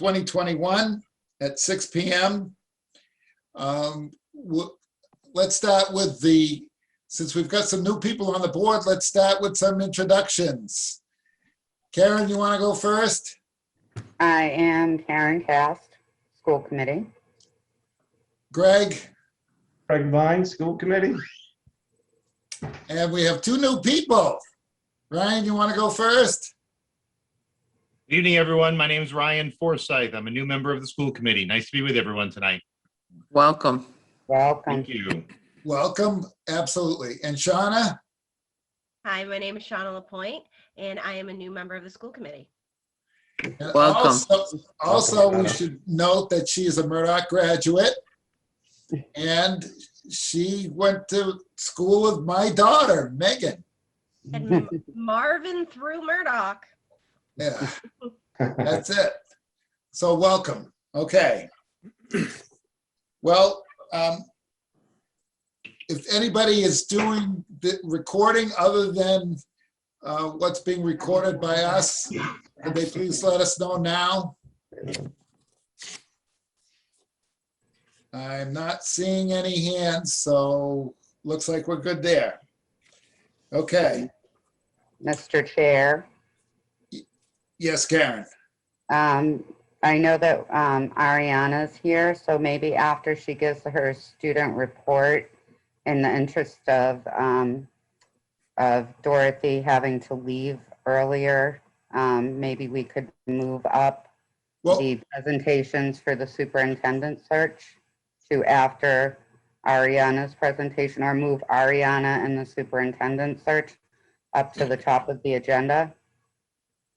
2021 at 6 p.m. Let's start with since we've got some new people on the board, let's start with some introductions. Karen, you want to go first? I am Karen Cast, School Committee. Greg? Greg Vine, School Committee. And we have two new people. Ryan, you want to go first? Good evening, everyone. My name is Ryan Forsyth. I'm a new member of the school committee. Nice to be with everyone tonight. Welcome. Welcome. Thank you. Welcome, absolutely. And Shauna? Hi, my name is Shauna LaPointe, and I am a new member of the school committee. And Welcome. Also, we should note that she is a Murdoch graduate, and she went to school with my daughter, Megan. And Marvin through Murdoch. Yeah, that's it. So welcome. Okay. Well, if anybody is doing the recording other than what's being recorded by us, could they please let us know now? I'm not seeing any hands, so looks like we're good there. Okay. Mr. Chair, Yes, Karen. I know that Ariana's here, so maybe after she gives her student report, in the interest of Dorothy having to leave earlier, maybe we could move up the presentations for the superintendent search to after Ariana's presentation, or move Ariana and the superintendent search up to the top of the agenda.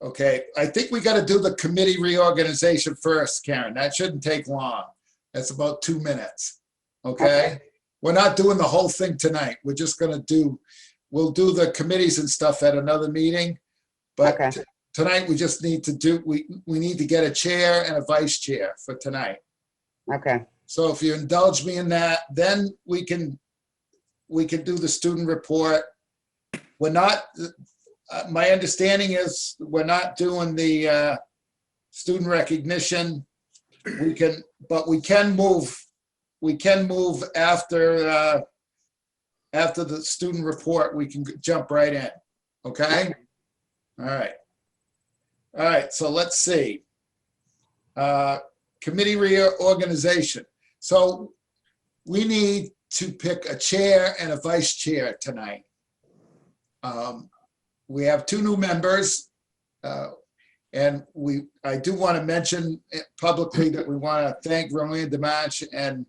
Okay, I think we got to do the committee reorganization first, Karen. That shouldn't take long. That's about 2 minutes. Okay? We're not doing the whole thing tonight. We're just going to we'll do the committees and stuff at another meeting. But Okay. Tonight we just need to we need to get a chair and a vice chair for tonight. Okay. So if you indulge me in that, then we can do the student report. We're not, my understanding is we're not doing the student recognition. But we can move after the student report. We can jump right in. Okay. All right. So let's see. Committee reorganization. So we need to pick a chair and a vice chair tonight. We have two new members, and I do want to mention publicly that we want to thank Rowan Demanche and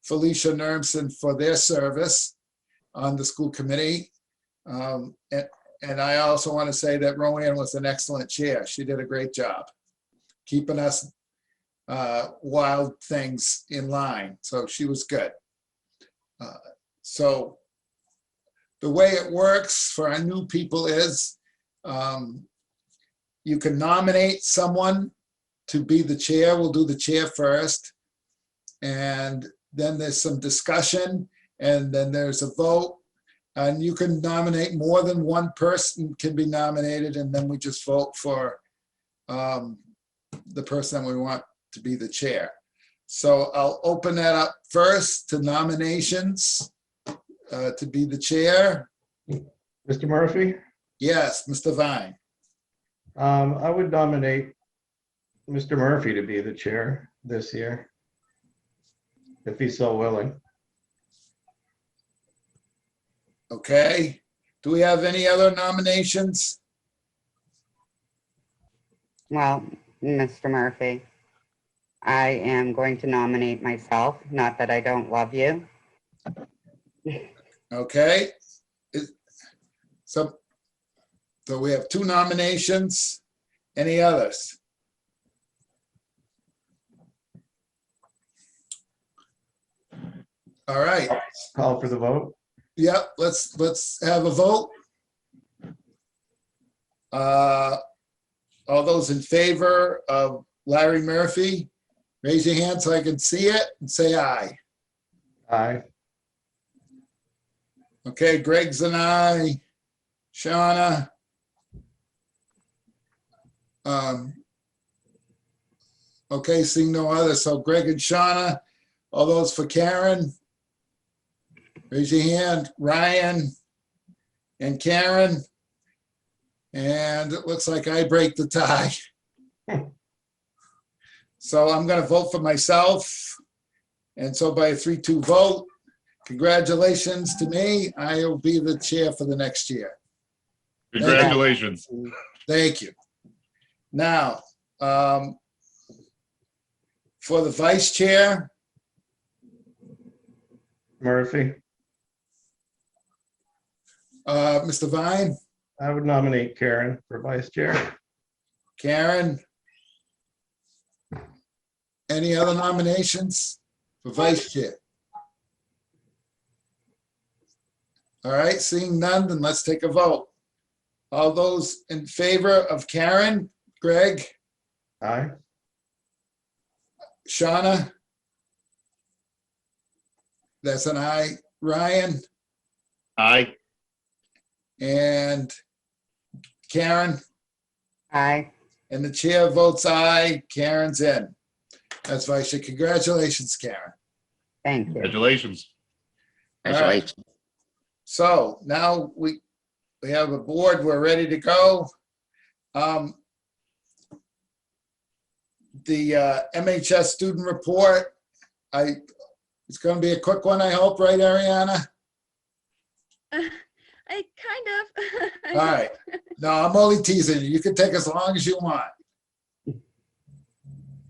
Felicia Nermson for their service on the school committee. And I also want to say that Rowan was an excellent chair. She did a great job keeping us wild things in line. So she was good. So the way it works for our new people is you can nominate someone to be the chair. We'll do the chair first. And then there's some discussion, and then there's a vote. And you can nominate more than one person can be nominated, and then we just vote for the person that we want to be the chair. So I'll open that up first to nominations to be the chair. Mr. Murphy, Yes, Mr. Vine. I would nominate Mr. Murphy to be the chair this year, if he's so willing. Okay. Do we have any other nominations? Well, Mr. Murphy, I am going to nominate myself, not that I don't love you. Okay. So we have two nominations. Any others? All right. Call for the vote. Yep, let's have a vote. All those in favor of Larry Murphy, raise your hand so I can see it and say aye. Aye. Okay, Greg's an aye. Shauna. Okay, seeing no other. So Greg and Shauna, all those for Karen? Raise your hand. Ryan and Karen. And it looks like I break the tie. So I'm going to vote for myself. And so by a 3-2 vote, congratulations to me. I will be the chair for the next year. Congratulations. Thank you. Now, for the vice chair, Murphy, Mr. Vine, I would nominate Karen for vice chair. Karen. Any other nominations for vice chair? All right, seeing none, then let's take a vote. All those in favor of Karen, Greg, Aye. Shauna? That's an aye. Ryan Aye. and Karen? Aye. And the chair votes aye. Karen's in. That's vice chair. Congratulations, Karen. Thank you. Congratulations. All right. So now we have a board. We're ready to go. The MHS student report. It's going to be a quick one, I hope, right, Ariana? I kind of. All right. No, I'm only teasing you. You can take as long as you want.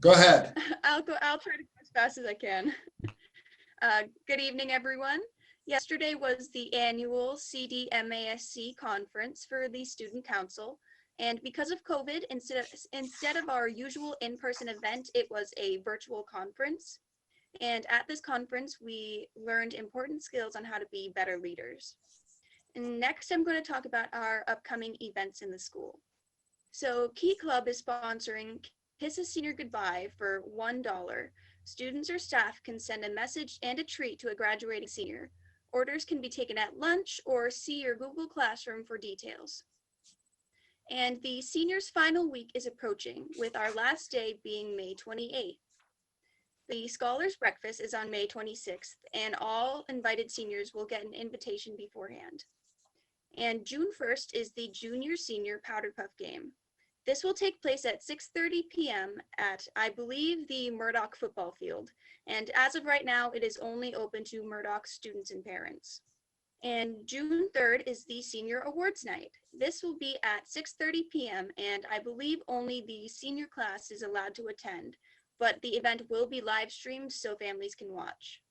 Go ahead. I'll try to go as fast as I can. Good evening, everyone. Yesterday was the annual CDMASC conference for the Student Council. And because of COVID, instead of our usual in-person event, it was a virtual conference. And at this conference, we learned important skills on how to be better leaders. And next, I'm going to talk about our upcoming events in the school. So Key Club is sponsoring Kiss a Senior Goodbye for $1. Students or staff can send a message and a treat to a graduating senior. Orders can be taken at lunch or see your Google Classroom for details. And the seniors' final week is approaching, with our last day being May 28th. The Scholars Breakfast is on May 26th, and all invited seniors will get an invitation beforehand. And June 1st is the Junior-Senior Powder Puff Game. This will take place at 6:30 p.m. at, I believe, the Murdoch football field. And as of right now, it is only open to Murdoch students and parents. And June 3rd is the Senior Awards Night. This will be at 6:30 p.m. and I believe only the senior class is allowed to attend, but the event will be live streamed so families can watch.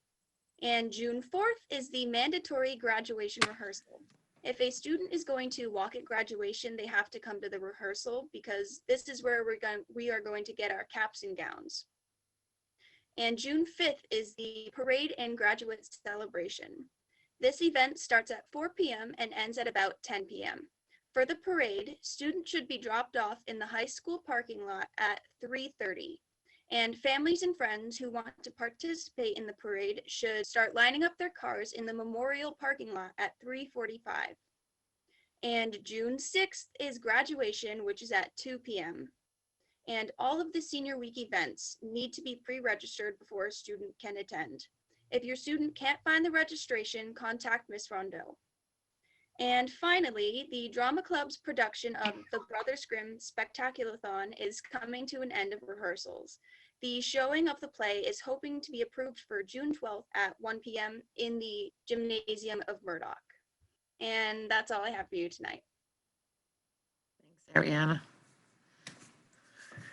And June 4th is the mandatory graduation rehearsal. If a student is going to walk at graduation, they have to come to the rehearsal because this is where we are going to get our caps and gowns. And June 5th is the parade and graduate celebration. This event starts at 4 p.m. and ends at about 10 p.m. For the parade, students should be dropped off in the high school parking lot at 3:30. And families and friends who want to participate in the parade should start lining up their cars in the memorial parking lot at 3:45. And June 6th is graduation, which is at 2 p.m. And all of the senior week events need to be pre-registered before a student can attend. If your student can't find the registration, contact Ms. Rondeau. And finally, the Drama Club's production of the Brothers Grimm Spectaculathon is coming to an end of rehearsals. The showing of the play is hoping to be approved for June 12th at 1 p.m. in the gymnasium of Murdoch. And that's all I have for you tonight. Thanks, Ariana.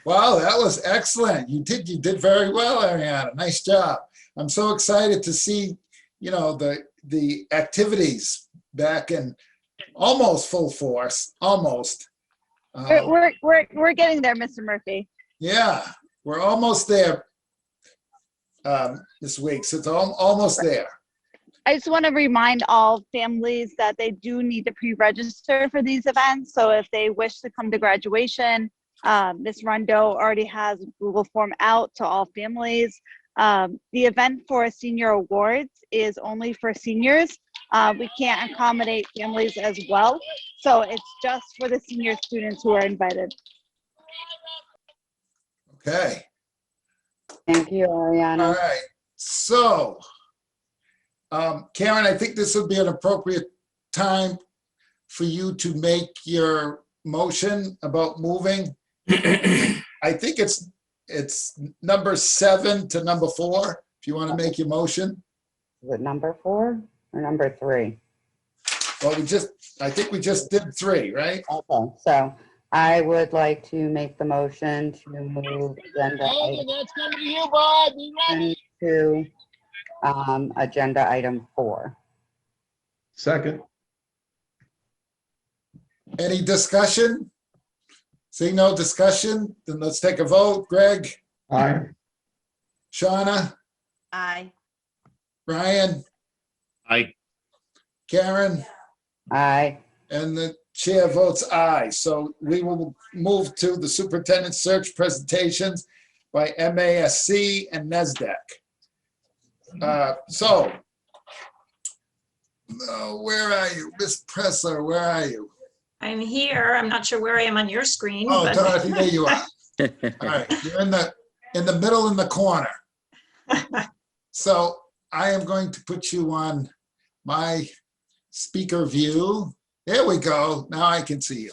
Wow, that was excellent. You did very well, Ariana. Nice job. I'm so excited to see, the activities back in almost full force, almost. We're getting there, Mr. Murphy. Yeah, we're almost there this week, so it's almost there. I just want to remind all families that they do need to pre-register for these events. So if they wish to come to graduation, Ms. Rondeau already has a Google form out to all families. The event for senior awards is only for seniors. We can't accommodate families as well. So it's just for the senior students who are invited. Okay. Thank you, All Ariana. right, so, Karen, I think this would be an appropriate time for you to make your motion about moving. I think it's number 7 to number 4, if you want to make your motion. Is it number 4 or number 3? Well, I think we just did 3, right? Okay, so I would like to make the motion to move agenda Hey, item that's coming to you, boy. Be ready. to agenda item 4. Second. Any discussion? Seeing no discussion, then let's take a vote. Greg, Aye. Shauna, Aye. Ryan, Karen, Aye. and the chair votes aye. So we will move to the superintendent search presentations by MASC and NESDEC. Where are you? Miss Pressler, where are you? I'm here. I'm not sure where I am on your screen, Oh, but Dorothy, there you are. All right, you're in the middle in the corner. So I am going to put you on my speaker view. There we go. Now I can see you.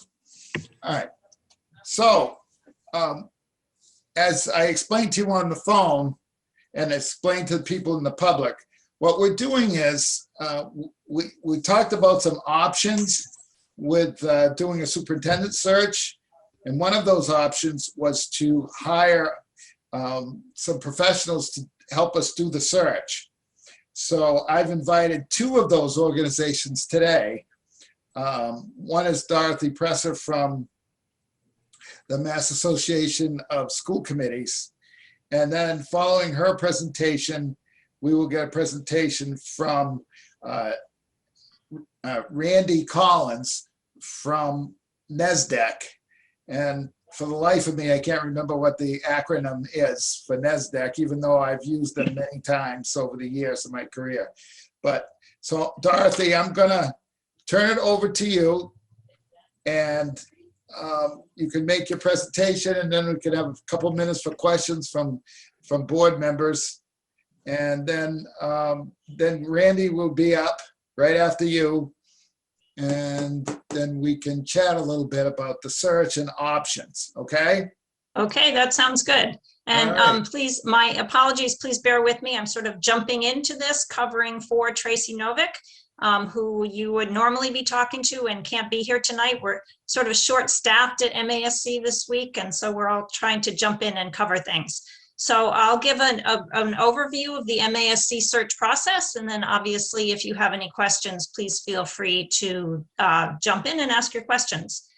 All right. So as I explained to you on the phone and explained to the people in the public, what we're doing is we talked about some options with doing a superintendent search. And one of those options was to hire some professionals to help us do the search. So I've invited 2 of those organizations today. One is Dorothy Presser from the Mass Association of School Committees. And then following her presentation, we will get a presentation from Randy Collins from NESDEC. And for the life of me, I can't remember what the acronym is for NESDEC, even though I've used them many times over the years of my career. But so Dorothy, I'm gonna turn it over to you, and you can make your presentation, and then we can have a couple minutes for questions from board members. And then Randy will be up right after you. And then we can chat a little bit about the search and options, okay? okay, that sounds good. And All right. please, my apologies, please bear with me. I'm sort of jumping into this, covering for Tracy Novick, who you would normally be talking to and can't be here tonight. We're sort of short-staffed at MASC this week, and so we're all trying to jump in and cover things. So I'll give an overview of the MASC search process, and then obviously if you have any questions, please feel free to jump in and ask your questions.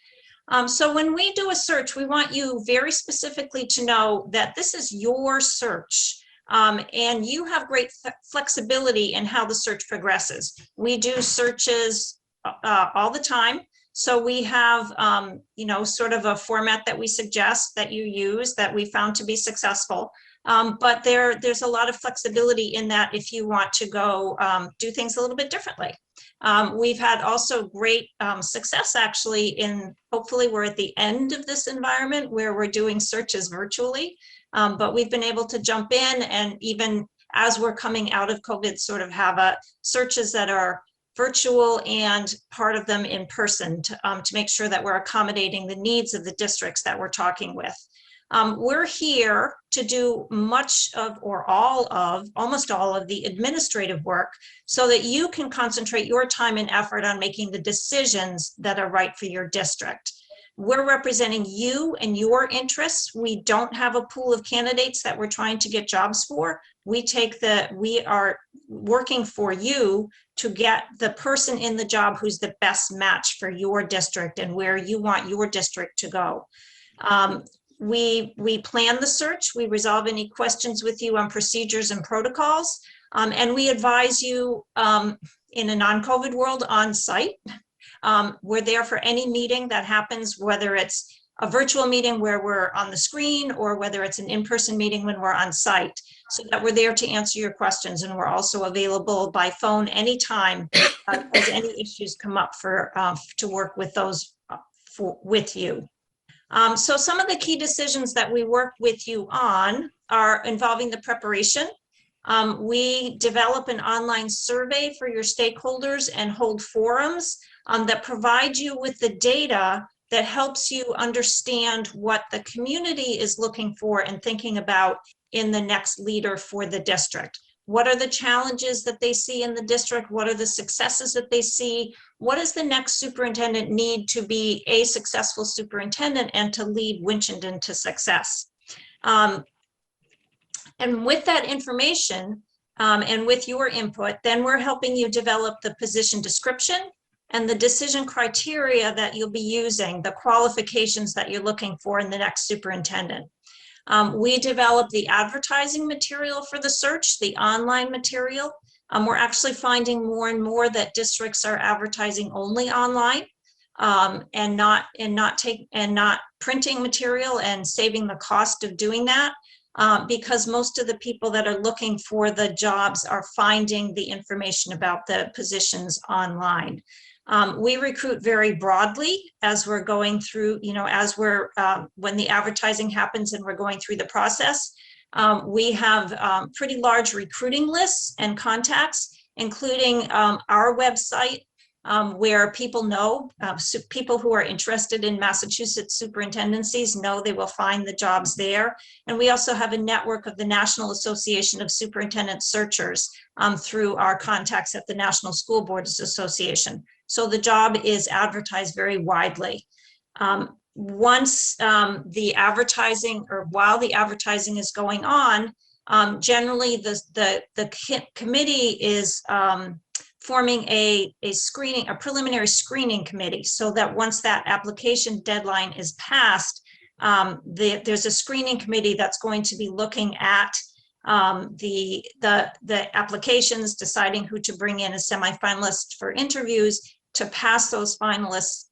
So when we do a search, we want you very specifically to know that this is your search, and you have great flexibility in how the search progresses. We do searches all the time. So we have, sort of a format that we suggest that you use that we found to be successful. But there's a lot of flexibility in that if you want to go do things a little bit differently. We've had also great success actually in, hopefully we're at the end of this environment where we're doing searches virtually, but we've been able to jump in, and even as we're coming out of COVID, sort of have searches that are virtual and part of them in person to make sure that we're accommodating the needs of the districts that we're talking with. We're here to do much of, or almost all of the administrative work so that you can concentrate your time and effort on making the decisions that are right for your district. We're representing you and your interests. We don't have a pool of candidates that we're trying to get jobs for. We are working for you to get the person in the job who's the best match for your district and where you want your district to go. We plan the search, we resolve any questions with you on procedures and protocols, and we advise you in a non-COVID world on site. We're there for any meeting that happens, whether it's a virtual meeting where we're on the screen or whether it's an in-person meeting when we're on site, so that we're there to answer your questions. And we're also available by phone anytime as any issues come up to work with those with you. So some of the key decisions that we work with you on are involving the preparation. We develop an online survey for your stakeholders and hold forums that provide you with the data that helps you understand what the community is looking for and thinking about in the next leader for the district. What are the challenges that they see in the district? What are the successes that they see? What does the next superintendent need to be a successful superintendent and to lead Winchendon to success? And with that information and with your input, then we're helping you develop the position description and the decision criteria that you'll be using, the qualifications that you're looking for in the next superintendent. We develop the advertising material for the search, the online material. We're actually finding more and more that districts are advertising only online and not printing material and saving the cost of doing that. Because most of the people that are looking for the jobs are finding the information about the positions online. We recruit very broadly as we're going through, as we're, when the advertising happens and we're going through the process. We have pretty large recruiting lists and contacts, including our website, where people know, people who are interested in Massachusetts superintendencies know they will find the jobs there. And we also have a network of the National Association of Superintendent Searchers through our contacts at the National School Boards Association. So the job is advertised very widely. Once the advertising, or while the advertising is going on, generally the committee is forming a preliminary screening committee, so that once that application deadline is passed, there's a screening committee that's going to be looking at the applications, deciding who to bring in as semifinalists for interviews, to pass those finalists,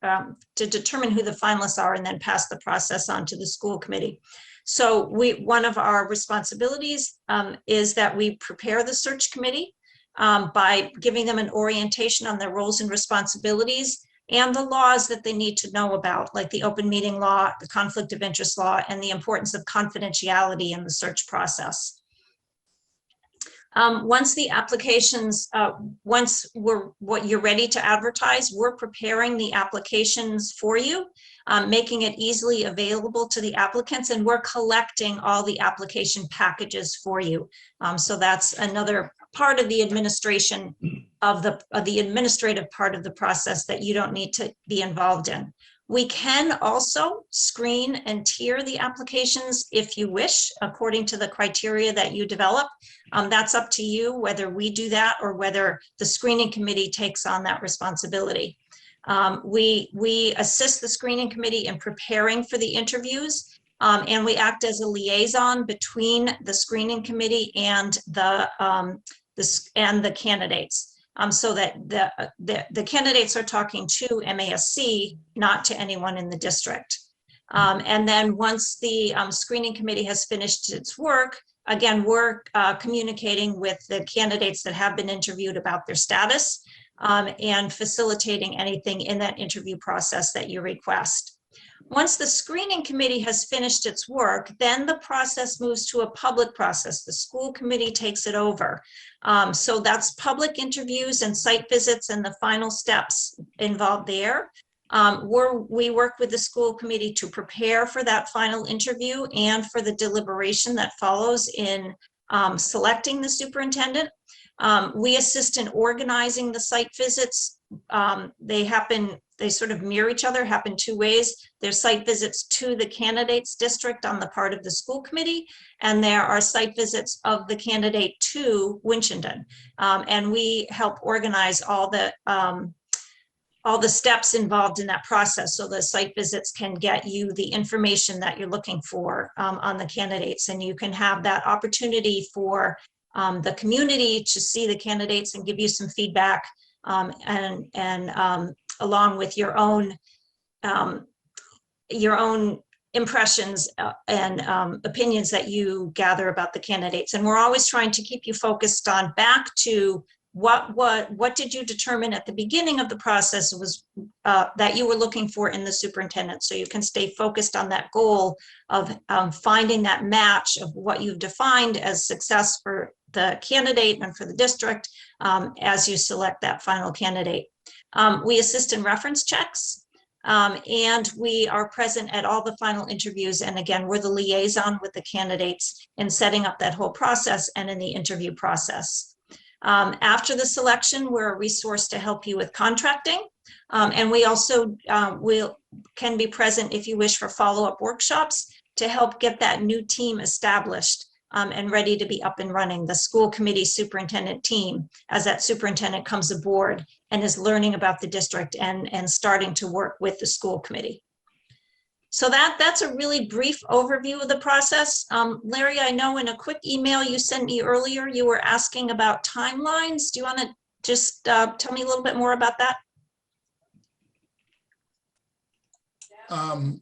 to determine who the finalists are, and then pass the process on to the school committee. So one of our responsibilities is that we prepare the search committee by giving them an orientation on their roles and responsibilities and the laws that they need to know about, like the open meeting law, the conflict of interest law, and the importance of confidentiality in the search process. Once the applications, once you're ready to advertise, we're preparing the applications for you, making it easily available to the applicants, and we're collecting all the application packages for you. So that's another part of the administration of the administrative part of the process that you don't need to be involved in. We can also screen and tier the applications if you wish, according to the criteria that you develop. That's up to you whether we do that or whether the screening committee takes on that responsibility. We assist the screening committee in preparing for the interviews, and we act as a liaison between the screening committee and the candidates. So that the candidates are talking to MASC, not to anyone in the district. And then once the screening committee has finished its work, again, we're communicating with the candidates that have been interviewed about their status and facilitating anything in that interview process that you request. Once the screening committee has finished its work, then the process moves to a public process. The school committee takes it over. So that's public interviews and site visits and the final steps involved there. We work with the school committee to prepare for that final interview and for the deliberation that follows in selecting the superintendent. We assist in organizing the site visits. They sort of mirror each other, happen two ways. There's site visits to the candidate's district on the part of the school committee, and there are site visits of the candidate to Winchendon. And we help organize all the steps involved in that process, so the site visits can get you the information that you're looking for on the candidates, and you can have that opportunity for the community to see the candidates and give you some feedback, along with your own impressions and opinions that you gather about the candidates. And we're always trying to keep you focused on back to what did you determine at the beginning of the process was that you were looking for in the superintendent, so you can stay focused on that goal of finding that match of what you've defined as success for the candidate and for the district as you select that final candidate. We assist in reference checks, and we are present at all the final interviews. And again, we're the liaison with the candidates in setting up that whole process and in the interview process. After the selection, we're a resource to help you with contracting. And we also can be present if you wish for follow-up workshops to help get that new team established and ready to be up and running, the school committee superintendent team, as that superintendent comes aboard and is learning about the district and starting to work with the school committee. So that's a really brief overview of the process. Larry, I know in a quick email you sent me earlier, you were asking about timelines. Do you want to just tell me a little bit more about that?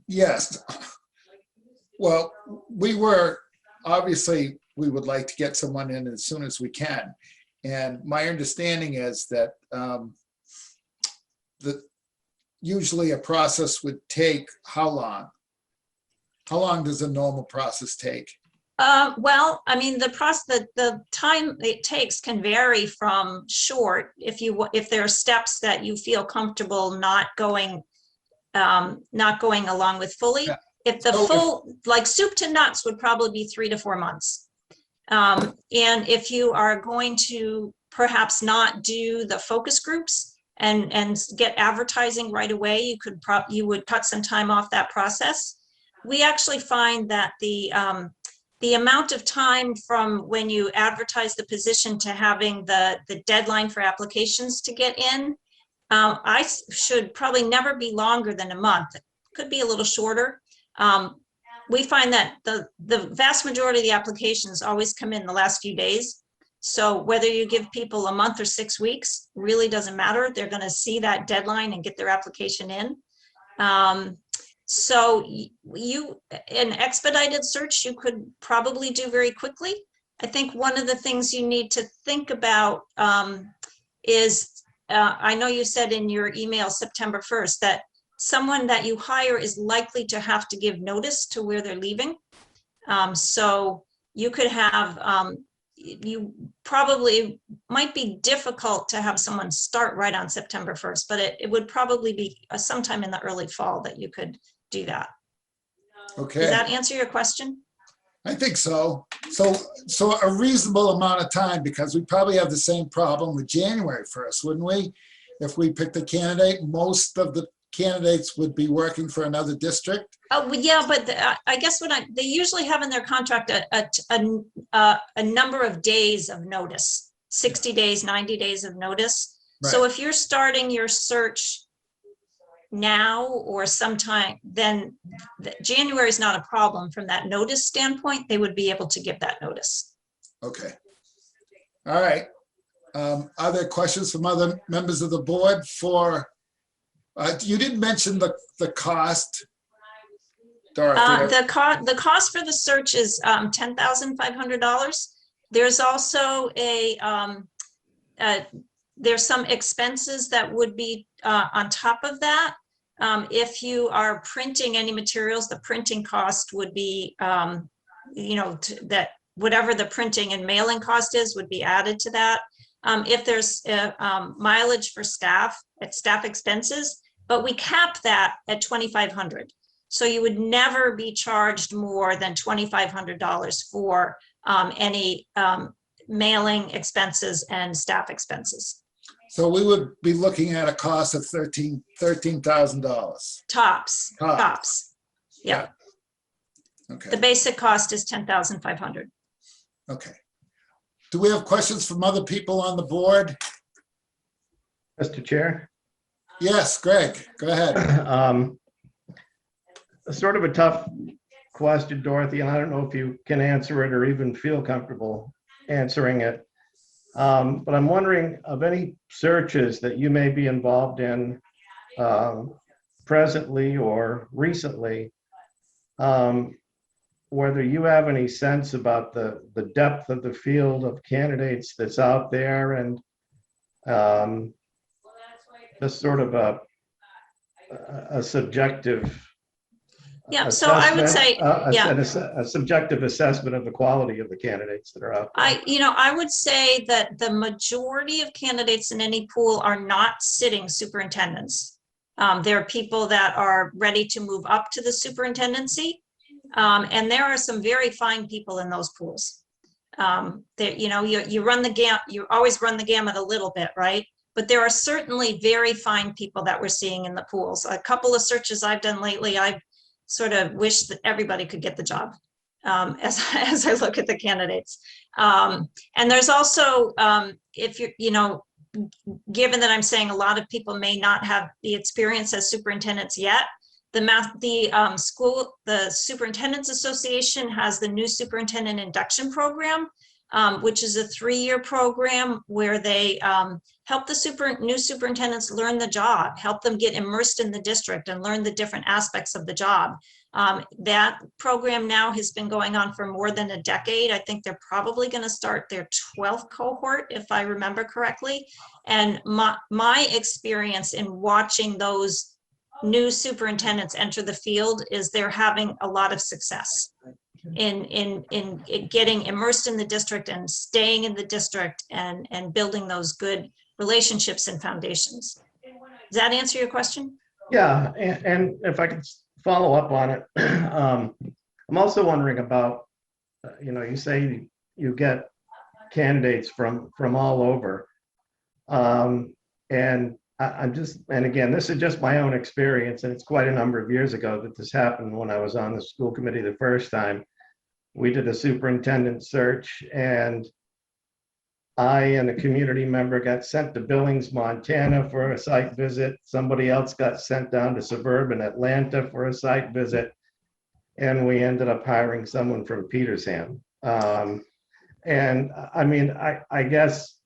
Yes. Well, obviously, we would like to get someone in as soon as we can. And my understanding is that usually a process would take how long? How long does a normal process take? Well, I mean, the time it takes can vary from short, if there are steps that you feel comfortable not going along with fully. Yeah. If the full, like soup to nuts would probably be 3 to 4 months. And if you are going to perhaps not do the focus groups and get advertising right away, you would cut some time off that process. We actually find that the amount of time from when you advertise the position to having the deadline for applications to get in, I should probably never be longer than a month. It could be a little shorter. We find that the vast majority of the applications always come in the last few days. So whether you give people a month or 6 weeks really doesn't matter. They're going to see that deadline and get their application in. So an expedited search you could probably do very quickly. I think one of the things you need to think about is, I know you said in your email September 1st that someone that you hire is likely to have to give notice to where they're leaving. So you could have, you probably might be difficult to have someone start right on September 1st, but it would probably be sometime in the early fall that you could do that. Okay. Does that answer your question? I think so. So a reasonable amount of time, because we probably have the same problem with January 1st, wouldn't we? If we picked a candidate, most of the candidates would be working for another district. Oh, well, yeah, but I guess they usually have in their contract a number of days of notice, 60 days, 90 days of notice. Right. So if you're starting your search now or sometime, then January is not a problem from that notice standpoint. They would be able to give that notice. Okay. All right. Are there questions from other members of the board for, you didn't mention the cost, Dorothy. The cost for the search is $10,500. There's also there's some expenses that would be on top of that. If you are printing any materials, the printing cost would be, that whatever the printing and mailing cost is would be added to that. If there's mileage for staff expenses, but we cap that at $2,500. So you would never be charged more than $2,500 for any mailing expenses and staff expenses. So we would be looking at a cost of $13,000. Tops. Yeah. Okay. The basic cost is $10,500. Okay. Do we have questions from other people on the board? Mr. Chair? Yes, Greg, go ahead. Sort of a tough question, Dorothy, and I don't know if you can answer it or even feel comfortable answering it. But I'm wondering of any searches that you may be involved in presently or recently, whether you have any sense about the depth of the field of candidates that's out there, and Just sort of a subjective Yeah, so I would say, yeah. a subjective assessment of the quality of the candidates that are out there. I would say that the majority of candidates in any pool are not sitting superintendents. There are people that are ready to move up to the superintendency. And there are some very fine people in those pools. You run the gamut, you always run the gamut a little bit, right? But there are certainly very fine people that we're seeing in the pools. A couple of searches I've done lately, I've sort of wish that everybody could get the job as I look at the candidates. And there's also, if you're, given that I'm saying a lot of people may not have the experience as superintendents yet, the Superintendents Association has the new superintendent induction program, which is a 3-year program where they help the new superintendents learn the job, help them get immersed in the district and learn the different aspects of the job. That program now has been going on for more than a decade. I think they're probably going to start their 12th cohort, if I remember correctly. And my experience in watching those new superintendents enter the field is they're having a lot of success in getting immersed in the district and staying in the district and building those good relationships and foundations. Does that answer your question? Yeah, and if I could follow up on it, I'm also wondering about, you say you get candidates from all over, and and again, this is just my own experience, and it's quite a number of years ago that this happened when I was on the school committee the first time. We did a superintendent search, and I and a community member got sent to Billings, Montana for a site visit. Somebody else got sent down to suburban Atlanta for a site visit, and we ended up hiring someone from Petersham. And I mean, I guess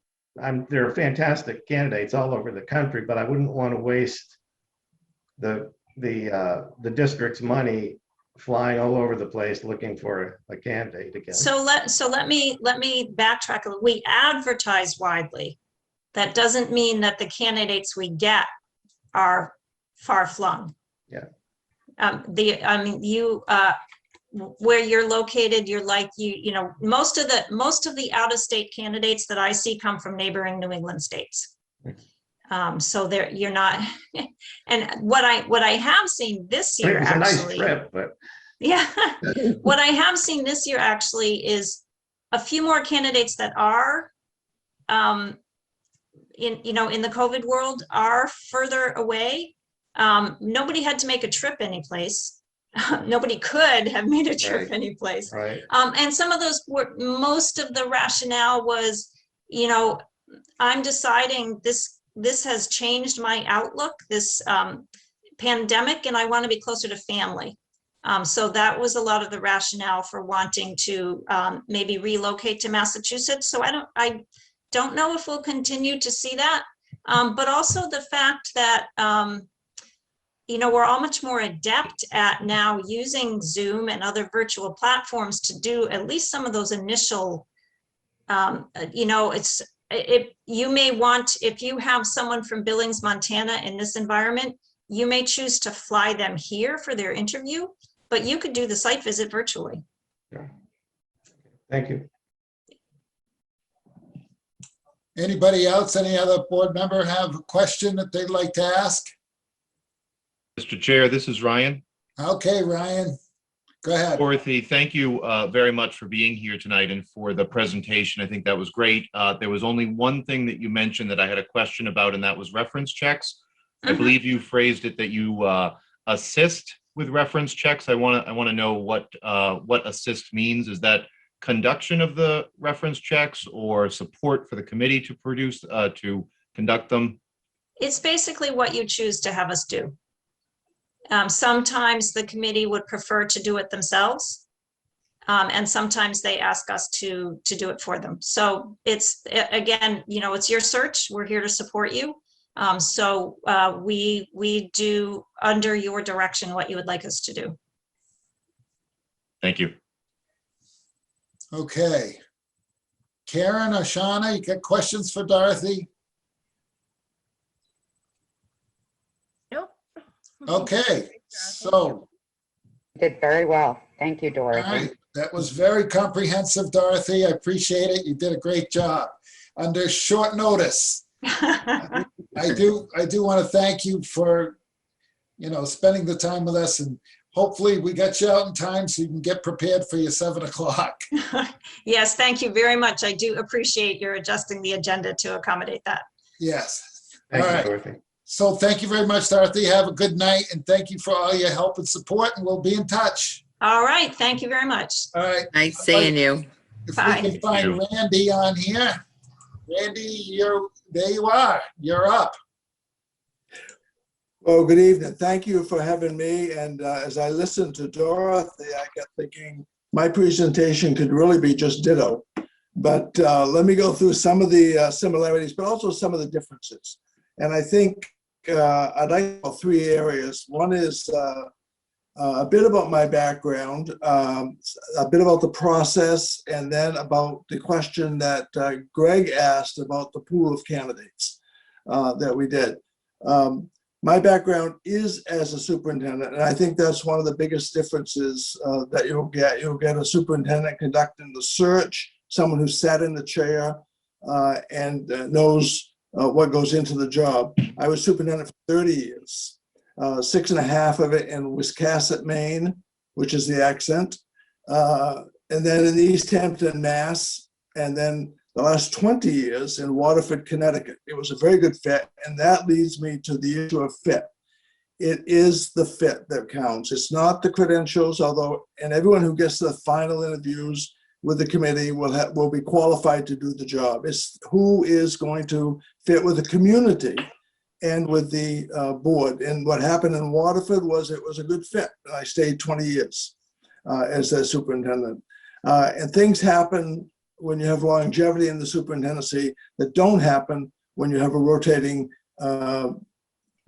there are fantastic candidates all over the country, but I wouldn't want to waste the district's money flying all over the place looking for a candidate again. So let me backtrack a little. We advertise widely. That doesn't mean that the candidates we get are far flung. Yeah. Where you're located, you're like most of the out-of-state candidates that I see come from neighboring New England states. So there you're not. And what I have seen this year, it's actually, a nice trip, but yeah, what I have seen this year actually is a few more candidates that are in the COVID world are further away. Nobody had to make a trip anyplace. Nobody could have made a trip anyplace. Right. And some of those most of the rationale was, I'm deciding this has changed my outlook, this pandemic, and I want to be closer to family. So that was a lot of the rationale for wanting to maybe relocate to Massachusetts. So I don't know if we'll continue to see that, but also the fact that we're all much more adept at now using Zoom and other virtual platforms to do at least some of those initial, you may want, if you have someone from Billings, Montana in this environment, you may choose to fly them here for their interview, but you could do the site visit virtually. Sure. Thank you. Anybody else, any other board member have a question that they'd like to ask? Mr. Chair, this is Ryan. Okay, Ryan, go ahead. Dorothy, thank you very much for being here tonight and for the presentation. I think that was great. There was only one thing that you mentioned that I had a question about, and that was reference checks. I believe you phrased it that you assist with reference checks. I want to know what assist means. Is that conduction of the reference checks or support for the committee to produce to conduct them? It's basically what you choose to have us do. Sometimes the committee would prefer to do it themselves, and sometimes they ask us to do it for them. So it's, again, it's your search. We're here to support you. So we do under your direction what you would like us to do. Thank you. Okay. Karen or Shauna, you got questions for Dorothy? Okay, so, You did very well. Thank you, all Dorothy. right, that was very comprehensive, Dorothy. I appreciate it. You did a great job. Under short notice, I do want to thank you for, spending the time with us, and hopefully we got you out in time so you can get prepared for your 7 o'clock. Yes, thank you very much. I do appreciate your adjusting the agenda to accommodate that. Yes. Thank All you, right. Dorothy. So thank you very much, Dorothy. Have a good night, and thank you for all your help and support, and we'll be in touch. All right, thank you very much. All right. Nice seeing you. If Bye. we can find Randy on here. Randy, there you are. You're up. Well, good evening. Thank you for having me. And as I listened to Dorothy, I kept thinking my presentation could really be just ditto. But let me go through some of the similarities, but also some of the differences. And I think I'd like to go 3 areas. One is a bit about my background, a bit about the process, and then about the question that Greg asked about the pool of candidates that we did. My background is as a superintendent, and I think that's one of the biggest differences that you'll get. You'll get a superintendent conducting the search, someone who sat in the chair and knows what goes into the job. I was superintendent for 30 years, 6.5 of it in Wiscasset, Maine, which is the accent, and then in East Hampton, Mass, and then the last 20 years in Waterford, Connecticut. It was a very good fit, and that leads me to the issue of fit. It is the fit that counts. It's not the credentials, although, and everyone who gets to the final interviews with the committee will be qualified to do the job. It's who is going to fit with the community and with the board. And what happened in Waterford was it was a good fit. I stayed 20 years as a superintendent. And things happen when you have longevity in the superintendency that don't happen when you have a rotating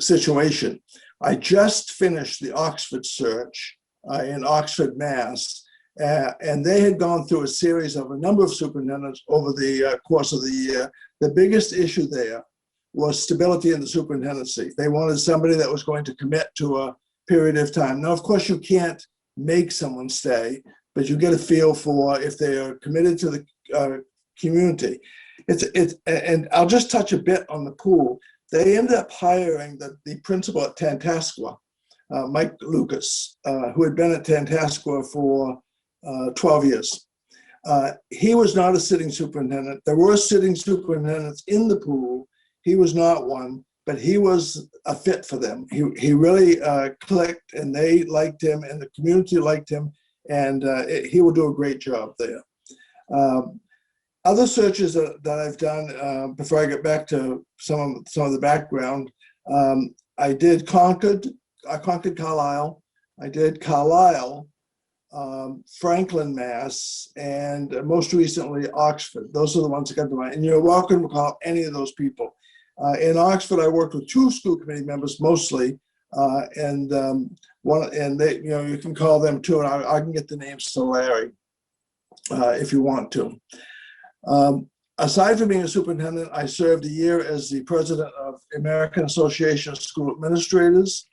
situation. I just finished the Oxford search in Oxford, Mass, and they had gone through a series of a number of superintendents over the course of the year. The biggest issue there was stability in the superintendency. They wanted somebody that was going to commit to a period of time. Now, of course, you can't make someone stay, but you get a feel for if they are committed to the community. And I'll just touch a bit on the pool. They ended up hiring the principal at Tantascwa, Mike Lucas, who had been at Tantascwa for 12 years. He was not a sitting superintendent. There were sitting superintendents in the pool. He was not one, but he was a fit for them. He really clicked, and they liked him, and the community liked him, and he will do a great job there. Other searches that I've done, before I get back to some of the background, I did Concord, Carlisle. I did Carlisle, Franklin, Mass, and most recently Oxford. Those are the ones that come to mind. And you're welcome to call any of those people. In Oxford, I worked with 2 school committee members mostly, and they, you can call them too, and I can get the names to Larry if you want to. Aside from being a superintendent, I served a year as the president of American Association of School Administrators,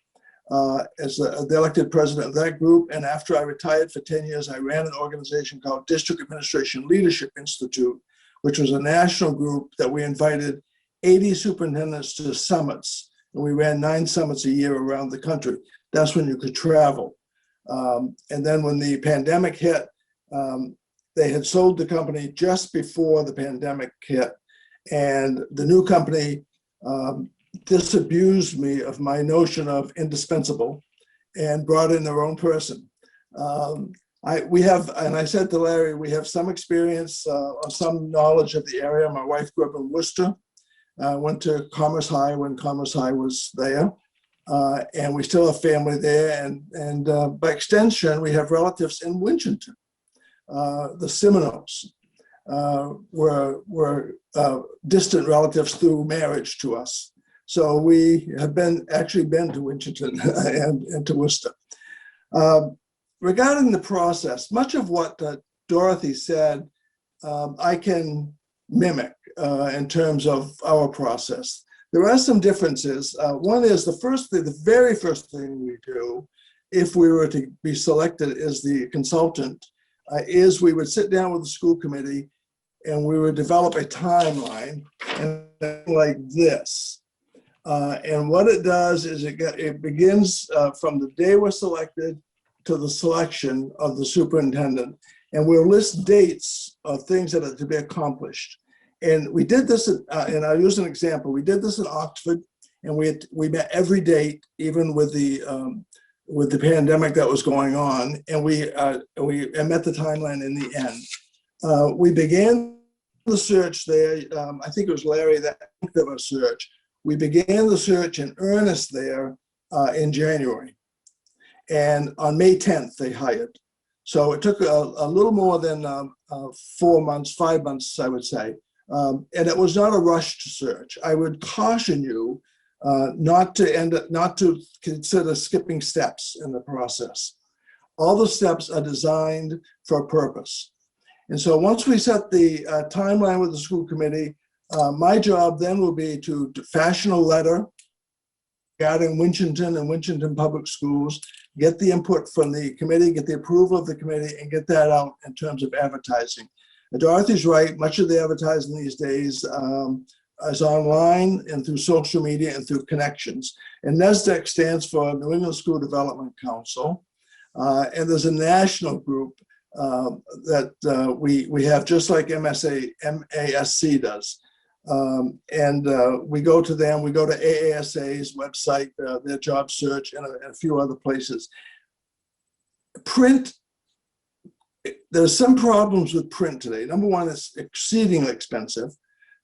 as the elected president of that group. And after I retired for 10 years, I ran an organization called District Administration Leadership Institute, which was a national group that we invited 80 superintendents to summits. And we ran 9 summits a year around the country. That's when you could travel. And then when the pandemic hit, they had sold the company just before the pandemic hit. And the new company disabused me of my notion of indispensable and brought in their own person. We have, and I said to Larry, we have some experience, some knowledge of the area. My wife grew up in Worcester, went to Commerce High when Commerce High was there. And we still have family there. And by extension, we have relatives in Winchton. The Seminoles were distant relatives through marriage to us. So we have actually been to Winchton and to Worcester. Regarding the process, much of what Dorothy said, I can mimic in terms of our process. There are some differences. One is the very first thing we do, if we were to be selected as the consultant, is we would sit down with the school committee and we would develop a timeline and like this. And what it does is it begins from the day we're selected to the selection of the superintendent. And we'll list dates of things that are to be accomplished. And we did this, and I'll use an example. We did this in Oxford, and we met every date, even with the pandemic that was going on, and we met the timeline in the end. We began the search there. I think it was Larry that did our search. We began the search in earnest there in January, and on May 10th they hired. So it took a little more than 4 months, 5 months, I would say. And it was not a rushed search. I would caution you not to consider skipping steps in the process. All the steps are designed for a purpose. And so once we set the timeline with the school committee, my job then will be to fashion a letter regarding Winchton and Winchton Public Schools, get the input from the committee, get the approval of the committee, and get that out in terms of advertising. Dorothy's right, much of the advertising these days is online and through social media and through connections. And NESDEC stands for New England School Development Council. And there's a national group that we have, just like MASC does. We go to them, we go to AASA's website, their job search, and a few other places. Print, there's some problems with print today. Number one, it's exceedingly expensive.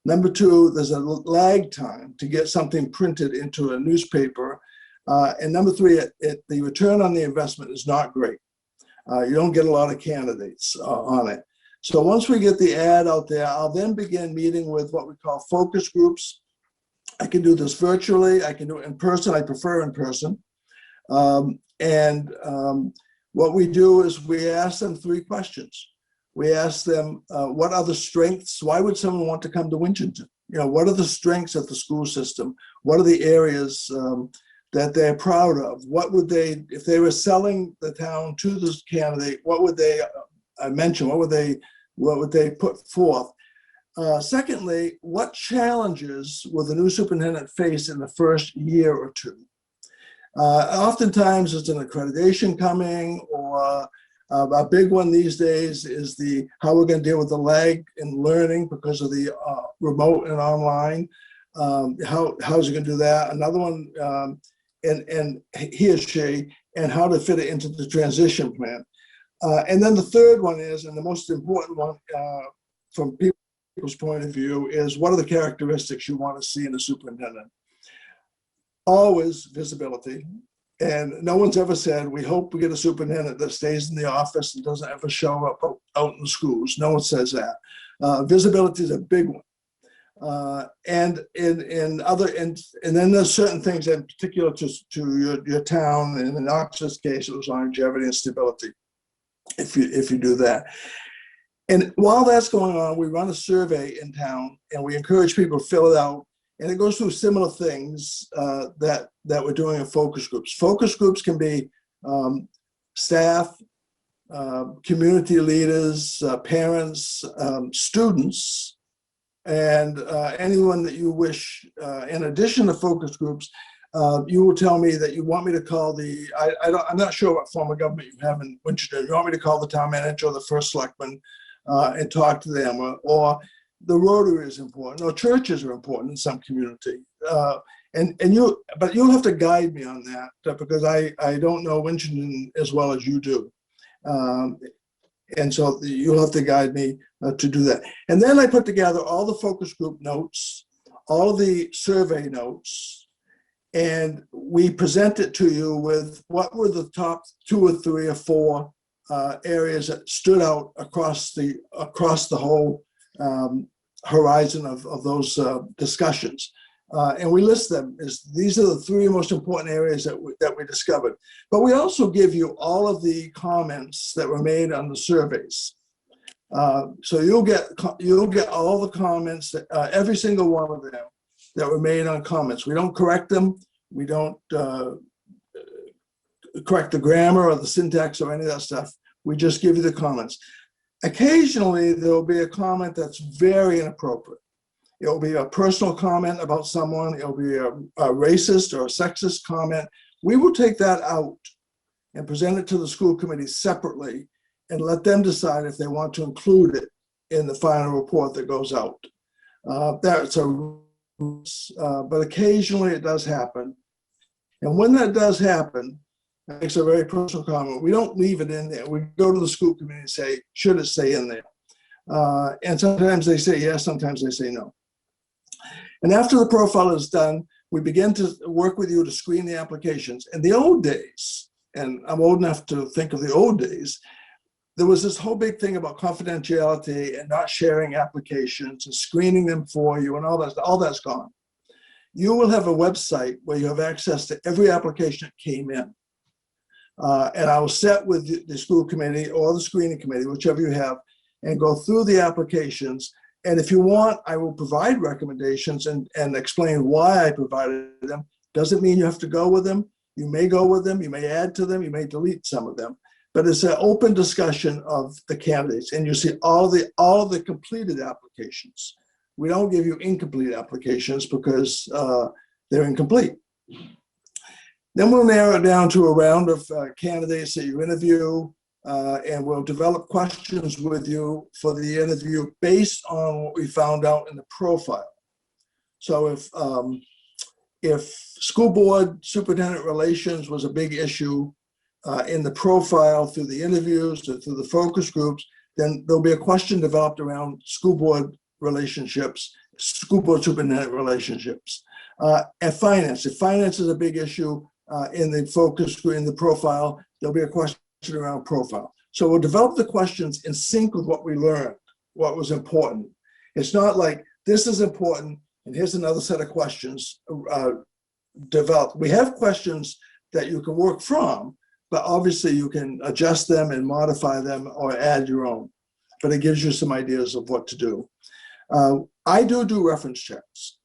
Number two, there's a lag time to get something printed into a newspaper. And number three, the return on the investment is not great. You don't get a lot of candidates on it. So once we get the ad out there, I'll then begin meeting with what we call focus groups. I can do this virtually. I can do it in person. I prefer in person. What we do is we ask them 3 questions. We ask them, what are the strengths? Why would someone want to come to Winchton? What are the strengths of the school system? What are the areas that they're proud of? What would they, if they were selling the town to this candidate, what would they mention? What would they put forth? Secondly, what challenges will the new superintendent face in the first year or two? Oftentimes it's an accreditation coming, or a big one these days is how we're going to deal with the lag in learning because of the remote and online. How's he going to do that? Another one, and he or she, and how to fit it into the transition plan. And then the third one is, and the most important one from people's point of view, is what are the characteristics you want to see in a superintendent? Always visibility. And no one's ever said, we hope we get a superintendent that stays in the office and doesn't ever show up out in the schools. No one says that. Visibility is a big one. And then there's certain things in particular to your town. And in Oxford's case, it was longevity and stability, if you do that. And while that's going on, we run a survey in town and we encourage people to fill it out. And it goes through similar things that we're doing in focus groups. Focus groups can be staff, community leaders, parents, students, and anyone that you wish. In addition to focus groups, you will tell me that you want me to call I'm not sure what form of government you have in Winchton. You want me to call the town manager or the first selectman and talk to them, or the Rotary is important, or churches are important in some community. But you'll have to guide me on that because I don't know Winchton as well as you do. And so you'll have to guide me to do that. And then I put together all the focus group notes, all the survey notes, and we present it to you with what were the top 2 or 3 or 4 areas that stood out across the whole horizon of those discussions. And we list them as these are the 3 most important areas that we discovered. But we also give you all of the comments that were made on the surveys. So you'll get all the comments, every single one of them. that were made on comments. We don't correct them. We don't correct the grammar or the syntax or any of that stuff. We just give you the comments. Occasionally, there will be a comment that's very inappropriate. It will be a personal comment about someone. It will be a racist or a sexist comment. We will take that out and present it to the school committee separately and let them decide if they want to include it in the final report that goes out. That's but occasionally it does happen. And when that does happen, it makes a very personal comment. We don't leave it in there. We go to the school committee and say, should it stay in there? And sometimes they say yes, sometimes they say no. And after the profile is done, we begin to work with you to screen the applications. In the old days, and I'm old enough to think of the old days, there was this whole big thing about confidentiality and not sharing applications and screening them for you and all that. All that's gone. You will have a website where you have access to every application that came in. And I will sit with the school committee or the screening committee, whichever you have, and go through the applications. And if you want, I will provide recommendations and explain why I provided them. Doesn't mean you have to go with them. You may go with them, you may add to them, you may delete some of them. But it's an open discussion of the candidates, and you see all the completed applications. We don't give you incomplete applications because they're incomplete. Then we'll narrow it down to a round of candidates that you interview, and we'll develop questions with you for the interview based on what we found out in the profile. So if school board superintendent relations was a big issue in the profile through the interviews, through the focus groups, then there'll be a question developed around school board relationships, school board superintendent relationships. And finance, if finance is a big issue in the focus group, in the profile, there'll be a question around profile. So we'll develop the questions in sync with what we learned, what was important. It's not like this is important and here's another set of questions developed. We have questions that you can work from, but obviously you can adjust them and modify them or add your own, but it gives you some ideas of what to do. I do reference checks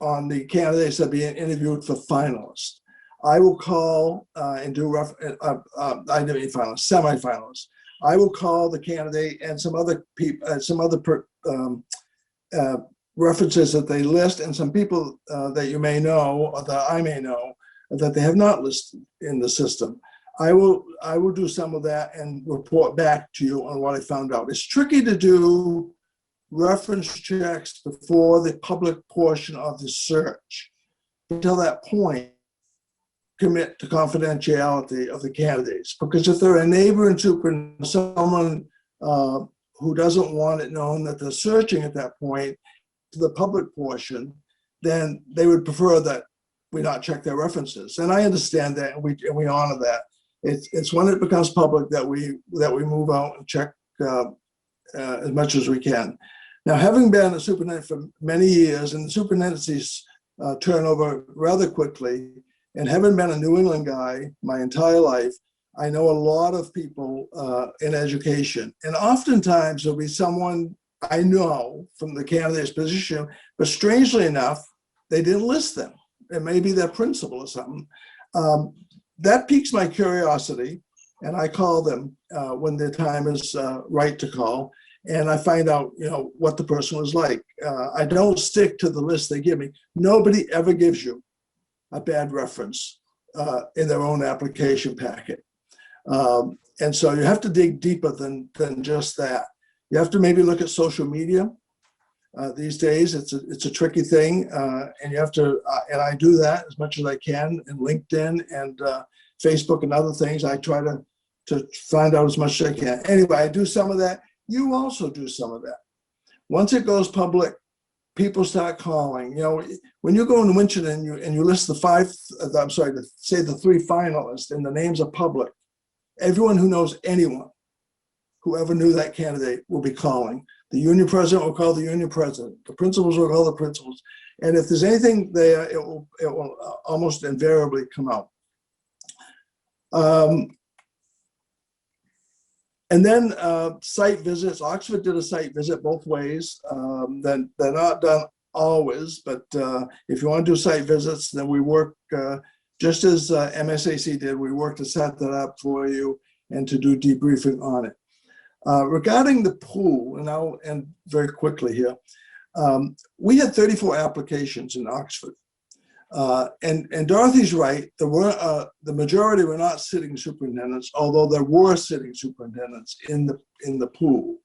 on the candidates that are being interviewed for finalists. I will call and do semi-finalists. I will call the candidate and some other people, references that they list, and some people that you may know or that I may know that they have not listed in the system. I will do some of that and report back to you on what I found out. It's tricky to do reference checks before the public portion of the search. Until that point, commit to confidentiality of the candidates, because if they're a neighboring superintendent, someone who doesn't want it known that they're searching at that point to the public portion, then they would prefer that we not check their references. And I understand that, and we honor that. It's when it becomes public that we move out and check as much as we can. Now, having been a superintendent for many years, and the superintendencies turn over rather quickly, and having been a New England guy my entire life, I know a lot of people in education. And oftentimes there'll be someone I know from the candidate's position, but strangely enough, they didn't list them. It may be their principal or something. That piques my curiosity, and I call them when the time is right to call, and I find out, what the person was like. I don't stick to the list they give me. Nobody ever gives you a bad reference in their own application packet. And so you have to dig deeper than just that. You have to maybe look at social media. These days, it's a tricky thing, and you have to, and I do that as much as I can in LinkedIn and Facebook and other things. I try to find out as much as I can. Anyway, I do some of that. You also do some of that. Once it goes public, people start calling. When you go in Winchton and you list the three finalists and the names are public, everyone who knows anyone who ever knew that candidate will be calling. The union president will call the union president. The principals will call the principals. And if there's anything there, it will almost invariably come out. And then site visits. Oxford did a site visit both ways. Then they're not done always, but if you want to do site visits, then we work, just as MSAC did, we work to set that up for you and to do debriefing on it. Regarding the pool, and I'll end very quickly here, we had 34 applications in Oxford. And Dorothy's right, the majority were not sitting superintendents, although there were sitting superintendents in the pool.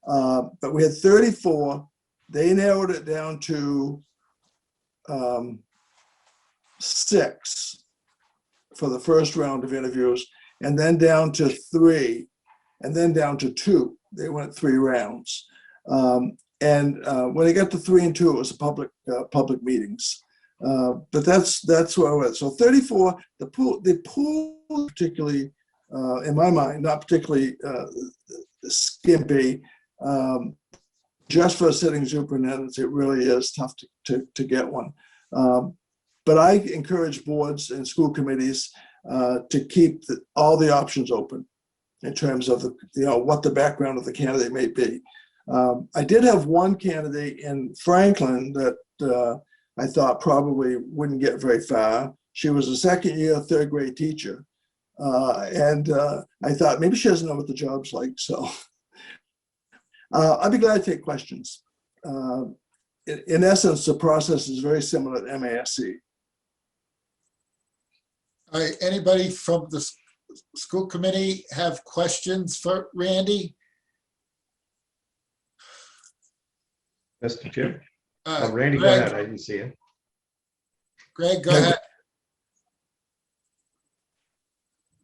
But we had 34. They narrowed it down to 6 for the first round of interviews, and then down to 3, and then down to 2. They went 3 rounds. And when they got to 3 and 2, it was public meetings. But that's where I went. So 34. The pool, particularly in my mind, not particularly skimpy. Just for sitting superintendents, it really is tough to get one. But I encourage boards and school committees to keep all the options open in terms of what the background of the candidate may be. I did have one candidate in Franklin that I thought probably wouldn't get very far. She was a second-year, third-grade teacher, and I thought maybe she doesn't know what the job's like. So I'd be glad to take questions. In essence, the process is very similar at MASC. All right, anybody from the school committee have questions for Randy? Mr. Chair. Uh, Randy, go Greg, ahead. I didn't see it. Greg, go ahead.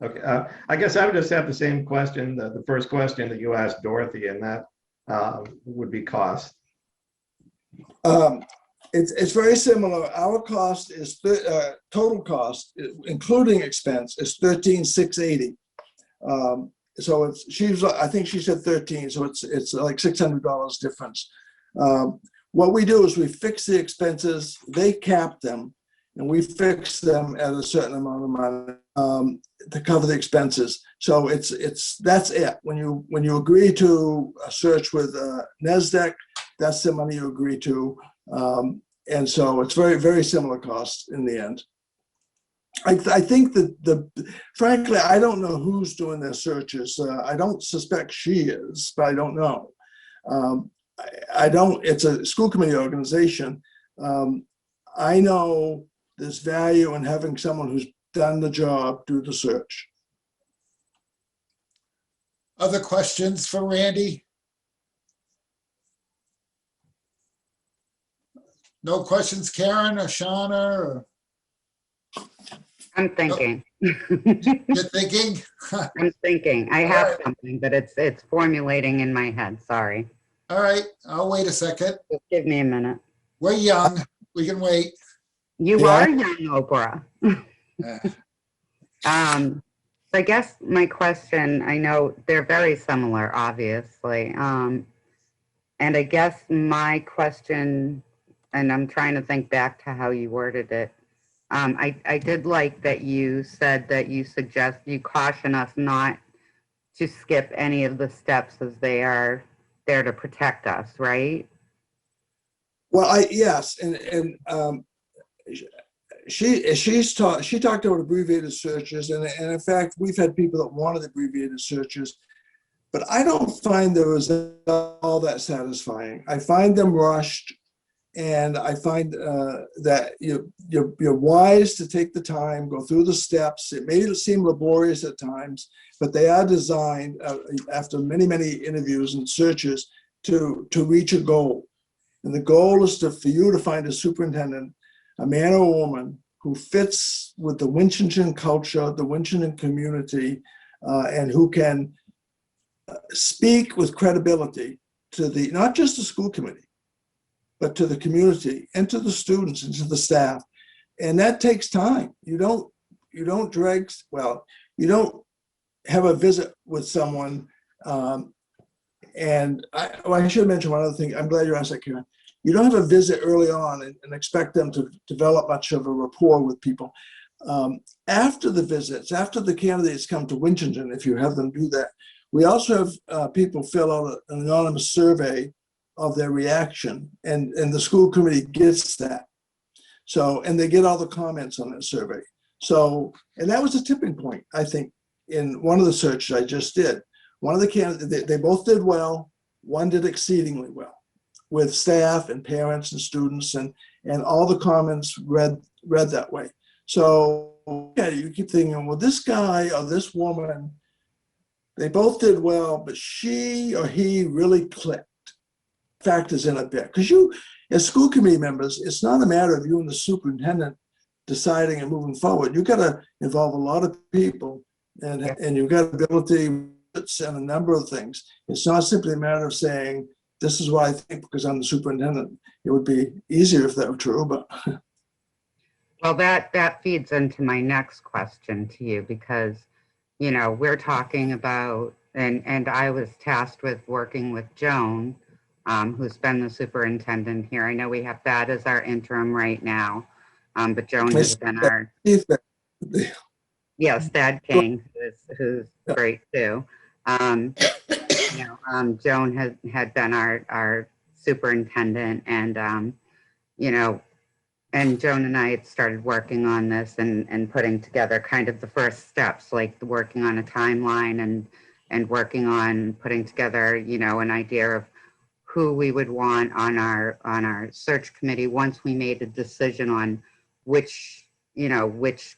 Okay, I guess I would just have the same question, the first question that you asked Dorothy, and that would be cost. It's very similar. Our cost is total cost, including expense, is $13,680. So I think she said 13, so it's like $600 difference. What we do is we fix the expenses, they cap them, and we fix them at a certain amount of money to cover the expenses. So that's it. When you agree to a search with NASDAQ, that's the money you agree to. And so it's very, very similar costs in the end. I think that frankly, I don't know who's doing their searches. I don't suspect she is, but I don't know. It's a school committee organization. I know there's value in having someone who's done the job do the search. Other questions for Randy? No questions, Karen or Shauna? Or... I'm thinking. You're thinking? I'm thinking. I have something, but it's formulating in my head. Sorry. All right, I'll wait a second. Just give me a minute. We're young. We can wait. You are young, Oprah. I guess my question, I know they're very similar, obviously. And I guess my question, and I'm trying to think back to how you worded it. I did like that you said that you caution us not to skip any of the steps as they are there to protect us, right? Well, yes, and she talked about abbreviated searches, and in fact, we've had people that wanted abbreviated searches, but I don't find those all that satisfying. I find them rushed, and I find that you're wise to take the time, go through the steps. It may seem laborious at times, but they are designed after many, many interviews and searches to reach a goal. And the goal is for you to find a superintendent, a man or a woman, who fits with the Winchendon culture, the Winchendon community, and who can speak with credibility to not just the school committee, but to the community and to the students and to the staff. And that takes time. You don't have a visit with someone. And I should mention one other thing. I'm glad you asked that, Karen. You don't have a visit early on and expect them to develop much of a rapport with people. After the visits, after the candidates come to Winchendon, if you have them do that, we also have people fill out an anonymous survey of their reaction, and the school committee gets that. So, and they get all the comments on that survey. So, and that was a tipping point, I think, in one of the searches I just did. One of the candidates, they both did well. One did exceedingly well with staff and parents and students, and all the comments read that way. So yeah, you keep thinking, well, this guy or this woman, they both did well, but she or he really clicked. Factors in a bit, because you, as school committee members, it's not a matter of you and the superintendent deciding and moving forward. You got to involve a lot of people, and you've got ability and a number of things. It's not simply a matter of saying, this is what I think because I'm the superintendent. It would be easier if that were true, but. Well, that feeds into my next question to you, because, you know, we're talking about, and I was tasked with working with Joan, who's been the superintendent here. I know we have Thad as our interim right now, but Joan has been our, yes, Thad King, who's great too. Joan had been our superintendent, and you know, and Joan and I had started working on this and putting together kind of the first steps, like working on a timeline and working on putting together, you know, an idea of who we would want on our search committee once we made a decision on which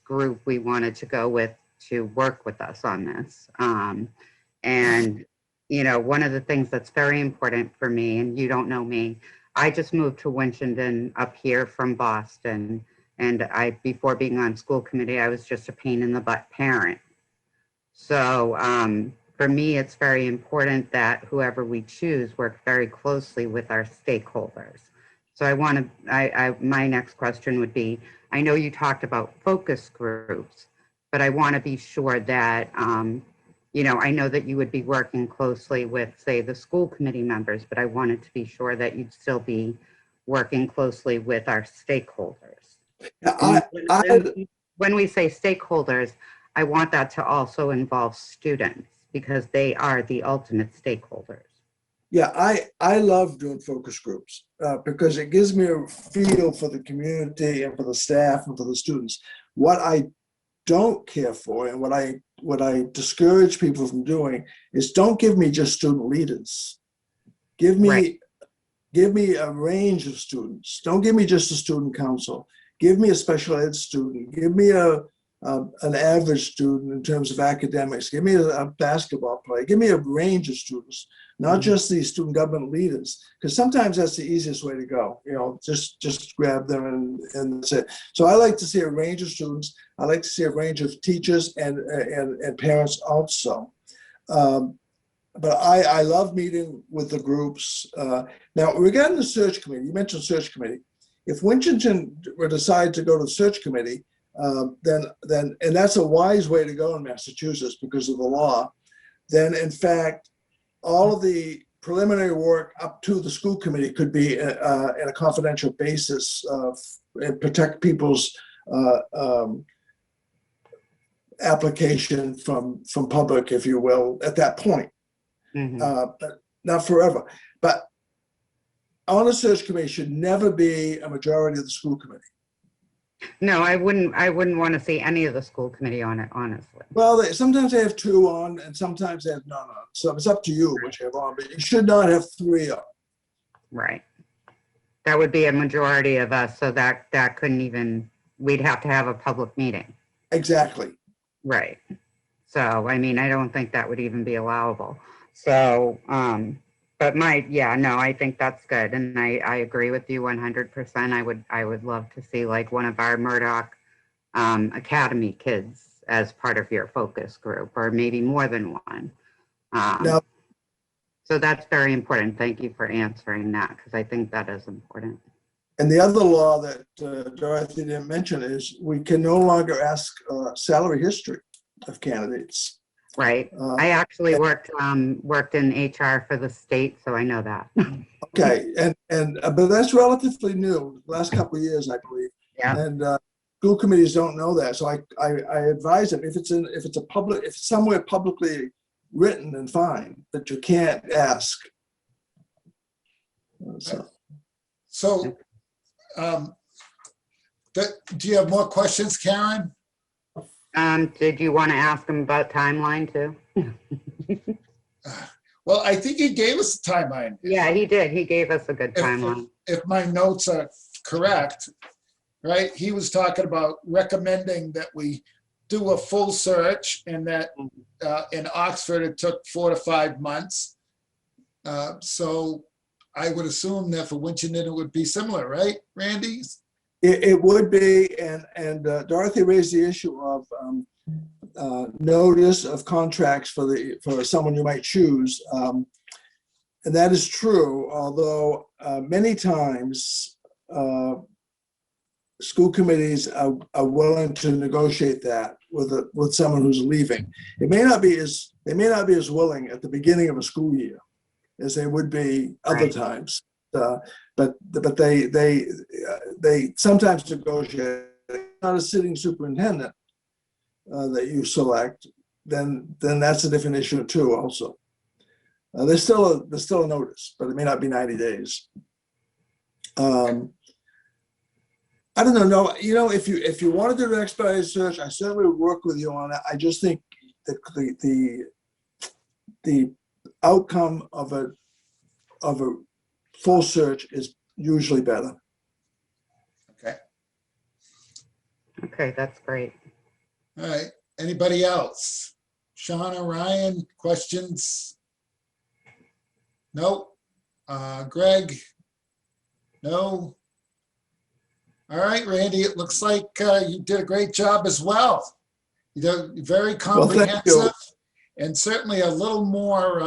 group we wanted to go with to work with us on this. And, you know, one of the things that's very important for me, and you don't know me, I just moved to Winchendon up here from Boston. And before being on school committee, I was just a pain in the butt parent. So for me, it's very important that whoever we choose work very closely with our stakeholders. So my next question would be, I know you talked about focus groups, but I want to be sure that, you know, I know that you would be working closely with, say, the school committee members, but I wanted to be sure that you'd still be working closely with our stakeholders. When we say stakeholders, I want that to also involve students, because they are the ultimate stakeholders. Yeah, I love doing focus groups because it gives me a feel for the community and for the staff and for the students. What I don't care for, and what I discourage people from doing, is don't give me just student leaders. Give me a range of students. Don't give me just a student council. Give me a special ed student. Give me an average student in terms of academics. Give me a basketball player. Give me a range of students, not just these student government leaders, because sometimes that's the easiest way to go. You know, just grab them and that's it. So I like to see a range of students. I like to see a range of teachers and parents also. But I love meeting with the groups. Now, regarding the search committee, you mentioned search committee. If Winchendon were to decide to go to the search committee, then and that's a wise way to go in Massachusetts because of the law, then in fact, all of the preliminary work up to the school committee could be in a confidential basis and protect people's application from public, if you will, at that point. But not forever. But on a search committee should never be a majority of the school committee. No, I wouldn't want to see any of the school committee on it, honestly. Well, sometimes they have 2 on and sometimes they have none on. So it's up to you which you have on, but you should not have 3 on. Right. That would be a majority of us, so that couldn't even, we'd have to have a public meeting. Exactly. Right. So, I mean, I don't think that would even be allowable. So, but I think that's good. And I agree with you 100%. I would love to see like one of our Murdoch Academy kids as part of your focus group, or maybe more than one. So that's very important. Thank you for answering that, because I think that is important. And the other law that Dorothy didn't mention is we can no longer ask salary history of candidates. Right. I actually worked in HR for the state, so I know that. Okay, but that's relatively new, last couple of years, I believe. Yeah. And school committees don't know that, so I advise them if it's somewhere publicly written, then fine, but you can't ask. So, do you have more questions, Karen? Did you want to ask him about timeline too? Well, I think he gave us a timeline. Yeah, he did. He gave us a good timeline. If my notes are correct, right? He was talking about recommending that we do a full search, and that in Oxford, it took 4 to 5 months. So I would assume that for Winchendon, it would be similar, right, Randy? It would be, and Dorothy raised the issue of notice of contracts for someone you might choose. And that is true, although many times school committees are willing to negotiate that with someone who's leaving. They may not be as willing at the beginning of a school year as they would be other times. But they sometimes negotiate. Not a sitting superintendent that you select, then that's a different issue too. Also, there's still a notice, but it may not be 90 days. I don't know. No, you know, if you want to do an expedited search, I certainly would work with you on it. I just think the outcome of a full search is usually better. Okay. Okay, that's great. All right. Anybody else? Sean or Ryan, questions? Nope. Greg? No. All right, Randy, it looks like you did a great job as well. You did very comprehensive, and certainly a little more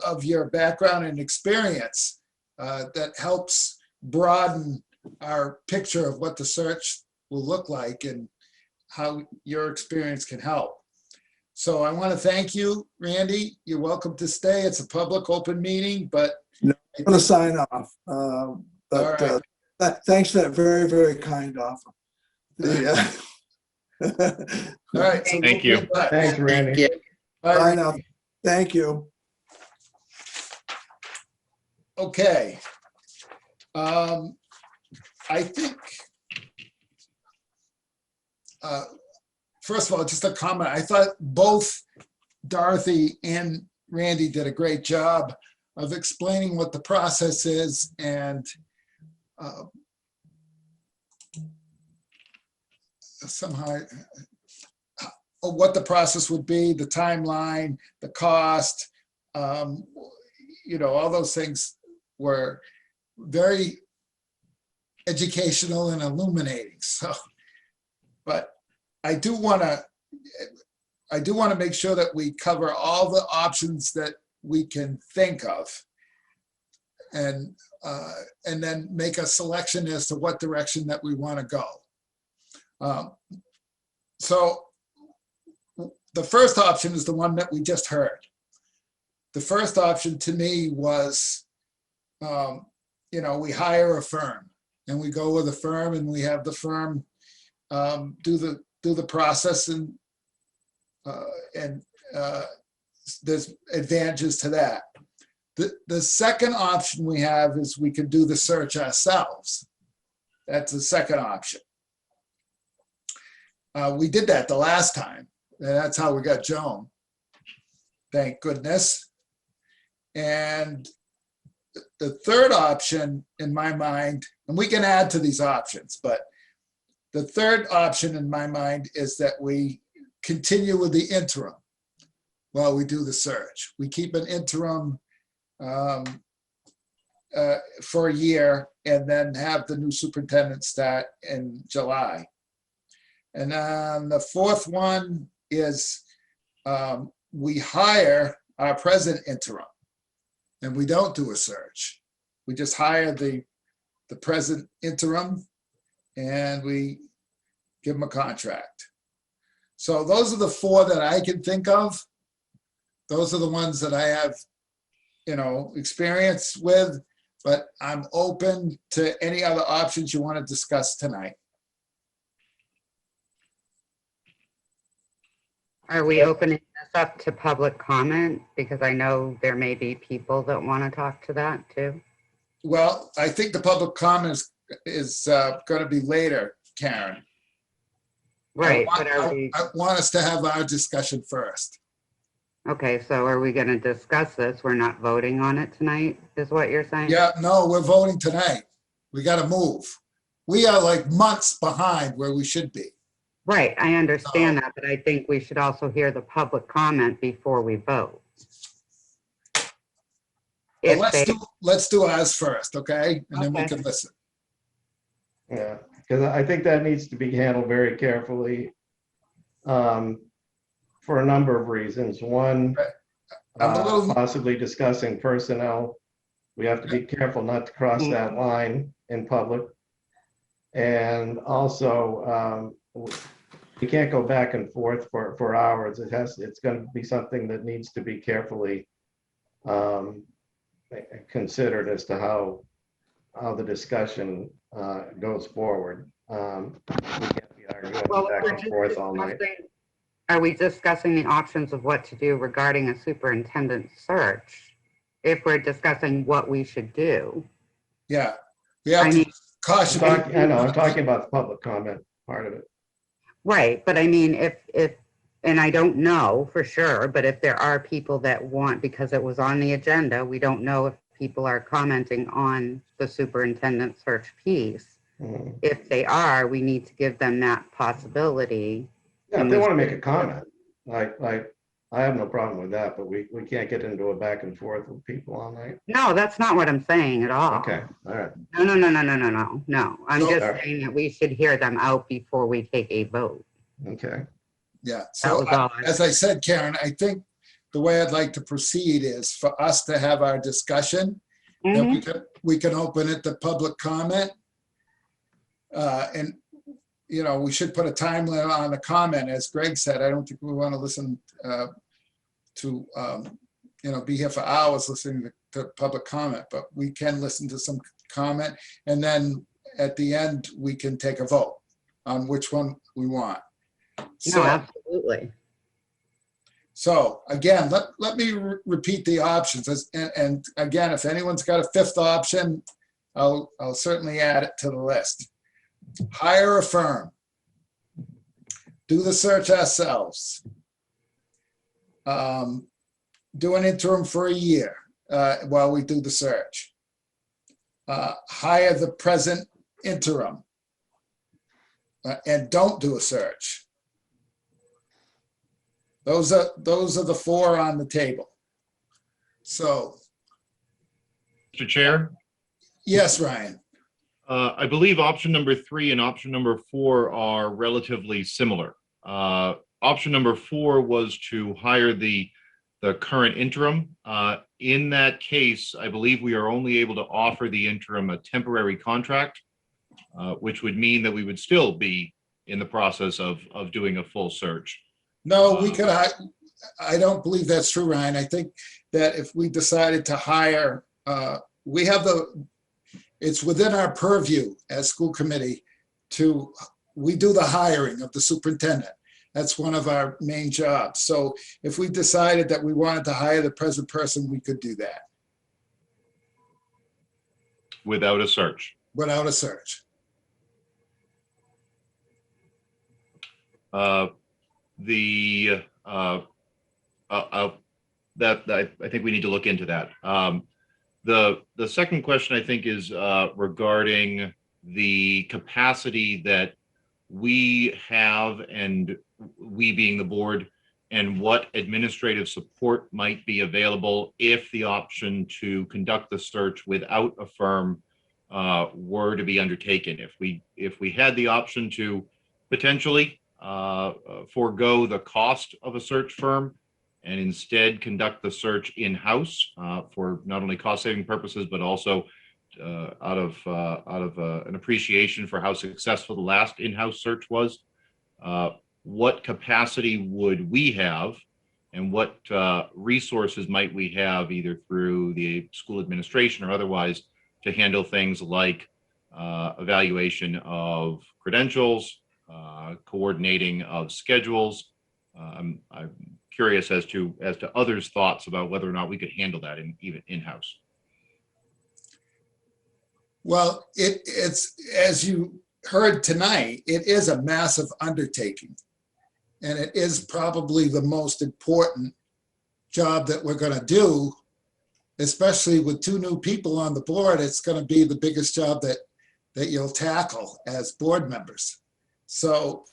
of your background and experience that helps broaden our picture of what the search will look like and how your experience can help. So I want to thank you, Randy. You're welcome to stay. It's a public open meeting, but I'm going to sign off. Thanks for that very, very kind offer. All right. So Thank you. Thanks, Randy. Bye now. Thank you. Okay. I think, first of all, just a comment. I thought both Dorothy and Randy did a great job of explaining what the process is and somehow what the process would be, the timeline, the cost, you know, all those things were very educational and illuminating. So, but I do want to make sure that we cover all the options that we can think of, and then make a selection as to what direction that we want to go. So the first option is the one that we just heard. The first option to me was, you know, we hire a firm and we go with a firm and we have the firm do the process, and there's advantages to that. The second option we have is we could do the search ourselves. That's the second option. We did that the last time, and that's how we got Joan. Thank goodness. And the third option in my mind, and we can add to these options, but the third option in my mind is that we continue with the interim while we do the search. We keep an interim for a year and then have the new superintendent start in July. And then the fourth one is we hire our present interim and we don't do a search. We just hire the present interim and we give them a contract. So those are the four that I can think of. Those are the ones that I have, you know, experience with, but I'm open to any other options you want to discuss tonight. Are we opening this up to public comment? Because I know there may be people that want to talk to that too. Well, I think the public comment is going to be later, Karen. Right, but are we, I want us to have our discussion first. okay, so are we going to discuss this? We're not voting on it tonight, is what you're saying? Yeah, no, we're voting tonight. We got to move. We are like months behind where we should be. Right, I understand that, but I think we should also hear the public comment before we vote. Well, If they, let's do ours first, okay? And then we Okay. can listen. Yeah, because I think that needs to be handled very carefully for a number of reasons. One, I'm a little- possibly discussing personnel. We have to be careful not to cross that line in public. And also, we can't go back and forth for hours. It's going to be something that needs to be carefully considered as to how the discussion goes forward. We can't be arguing well, back we're and just forth all night. are we discussing the options of what to do regarding a superintendent search? If we're discussing what we should do, Yeah, we have I to mean, caution. I know, I'm talking about the public comment part of it. right, but I mean, if, and I don't know for sure, but if there are people that want, because it was on the agenda, we don't know if people are commenting on the superintendent search piece. Mhm. If they are, we need to give them that possibility. Yeah, if they want to make a comment, like, I have no problem with that, but we can't get into a back and forth with people all night. No, that's not what I'm saying at all. Okay, all right. No. I'm No. just saying that we should hear them out before we take a vote. Okay. Yeah, That so was all. as I said, Karen, I think the way I'd like to proceed is for us to have our discussion. Then we can open it to public comment. And, you know, we should put a time limit on the comment. As Greg said, I don't think we want to listen to, you know, be here for hours listening to public comment, but we can listen to some comment. And then at the end, we can take a vote on which one we want. No, absolutely. So again, let me repeat the options. And again, if anyone's got a fifth option, I'll certainly add it to the list. Hire a firm. Do the search ourselves. Do an interim for a year while we do the search. Hire the present interim. And don't do a search. Those are the four on the table. So, Mr. Chair, yes, Ryan. I believe option number 3 and option number 4 are relatively similar. Option number 4 was to hire the current interim. In that case, I believe we are only able to offer the interim a temporary contract, which would mean that we would still be in the process of doing a full search. No, we could, I don't believe that's true, Ryan. I think that if we decided to hire, we have it's within our purview as school committee we do the hiring of the superintendent. That's one of our main jobs. So if we decided that we wanted to hire the present person, we could do that. Without a search. Without a search. I think we need to look into that. The second question, I think, is regarding the capacity that we have, and we being the board, and what administrative support might be available if the option to conduct the search without a firm were to be undertaken. If we had the option to potentially forego the cost of a search firm and instead conduct the search in-house for not only cost-saving purposes, but also out of an appreciation for how successful the last in-house search was. What capacity would we have, and what resources might we have, either through the school administration or otherwise, to handle things like evaluation of credentials, coordinating of schedules, I'm curious as to others' thoughts about whether or not we could handle that even in-house. Well, it's, as you heard tonight, it is a massive undertaking. And it is probably the most important job that we're going to do, especially with 2 new people on the board. It's going to be the biggest job that you'll tackle as board members. So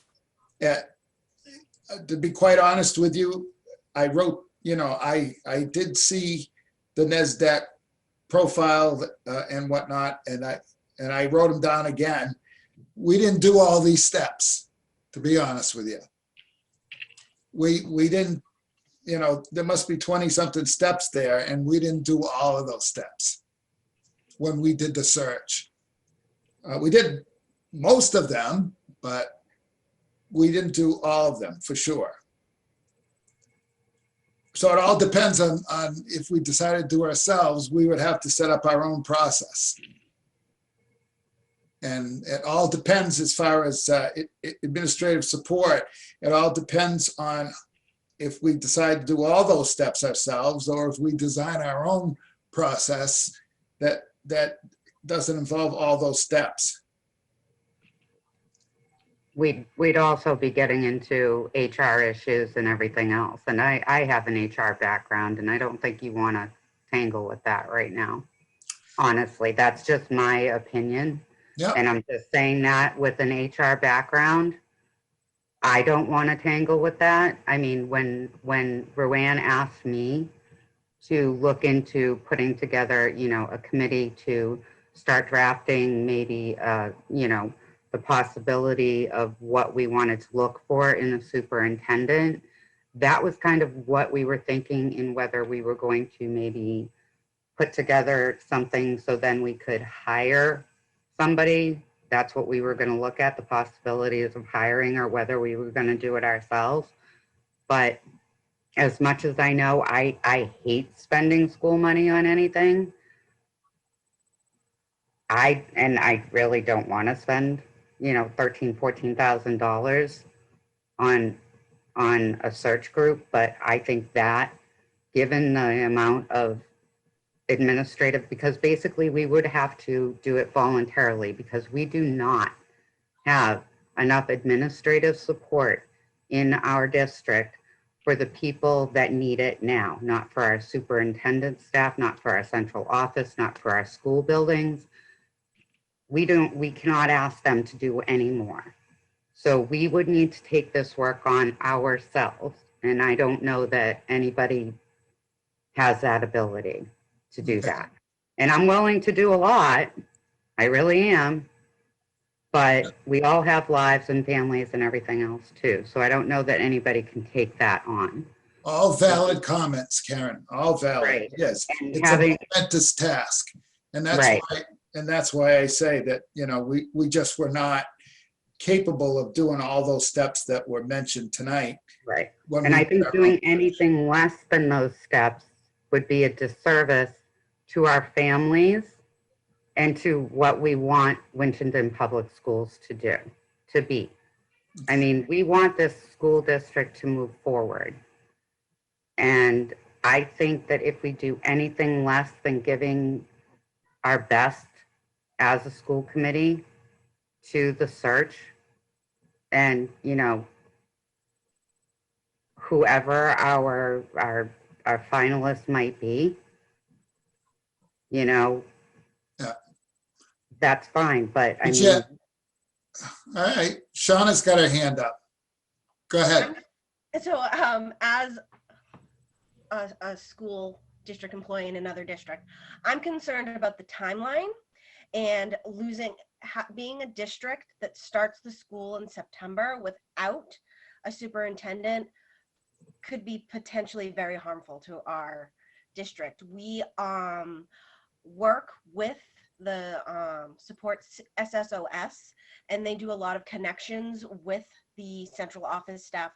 to be quite honest with you, I wrote, I did see the NASDAQ profile and whatnot, and I wrote them down again. We didn't do all these steps, to be honest with you. We didn't, there must be 20-something steps there, and we didn't do all of those steps when we did the search. We did most of them, but we didn't do all of them for sure. So it all depends on if we decided to do ourselves, we would have to set up our own process. And it all depends as far as administrative support. It all depends on if we decide to do all those steps ourselves, or if we design our own process that doesn't involve all those steps. We'd also be getting into HR issues and everything else. And I have an HR background, and I don't think you want to tangle with that right now. Honestly, that's just my opinion. Yep. And I'm just saying that with an HR background, I don't want to tangle with that. I mean, when Roanne asked me to look into putting together, a committee to start drafting maybe, the possibility of what we wanted to look for in the superintendent, that was kind of what we were thinking, in whether we were going to maybe put together something so then we could hire somebody. That's what we were going to look at, the possibilities of hiring, or whether we were going to do it ourselves. But as much as I know, I hate spending school money on anything. I really don't want to spend, $13,000-$14,000 on a search group. But I think that, given the amount of administrative, because basically we would have to do it voluntarily, because we do not have enough administrative support in our district for the people that need it now, not for our superintendent staff, not for our central office, not for our school buildings. We cannot ask them to do any more. So we would need to take this work on ourselves. And I don't know that anybody has that ability to do that. And I'm willing to do a lot. I really am. But we all have lives and families and everything else too. So I don't know that anybody can take that on. All valid comments, Karen, all valid. Right. Yes, And it's a momentous task. And that's Right. that's why I say that, we just were not capable of doing all those steps that were mentioned tonight. Right. And I think doing anything less than those steps would be a disservice to our families and to what we want Winchendon Public Schools to be. I mean, we want this school district to move forward. And I think that if we do anything less than giving our best as a school committee to the search, and, whoever our finalists might be, Yeah. that's fine. But I But mean, yet, all right, Shauna's got her hand up. Go ahead. So as a school district employee in another district, I'm concerned about the timeline and being a district that starts the school in September without a superintendent could be potentially very harmful to our district. We work with the support SSOS, and they do a lot of connections with the central office staff.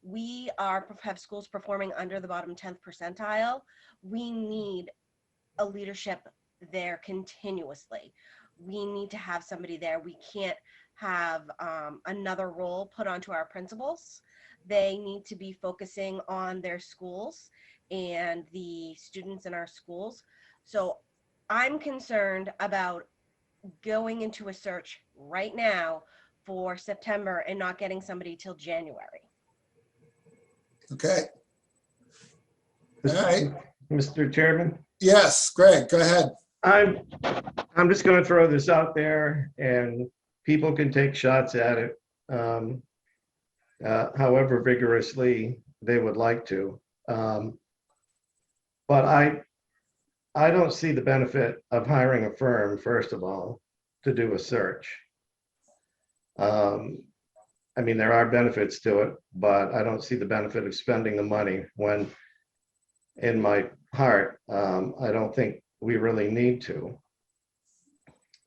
We have schools performing under the bottom 10th percentile. We need a leadership there continuously. We need to have somebody there. We can't have another role put onto our principals they need to be focusing on their schools and the students in our schools. So I'm concerned about going into a search right now for September and not getting somebody till January. Okay. All right. Mr. Chairman, Yes, Greg, go ahead. I'm just going to throw this out there, and people can take shots at it however vigorously they would like to. But I don't see the benefit of hiring a firm, first of all, to do a search. I mean, there are benefits to it, but I don't see the benefit of spending the money when, in my heart, I don't think we really need to.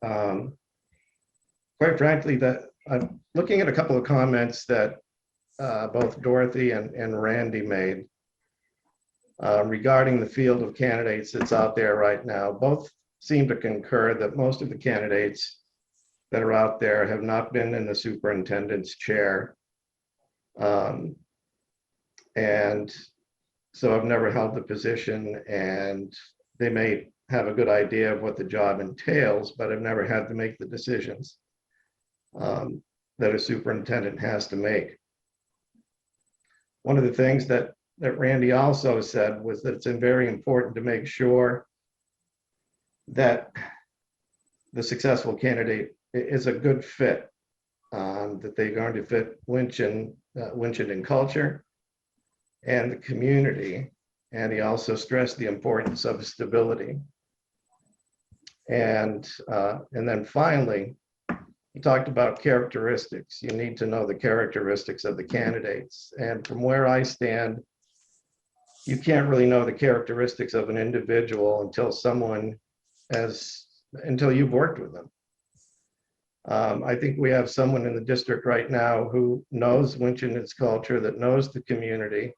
Quite frankly, that I'm looking at a couple of comments that both Dorothy and Randy made regarding the field of candidates that's out there right now. Both seem to concur that most of the candidates that are out there have not been in the superintendent's chair. And so I've never held the position, and they may have a good idea of what the job entails, but I've never had to make the decisions that a superintendent has to make. One of the things that Randy also said was that it's very important to make sure that the successful candidate is a good fit, that they're going to fit Winchendon culture and the community. And he also stressed the importance of stability. And then finally, he talked about characteristics. You need to know the characteristics of the candidates. And from where I stand, you can't really know the characteristics of an individual until you've worked with them. I think we have someone in the district right now who knows Winchendon's culture, that knows the community,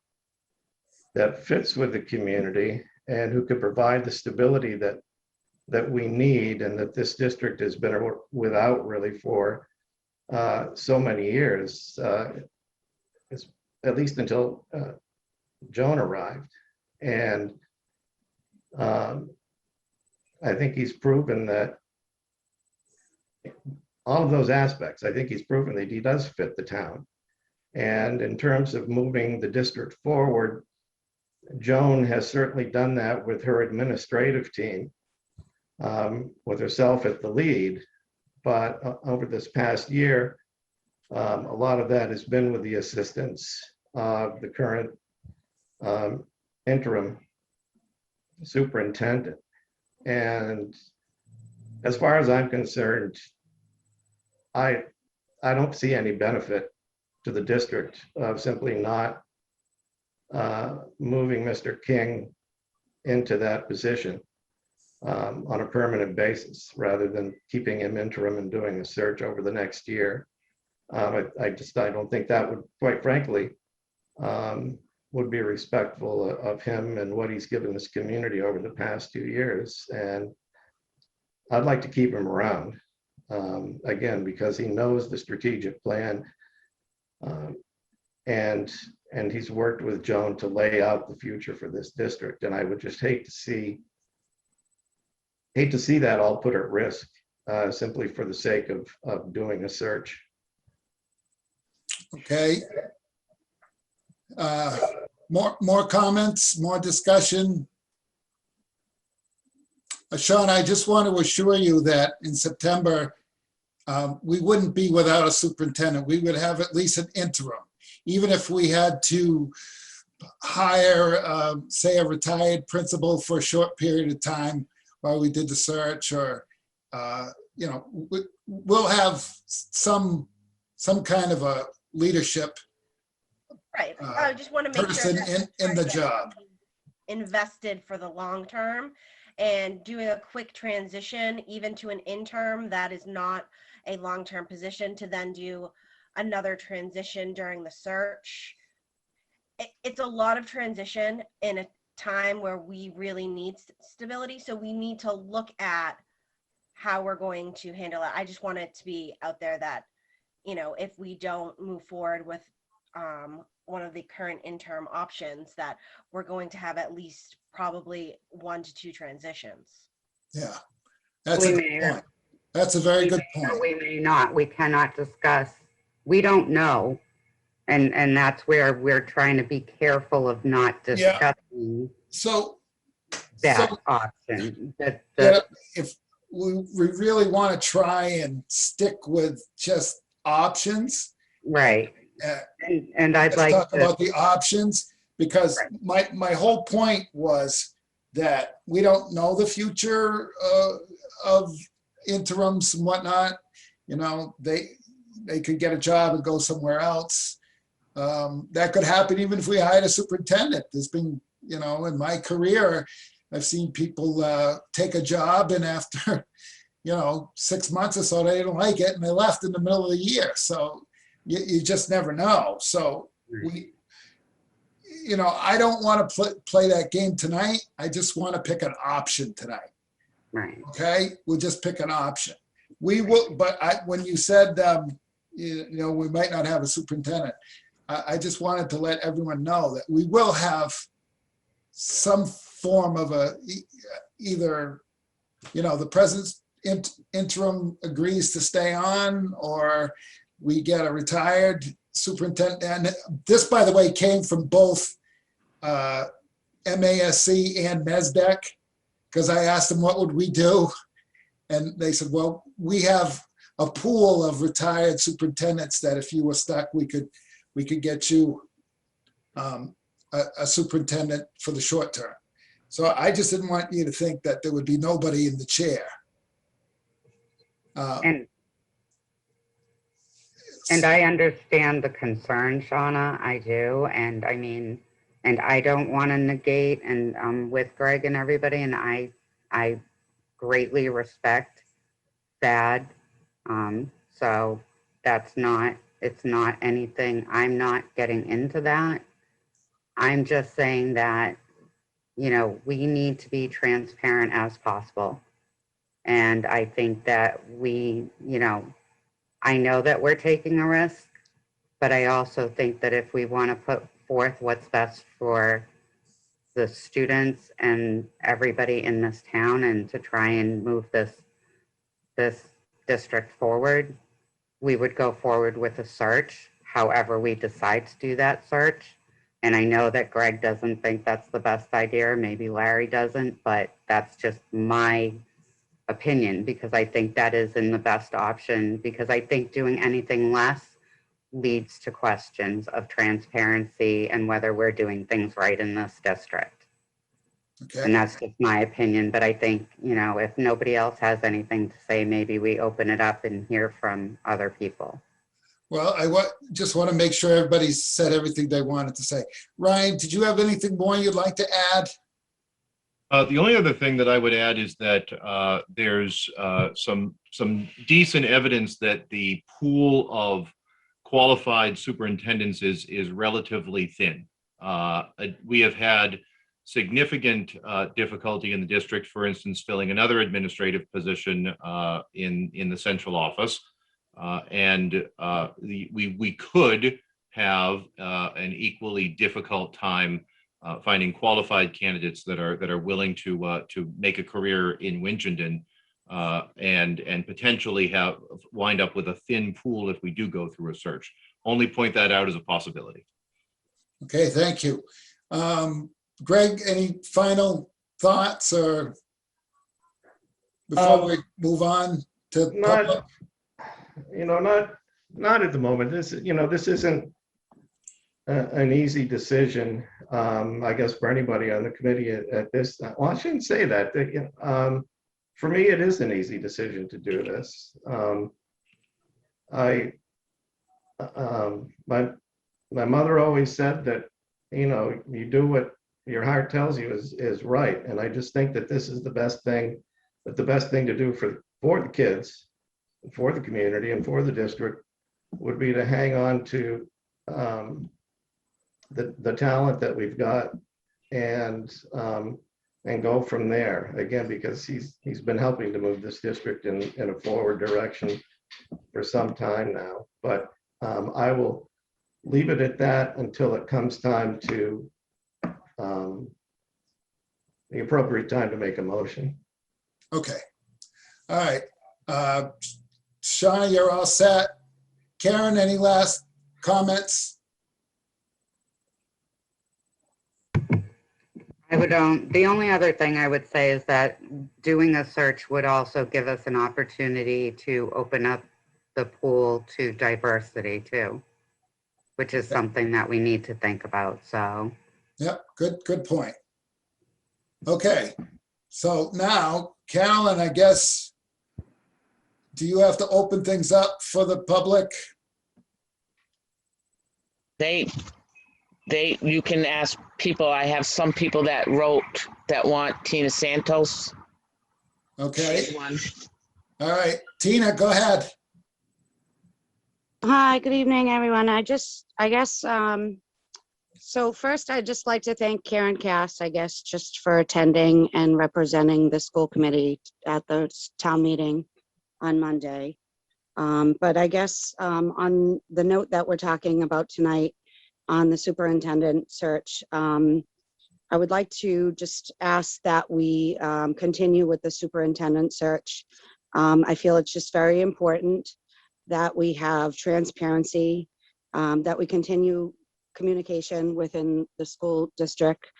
that fits with the community, and who could provide the stability that we need, and that this district has been without really for so many years, at least until Joan arrived. And I think he's proven that all of those aspects, I think he's proven that he does fit the town. And in terms of moving the district forward, Joan has certainly done that with her administrative team, with herself at the lead. But over this past year, a lot of that has been with the assistance of the current interim superintendent. And as far as I'm concerned, I don't see any benefit to the district of simply not moving Mr. King into that position on a permanent basis, rather than keeping him interim and doing a search over the next year. I don't think that would, quite frankly, would be respectful of him and what he's given this community over the past 2 years. And I'd like to keep him around, again, because he knows the strategic plan, and he's worked with Joan to lay out the future for this district. And I would just hate to see that all put at risk simply for the sake of doing a search. Okay. More comments, more discussion. Sean, I just want to assure you that in September, we wouldn't be without a superintendent. We would have at least an interim. Even if we had to hire, say, a retired principal for a short period of time while we did the search, or, we'll have some kind of a leadership Right. I just want to make sure person that in the job. invested for the long term, and doing a quick transition, even to an interim that is not a long-term position, to then do another transition during the search. It's a lot of transition in a time where we really need stability. So we need to look at how we're going to handle it. I just want it to be out there that, if we don't move forward with one of the current interim options, that we're going to have at least probably 1 to 2 transitions. Yeah, that's We a may good or- point. That's a very good or point. we may not. We cannot discuss. We don't know. And that's where we're trying to be careful of not Yeah. discussing So, that so option. yeah, if we really want to try and stick with just options, Right. uh, And I'd let's like talk to, about the options, because my whole point was that we don't know the future of interims and whatnot. You know, they could get a job and go somewhere else. That could happen even if we hired a superintendent. There's been, you know, in my career, I've seen people take a job, and after, you know, 6 months or so, they didn't like it and they left in the middle of the year. So you just never know. So we, you know, I don't want to play that game tonight. I just want to pick an option tonight. right. Okay, we'll just pick an option. We will, but when you said, you know, we might not have a superintendent, I just wanted to let everyone know that we will have some form of either, you know, the president's interim agrees to stay on, or we get a retired superintendent. And this, by the way, came from both MASC and MESDEC, because I asked them, what would we do? And they said, well, we have a pool of retired superintendents that if you were stuck, we could get you a superintendent for the short term. So I just didn't want you to think that there would be nobody in the chair. And I understand the concern, Shauna, I do. And I mean, and I don't want to negate, and with Greg and everybody, and I greatly respect Thad. So it's not anything, I'm not getting into that. I'm just saying that, you know, we need to be transparent as possible. And I think that we, you know, I know that we're taking a risk, but I also think that if we want to put forth what's best for the students and everybody in this town, and to try and move this district forward, we would go forward with a search, however we decide to do that search. And I know that Greg doesn't think that's the best idea, maybe Larry doesn't, but that's just my opinion, because I think that is in the best option, because I think doing anything less leads to questions of transparency and whether we're doing things right in this district. Okay. And that's just my opinion, but I think, you know, if nobody else has anything to say, maybe we open it up and hear from other people. Well, just want to make sure everybody said everything they wanted to say. Ryan, did you have anything more you'd like to add? The only other thing that I would add is that there's some decent evidence that the pool of qualified superintendents is relatively thin. We have had significant difficulty in the district, for instance, filling another administrative position in the central office. We could have an equally difficult time finding qualified candidates that are willing to make a career in Winchendon and potentially wind up with a thin pool if we do go through a search. Only point that out as a possibility. Okay, thank you. Greg, any final thoughts, or before we move on to public? Not at the moment. This isn't an easy decision, I guess, for anybody on the committee at this time. Well, I shouldn't say that. For me, it is an easy decision to do this. My mother always said that, you do what your heart tells you is right. And I just think that this is the best thing to do for the kids, for the community, and for the district would be to hang on to the talent that we've got and go from there. Again, because he's been helping to move this district in a forward direction for some time now. But I will leave it at that until it comes time to, the appropriate time to make a motion. Okay. All right. Shauna, you're all set. Karen, any last comments? The only other thing I would say is that doing a search would also give us an opportunity to open up the pool to diversity too, which is something that we need to think about, so. Yep, good point. Okay, so now, Carolyn, I guess, do you have to open things up for the public? You can ask people. I have some people that wrote that want Tina Santos. Okay, She's one. all right. Tina, go ahead. Hi, good evening, everyone. So first, I'd just like to thank Karen Cass, I guess, just for attending and representing the school committee at the town meeting on Monday. But I guess on the note that we're talking about tonight on the superintendent search, I would like to just ask that we continue with the superintendent search. I feel it's just very important that we have transparency, that we continue communication within the school district.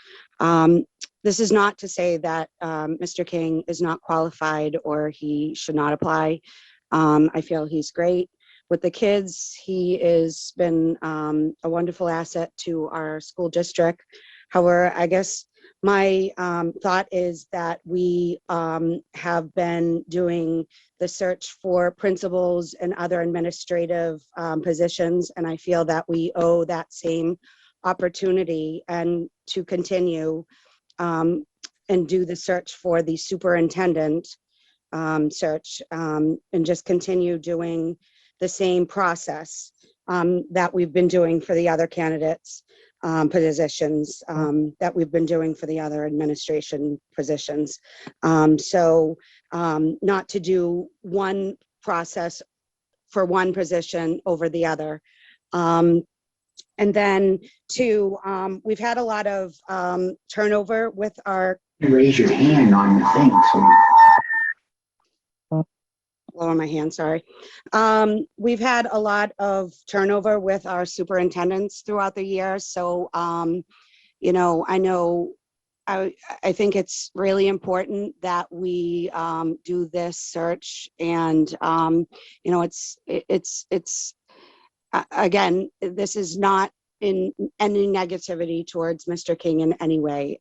This is not to say that Mr. King is not qualified or he should not apply. I feel he's great with the kids. He has been a wonderful asset to our school district. However, I guess my thought is that we have been doing the search for principals and other administrative positions, and I feel that we owe that same opportunity and to continue and do the search for the superintendent search and just continue doing the same process that we've been doing for the other candidates positions, that we've been doing for the other administration positions. So not to do one process for one position over the other. And then two, we've had a lot of turnover with our— Raise your hand on the thing. lower my hand, sorry. We've had a lot of turnover with our superintendents throughout the year. So, you know, I think it's really important that we do this search, and you know, again, this is not in any negativity towards Mr. King in any way.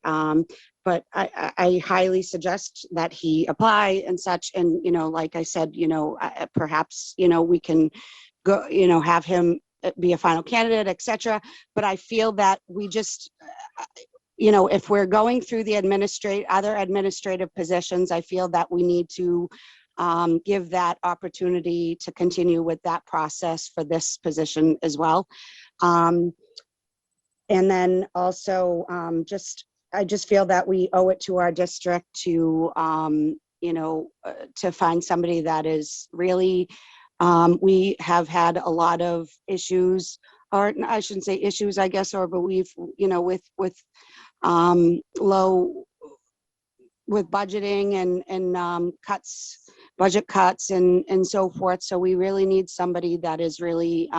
But I highly suggest that he apply and such. And, you know, like I said, you know, perhaps, you know, we can go, you know, have him be a final candidate, etc. But I feel that we just, you know, if we're going through the other administrative positions, I feel that we need to give that opportunity to continue with that process for this position as well. And then also I just feel that we owe it to our district to, you know, to find somebody that is really, we have had a lot of issues, or I shouldn't say issues, I guess, but we've, you know, with budgeting and budget cuts and so forth. So we really need somebody that is really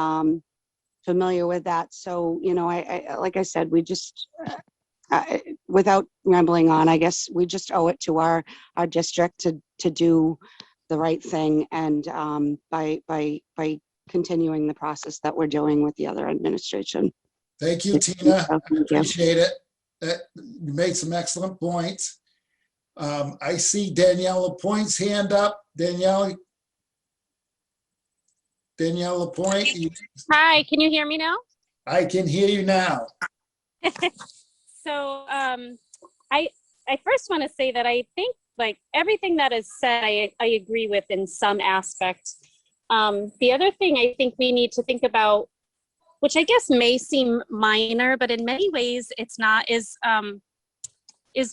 familiar with that. So, you know, I like I said, we just, without rambling on, I guess we just owe it to our district to do the right thing, and by continuing the process that we're doing with the other administration. Thank you, Tina. So, thank you. Appreciate it. You made some excellent points. I see Danielle Lapointe's hand up. Danielle Lapointe. Hi, can you hear me now? I can hear you now. So I first want to say that I think like everything that is said, I agree with in some aspects. The other thing I think we need to think about, which I guess may seem minor, but in many ways it's not, is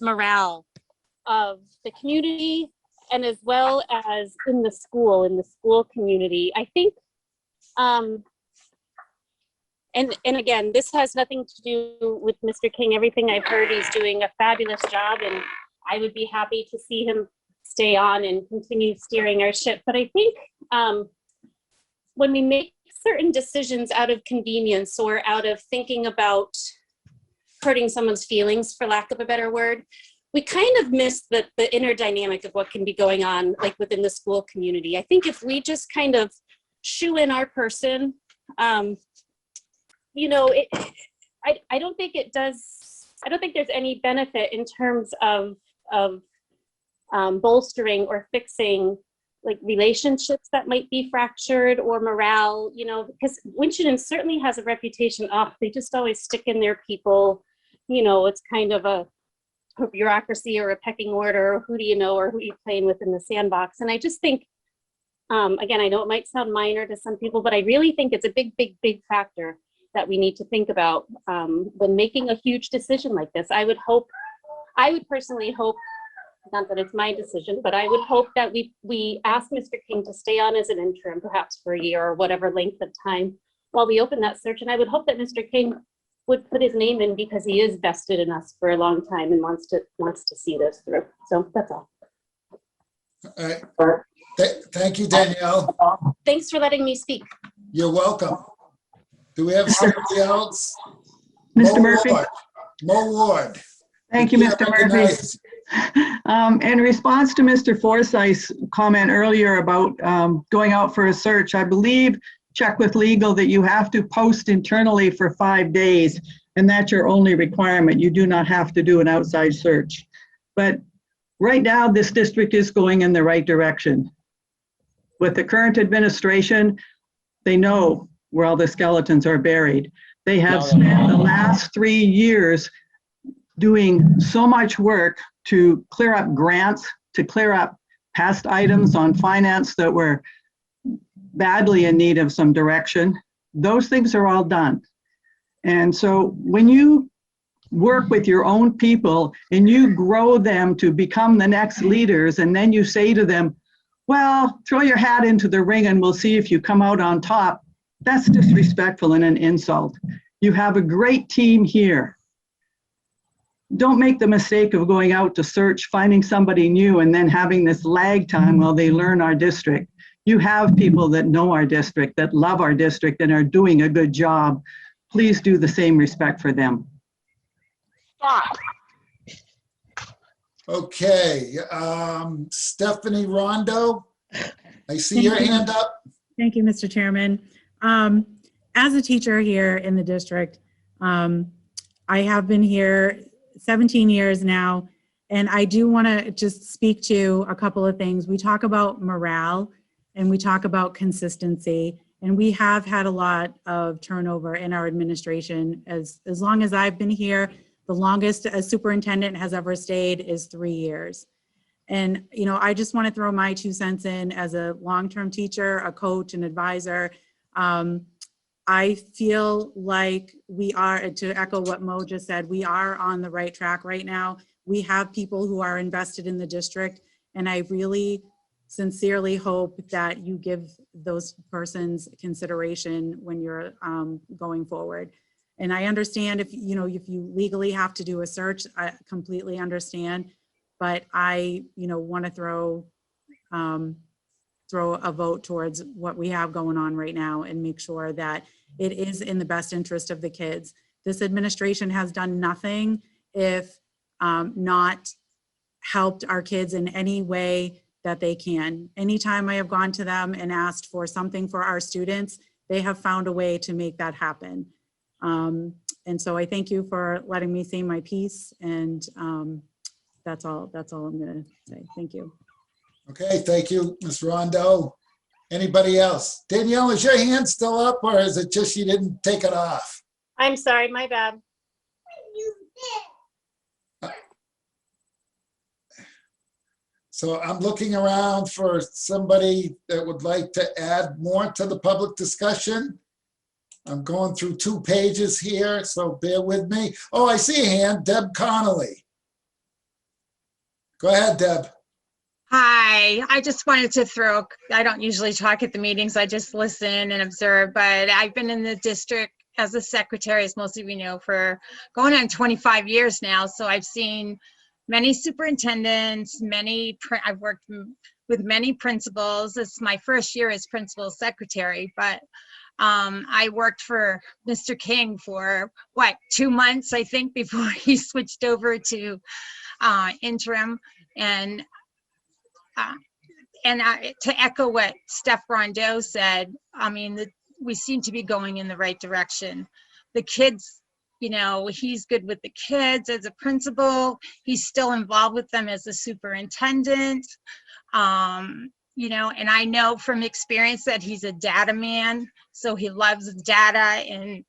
morale of the community, and as well as in the school community. I think and again, this has nothing to do with Mr. King. Everything I've heard, he's doing a fabulous job, and I would be happy to see him stay on and continue steering our ship. But I think when we make certain decisions out of convenience or out of thinking about hurting someone's feelings, for lack of a better word, we kind of miss the inner dynamic of what can be going on, like within the school community. I think if we just kind of shoe in our person, you know, I don't think it does. I don't think there's any benefit in terms of bolstering or fixing like relationships that might be fractured or morale, you know, because Winchendon certainly has a reputation. They just always stick in their people. You know, it's kind of a bureaucracy or a pecking order, or who do you know, or who you playing with in the sandbox. And I just think, again, I know it might sound minor to some people, but I really think it's a big, big, big factor that we need to think about when making a huge decision like this. I would personally hope, not that it's my decision, but I would hope that we ask Mr. King to stay on as an interim, perhaps for a year or whatever length of time while we open that search. And I would hope that Mr. King would put his name in because he is vested in us for a long time and wants to see this through. So that's all. All right. Thank you, Danielle. Thanks for letting me speak. You're welcome. Do we have somebody else? Mr. Murphy. Mo Ward. Thank you, Mr. Murphy. In response to Mr. Forsyth's comment earlier about going out for a search, I believe, check with legal, that you have to post internally for 5 days, and that's your only requirement. You do not have to do an outside search. But right now, this district is going in the right direction. With the current administration, they know where all the skeletons are buried. They have spent the last 3 years doing so much work to clear up grants, to clear up past items on finance that were badly in need of some direction. Those things are all done. And so when you work with your own people and you grow them to become the next leaders, and then you say to them, well, throw your hat into the ring and we'll see if you come out on top, that's disrespectful and an insult. You have a great team here. Don't make the mistake of going out to search, finding somebody new, and then having this lag time while they learn our district. You have people that know our district, that love our district, and are doing a good job. Please do the same respect for them. Stop. Okay, Stephanie Rondo, I see your hand up. Thank you, Mr. Chairman. As a teacher here in the district, I have been here 17 years now, and I do want to just speak to a couple of things. We talk about morale and we talk about consistency, and we have had a lot of turnover in our administration. As long as I've been here, the longest a superintendent has ever stayed is 3 years. And, you know, I just want to throw my 2 cents in as a long-term teacher, a coach, an advisor. I feel like we are, to echo what Mo just said, we are on the right track right now. We have people who are invested in the district, and I really sincerely hope that you give those persons consideration when you're going forward. And I understand if you legally have to do a search, I completely understand, but I, want to throw a vote towards what we have going on right now and make sure that it is in the best interest of the kids. This administration has done nothing if not helped our kids in any way that they can. Anytime I have gone to them and asked for something for our students, they have found a way to make that happen. And so I thank you for letting me say my piece, and that's all I'm gonna say. Thank you. Okay, thank you, Ms. Rondo. Anybody else? Danielle, is your hand still up, or is it just you didn't take it off? I'm sorry, my bad. So I'm looking around for somebody that would like to add more to the public discussion. I'm going through 2 pages here, so bear with me. Oh, I see a hand, Deb Connolly. Go ahead, Deb. Hi, I just wanted to I don't usually talk at the meetings, I just listen and observe, but I've been in the district as a secretary, as most of you know, for going on 25 years now. So I've seen many superintendents, I've worked with many principals. It's my first year as principal secretary, but I worked for Mr. King for 2 months, I think, before he switched over to interim. And to echo what Steph Rondeau said, I mean, we seem to be going in the right direction. The kids, you know, he's good with the kids as a principal. He's still involved with them as a superintendent. You know, and I know from experience that he's a data man, so he loves data and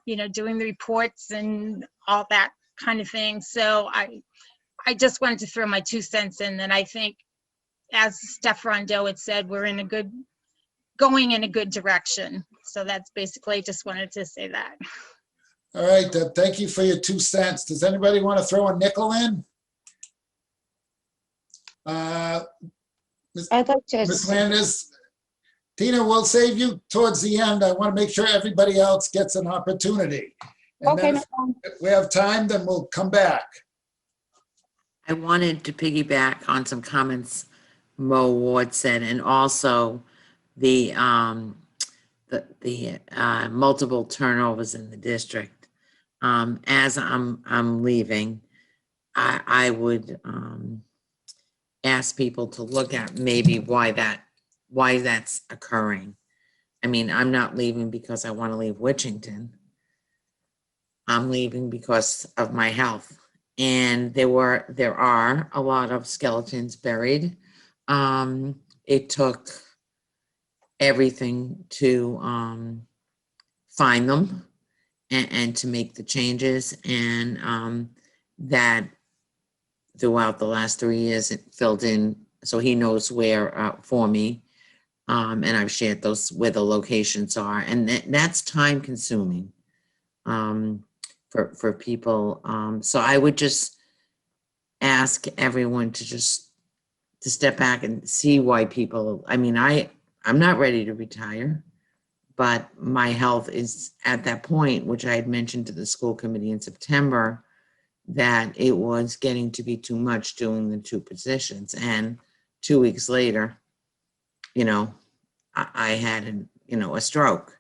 you know, doing the reports and all that kind of thing. So I just wanted to throw my 2 cents in that I think, as Steph Rondeau had said, we're going in a good direction. So that's basically, just wanted to say that. All right, Deb, thank you for your 2 cents. Does anybody want to throw a nickel in? I'd like to. Ms. Landers, Tina, we'll save you towards the end. I want to make sure everybody else gets an opportunity. And Okay, then if we have time, then we'll come back. I wanted to piggyback on some comments Mo Ward said, and also the multiple turnovers in the district. As I'm leaving, I would ask people to look at maybe why that's occurring. I mean, I'm not leaving because I want to leave Wichington. I'm leaving because of my health. And there are a lot of skeletons buried. It took everything to find them and to make the changes, and that throughout the last 3 years it filled in, so he knows where for me, and I've shared those where the locations are, and that's time consuming for people. So I would just ask everyone to step back and see why people, I mean, I'm not ready to retire, but my health is at that point, which I had mentioned to the school committee in September, that it was getting to be too much doing the 2 positions. And 2 weeks later, you know, I had a stroke.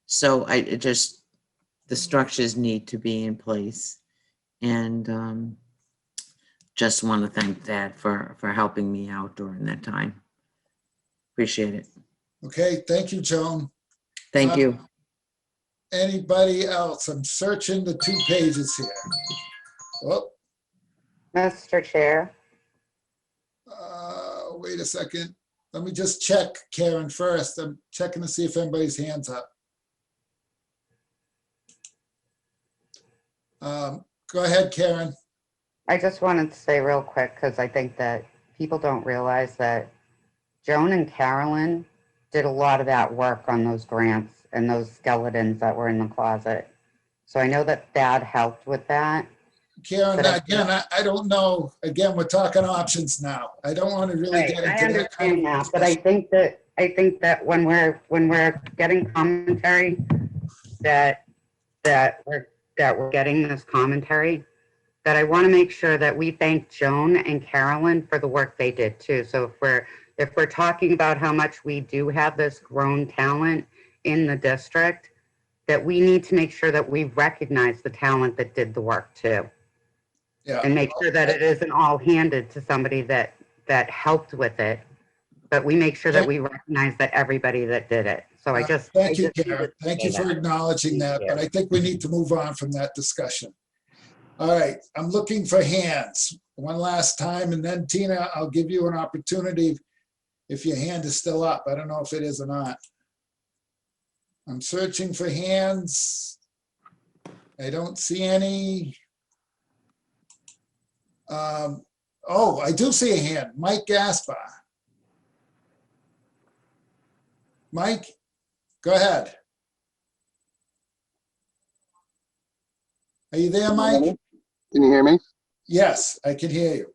So the structures need to be in place. And just want to thank Dad for helping me out during that time. Appreciate it. Okay, thank you, Joan. Thank you. Anybody else? I'm searching the 2 pages here. Oh. Mr. Chair. Wait a second. Let me just check Karen first. I'm checking to see if anybody's hands up. Go ahead, Karen. I just wanted to say real quick, because I think that people don't realize that Joan and Carolyn did a lot of that work on those grants and those skeletons that were in the closet. So I know that Dad helped with that. Karen, again, I don't know. Again, we're talking options now. I don't want to really get into that. I understand that, but I think that when we're getting commentary, that we're getting this commentary, that I want to make sure that we thank Joan and Carolyn for the work they did too. So if we're talking about how much we do have this grown talent in the district, that we need to make sure that we recognize the talent that did the work too. Yeah. And make sure that it isn't all handed to somebody that helped with it, but we make sure that we recognize that everybody that did it. So thank you, Karen. Thank you for acknowledging that, but I think we need to move on from that discussion. All right, I'm looking for hands one last time, and then Tina, I'll give you an opportunity if your hand is still up. I don't know if it is or not. I'm searching for hands. I don't see any. Oh, I do see a hand. Mike Gaspar. Mike, go ahead. Are you there, Mike? Can you hear me? Yes, I can hear you.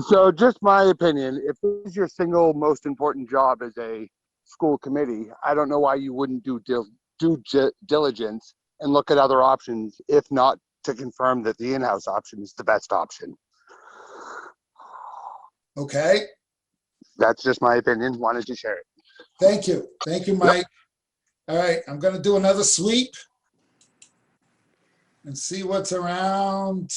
So just my opinion, if this is your single most important job as a school committee, I don't know why you wouldn't do due diligence and look at other options, if not to confirm that the in-house option is the best option. Okay, That's just my opinion. Wanted to share it. thank you. Thank you, Mike. All right, I'm gonna do another sweep and see what's around.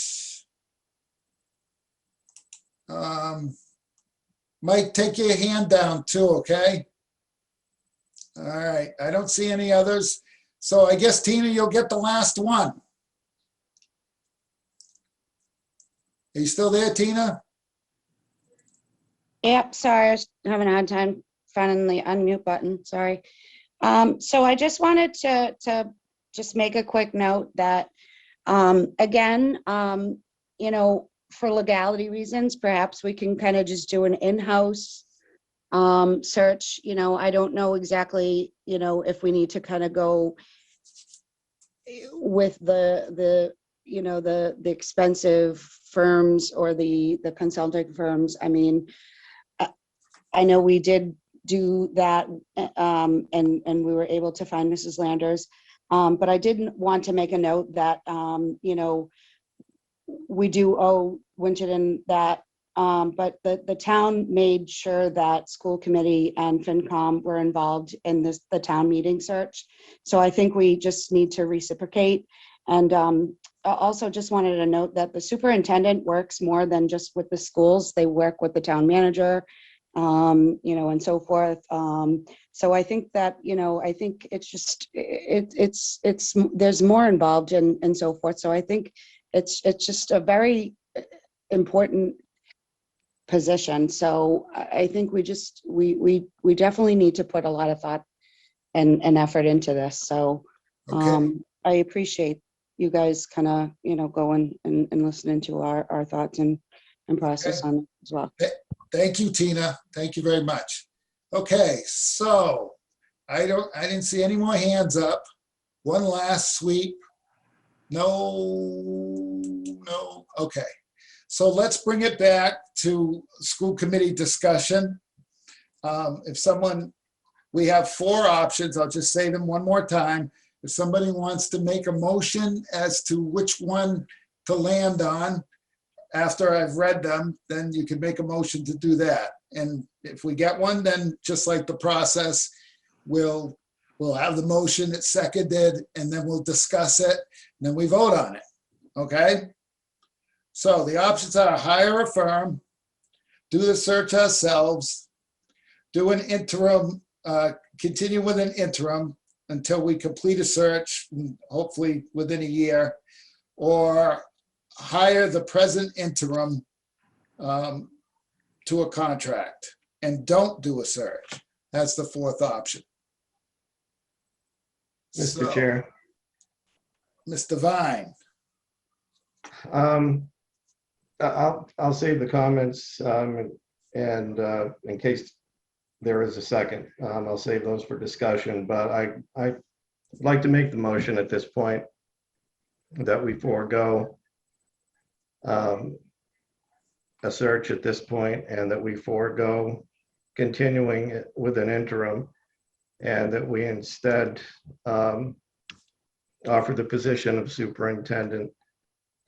Mike, take your hand down too, okay? All right, I don't see any others. So I guess, Tina, you'll get the last one. Are you still there, Tina? Yep, sorry, I was having a hard time finding the unmute button, sorry. So I just wanted to just make a quick note that, again, you know, for legality reasons, perhaps we can kind of just do an in-house search. You know, I don't know exactly, you know, if we need to kind of go with the you know, the expensive firms or the consulting firms. I mean, I know we did do that, and we were able to find Mrs. Landers, but I didn't want to make a note that, you know, we do owe Winchendon that, but the town made sure that school committee and FinCom were involved in the town meeting search. So I think we just need to reciprocate. And I also just wanted to note that the superintendent works more than just with the schools. They work with the town manager, you know, and so forth. So I think that, you know, I think it's just, it's there's more involved and so forth. So I think it's just a very important position. So I think we just, we definitely need to put a lot of thought and effort into this. So I appreciate you guys kind of, you know, going and listening to our thoughts and process on it as well. Thank you, Tina. Thank you very much. Okay, so I didn't see any more hands up. One last sweep. No. Okay. So let's bring it back to school committee discussion. If someone, we have 4 options. I'll just say them one more time. If somebody wants to make a motion as to which one to land on, after I've read them, then you can make a motion to do that. And if we get one, then just like the process, we'll have the motion, it's seconded, and then we'll discuss it, and then we vote on it, okay? So the options are hire a firm, do the search ourselves, do an interim, continue with an interim until we complete a search, hopefully within a year, or hire the present interim to a contract and don't do a search. That's the 4th option. Mr. Chair. Mr. Vine. I'll save the comments and in case there is a second, I'll save those for discussion, but I'd like to make the motion at this point that we forego a search at this point, and that we forego continuing with an interim, and that we instead offer the position of superintendent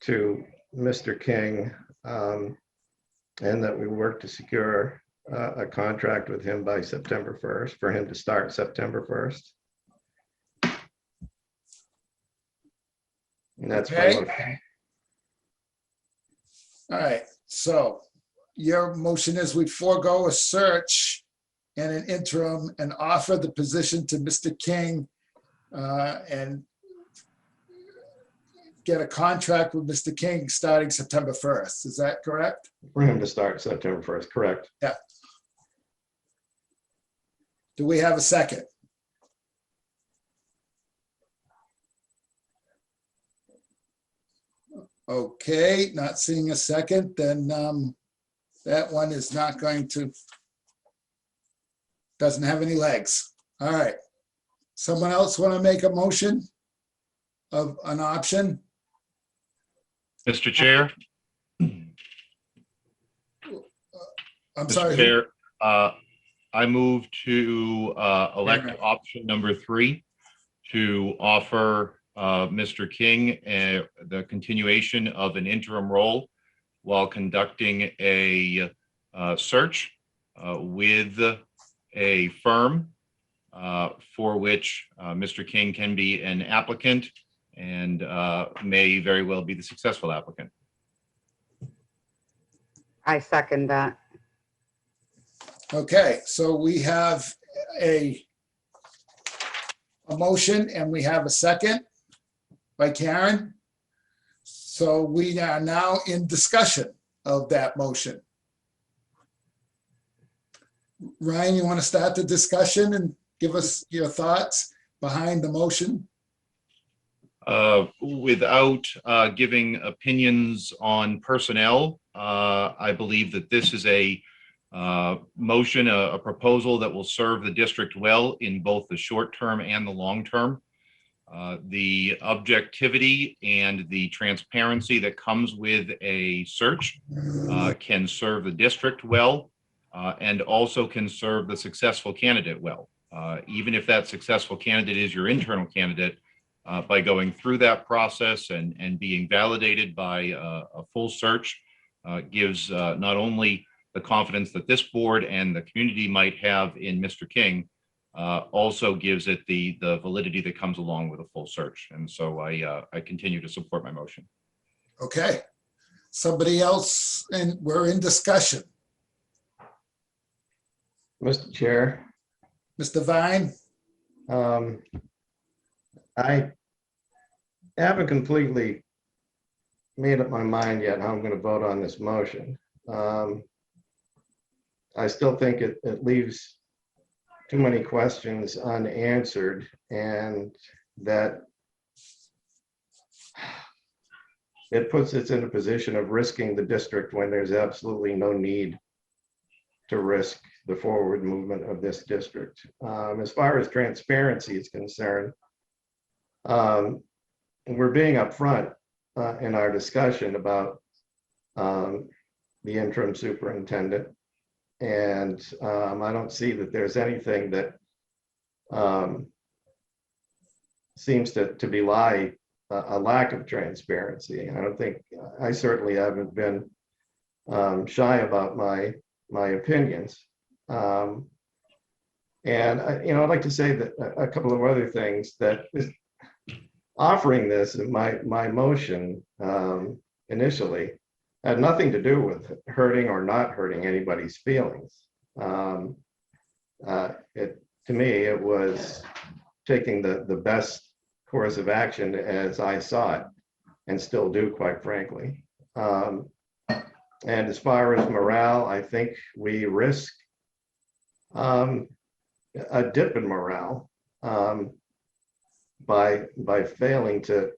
to Mr. King, and that we work to secure a contract with him by September 1st, for him to start September 1st. And that's my Okay. motion. All right, so your motion is we forego a search and an interim and offer the position to Mr. King and get a contract with Mr. King starting September 1st. Is that correct? For him to start September 1st, correct. Yeah. Do we have a second? Okay, not seeing a second, then that one is not going to, doesn't have any legs. All right. Someone else want to make a motion of an option? Mr. Chair? I'm Mr. sorry. Chair, I move to elect option number 3, to offer Mr. King the continuation of an interim role while conducting a search with a firm for which Mr. King can be an applicant and may very well be the successful applicant. I second that. Okay, so we have a motion and we have a second by Karen. So we are now in discussion of that motion. Ryan, you want to start the discussion and give us your thoughts behind the motion? Without giving opinions on personnel, I believe that this is a motion, a proposal that will serve the district well in both the short term and the long term. The objectivity and the transparency that comes with a search can serve the district well and also can serve the successful candidate well. Even if that successful candidate is your internal candidate, by going through that process and being validated by a full search gives not only the confidence that this board and the community might have in Mr. King, also gives it the validity that comes along with a full search. And so I continue to support my motion. Okay. Somebody else, and we're in discussion. Mr. Chair, Mr. Vine? I haven't completely made up my mind yet how I'm going to vote on this motion. I still think it leaves too many questions unanswered, and that it puts us in a position of risking the district when there's absolutely no need to risk the forward movement of this district. As far as transparency is concerned, we're being upfront in our discussion about the interim superintendent. And I don't see that there's anything that seems to belie a lack of transparency. I don't think, I certainly haven't been shy about my opinions. And I'd like to say that a couple of other things that is offering this, my motion initially had nothing to do with hurting or not hurting anybody's feelings. To me, it was taking the best course of action as I saw it, and still do, quite frankly. And as far as morale, I think we risk a dip in morale by failing to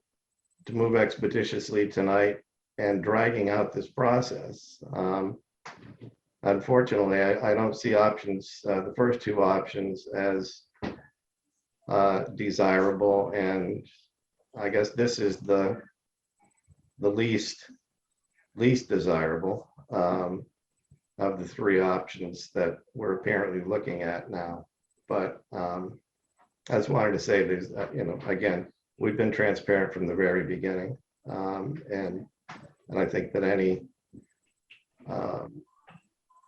move expeditiously tonight and dragging out this process. Unfortunately, I don't see options, the first two options, as desirable, and I guess this is the least desirable of the three options that we're apparently looking at now. But I just wanted to say there's, again, we've been transparent from the very beginning, and I think that any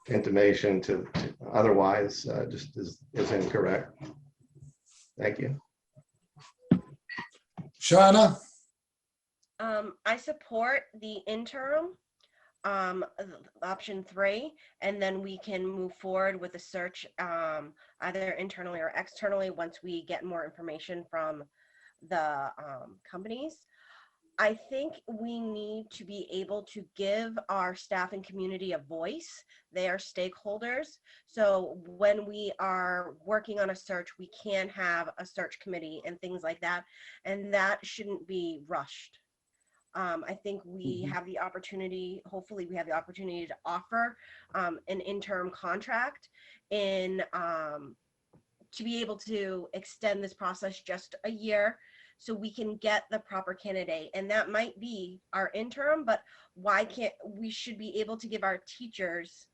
intimation to otherwise just is incorrect. Thank you. Shauna? I support the interim, option 3, and then we can move forward with the search either internally or externally once we get more information from the companies. I think we need to be able to give our staff and community a voice. They are stakeholders. So when we are working on a search, we can have a search committee and things like that. And that shouldn't be rushed. I think we have the opportunity, hopefully we have the opportunity to offer an interim contract in to be able to extend this process just a year, so we can get the proper candidate. And that might be our interim, but why can't, we should be able to give our teachers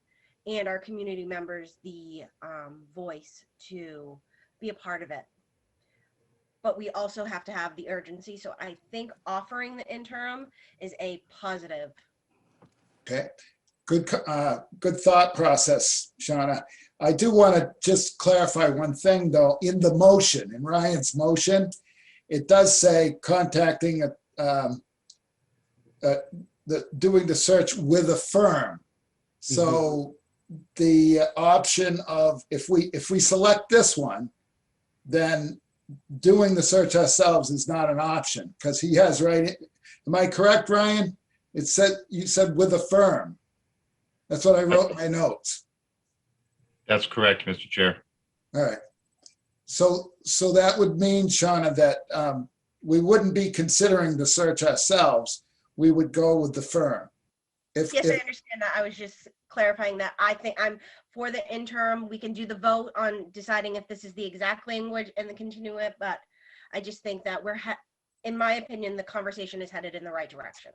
and our community members the voice to be a part of it. but we also have to have the urgency. So I think offering the interim is a positive. Okay, good, good thought process, Shauna. I do want to just clarify one thing though. In the motion, in Ryan's motion, it does say contacting doing the search with a firm. So the option of if we select this one, then doing the search ourselves is not an option because he has right. Am I correct, Ryan? It said, you said with a firm. That's what I wrote in my notes. That's correct, Mr. Chair. All right. So that would mean, Shauna, that we wouldn't be considering the search ourselves. We would go with the firm. Yes, I understand that. I was just clarifying that. I think I'm for the interim. We can do the vote on deciding if this is the exact language and then continue it. But I just think that in my opinion, the conversation is headed in the right direction.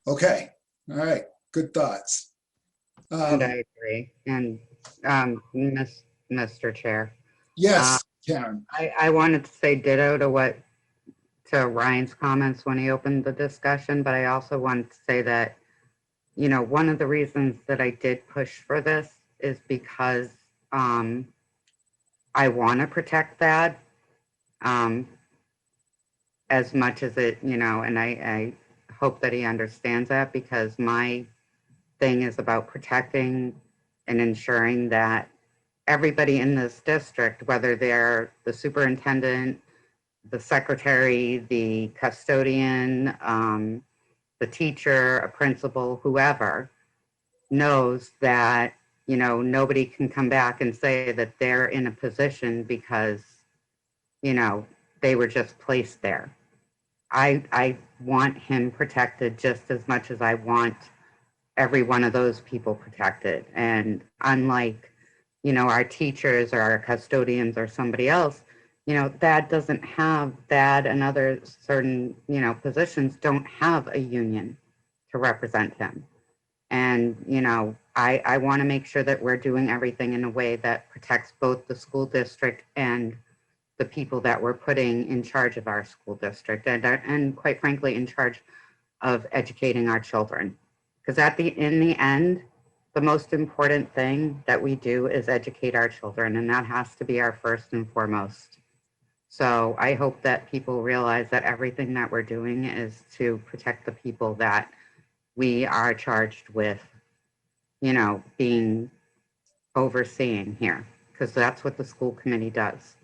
Okay. All right. Good thoughts. And I agree. And Mr. Chair. Yes, Karen. I wanted to say ditto to Ryan's comments when he opened the discussion, but I also wanted to say that, you know, one of the reasons that I did push for this is because I want to protect that as much as it, you know, and I hope that he understands that, because my thing is about protecting and ensuring that everybody in this district, whether they're the superintendent, the secretary, the custodian, the teacher, a principal, whoever, knows that, you know, nobody can come back and say that they're in a position because, you know, they were just placed there. I want him protected just as much as I want every one of those people protected. And unlike, you know, our teachers or our custodians or somebody else, you know, that and other certain, you know, positions don't have a union to represent him. And, you know, I want to make sure that we're doing everything in a way that protects both the school district and the people that we're putting in charge of our school district and quite frankly, in charge of educating our children. Because in the end, the most important thing that we do is educate our children, and that has to be our first and foremost. So I hope that people realize that everything that we're doing is to protect the people that we are charged with, you know, overseeing here, because that's what the school committee does,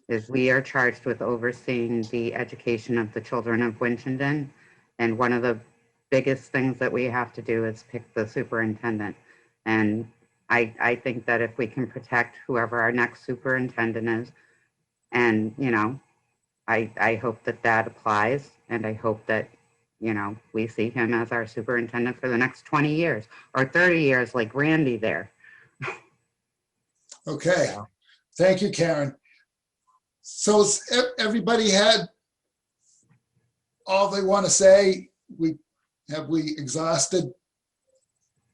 is we are charged with overseeing the education of the children of Winchendon. And one of the biggest things that we have to do is pick the superintendent. And I think that if we can protect whoever our next superintendent is, and, you know, I hope that applies, and I hope that, you know, we see him as our superintendent for the next 20 years or 30 years, like Randy there. Okay. Thank you, Karen. So everybody had all they want to say? Have we exhausted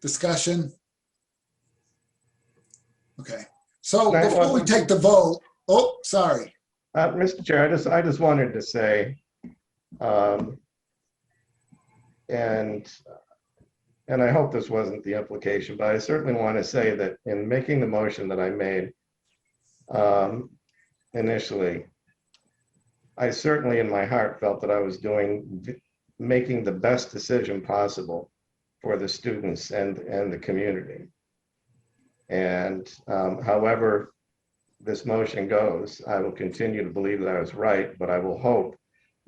discussion? Okay. So before we take the vote, oh, sorry. Mr. Chair, I just wanted to say, and I hope this wasn't the implication, but I certainly want to say that in making the motion that I made initially, I certainly in my heart felt that I was making the best decision possible for the students and the community. And however this motion goes, I will continue to believe that I was right, but I will hope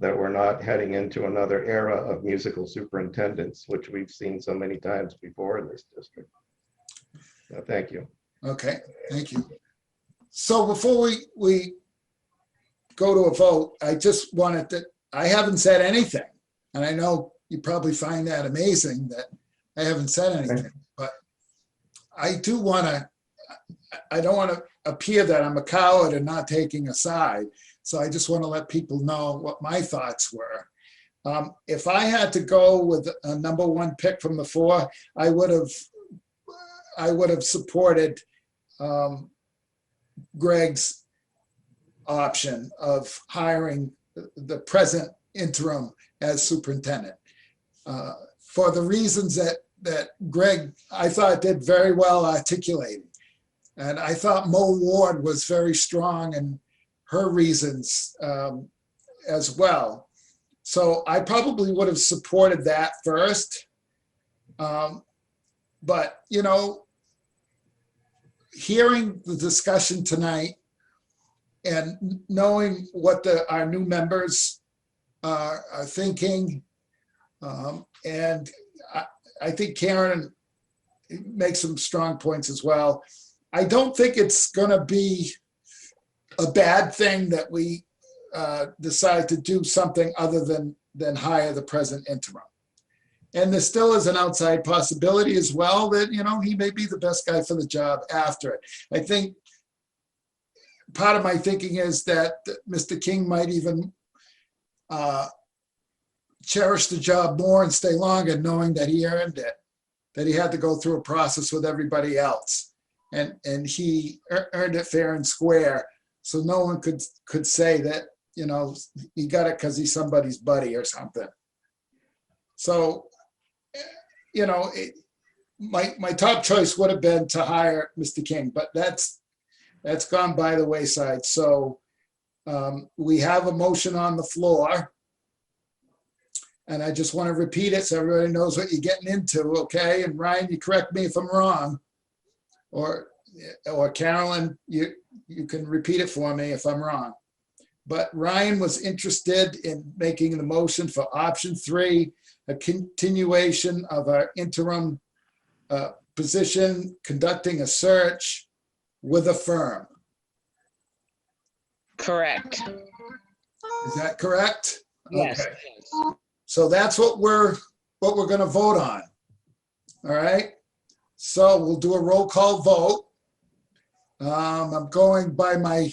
that we're not heading into another era of musical superintendents, which we've seen so many times before in this district. So thank you. Okay, thank you. So before we go to a vote, I just wanted to, I haven't said anything. And I know you probably find that amazing that I haven't said anything, but I do want to, I don't want to appear that I'm a coward and not taking a side. So I just want to let people know what my thoughts were. If I had to go with a number one pick from the four, I would have supported Greg's option of hiring the present interim as superintendent. For the reasons that Greg, I thought, did very well articulating. And I thought Mo Ward was very strong in her reasons as well. So I probably would have supported that first. But, you know, hearing the discussion tonight and knowing what our new members are thinking, and I think Karen makes some strong points as well. I don't think it's going to be a bad thing that we decide to do something other than hire the present interim. And there still is an outside possibility as well that, you know, he may be the best guy for the job after it. I think part of my thinking is that Mr. King might even cherish the job more and stay longer, knowing that he earned it, that he had to go through a process with everybody else. And he earned it fair and square. So no one could say that, you know, he got it because he's somebody's buddy or something. So, you know, my top choice would have been to hire Mr. King, but that's gone by the wayside. So we have a motion on the floor. And I just want to repeat it so everybody knows what you're getting into, okay? And Ryan, you correct me if I'm wrong. Or Carolyn, you can repeat it for me if I'm wrong. But Ryan was interested in making the motion for option 3, a continuation of our interim position, conducting a search with a firm. Correct. Is that correct? Yes. Okay. So that's what we're going to vote on. All right. So we'll do a roll call vote. I'm going by my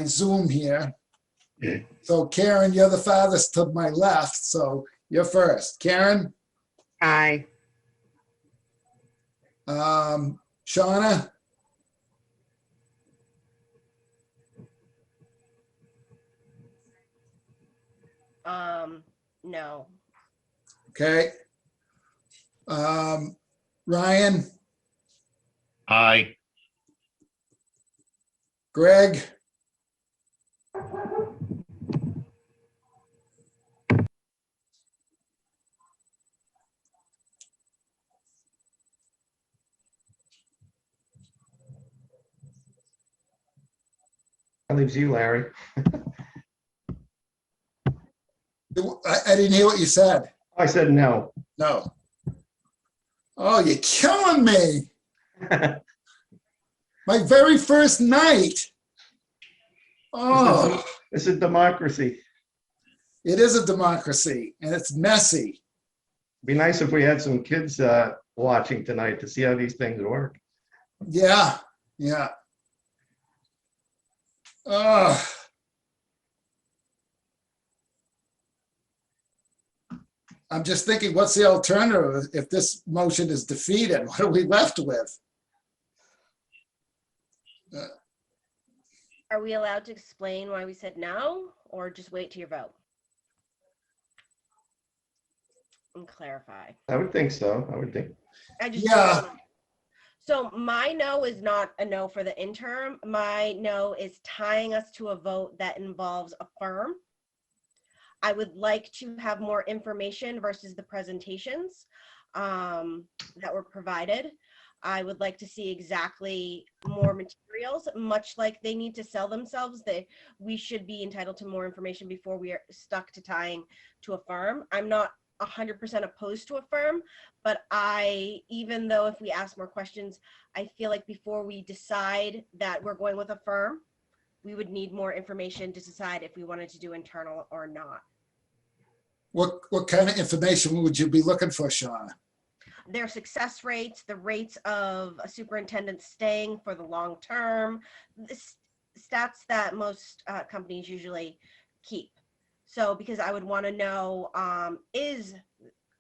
Zoom here. So Karen, you're the farthest to my left, so you're first. Karen? Aye. Shauna? No. Okay. Ryan? Aye. Greg? That leaves you, Larry. I didn't hear what you said. I said no. No. Oh, you're killing me. My very first night. Oh. It's a democracy. It is a democracy, and it's messy. Be nice if we had some kids watching tonight to see how these things work. Yeah, yeah. I'm just thinking, what's the alternative if this motion is defeated? What are we left with? Are we allowed to explain why we said no, or just wait till your vote? And clarify. I would think so. I would think. Yeah. So my no is not a no for the interim. My no is tying us to a vote that involves a firm. I would like to have more information versus the presentations that were provided. I would like to see exactly more materials, much like they need to sell themselves. We should be entitled to more information before we are stuck to tying to a firm. I'm not 100% opposed to a firm, but even though if we ask more questions, I feel like before we decide that we're going with a firm, we would need more information to decide if we wanted to do internal or not. What kind of information would you be looking for, Shauna? Their success rates, the rates of a superintendent staying for the long term, the stats that most companies usually keep. So because I would want to know,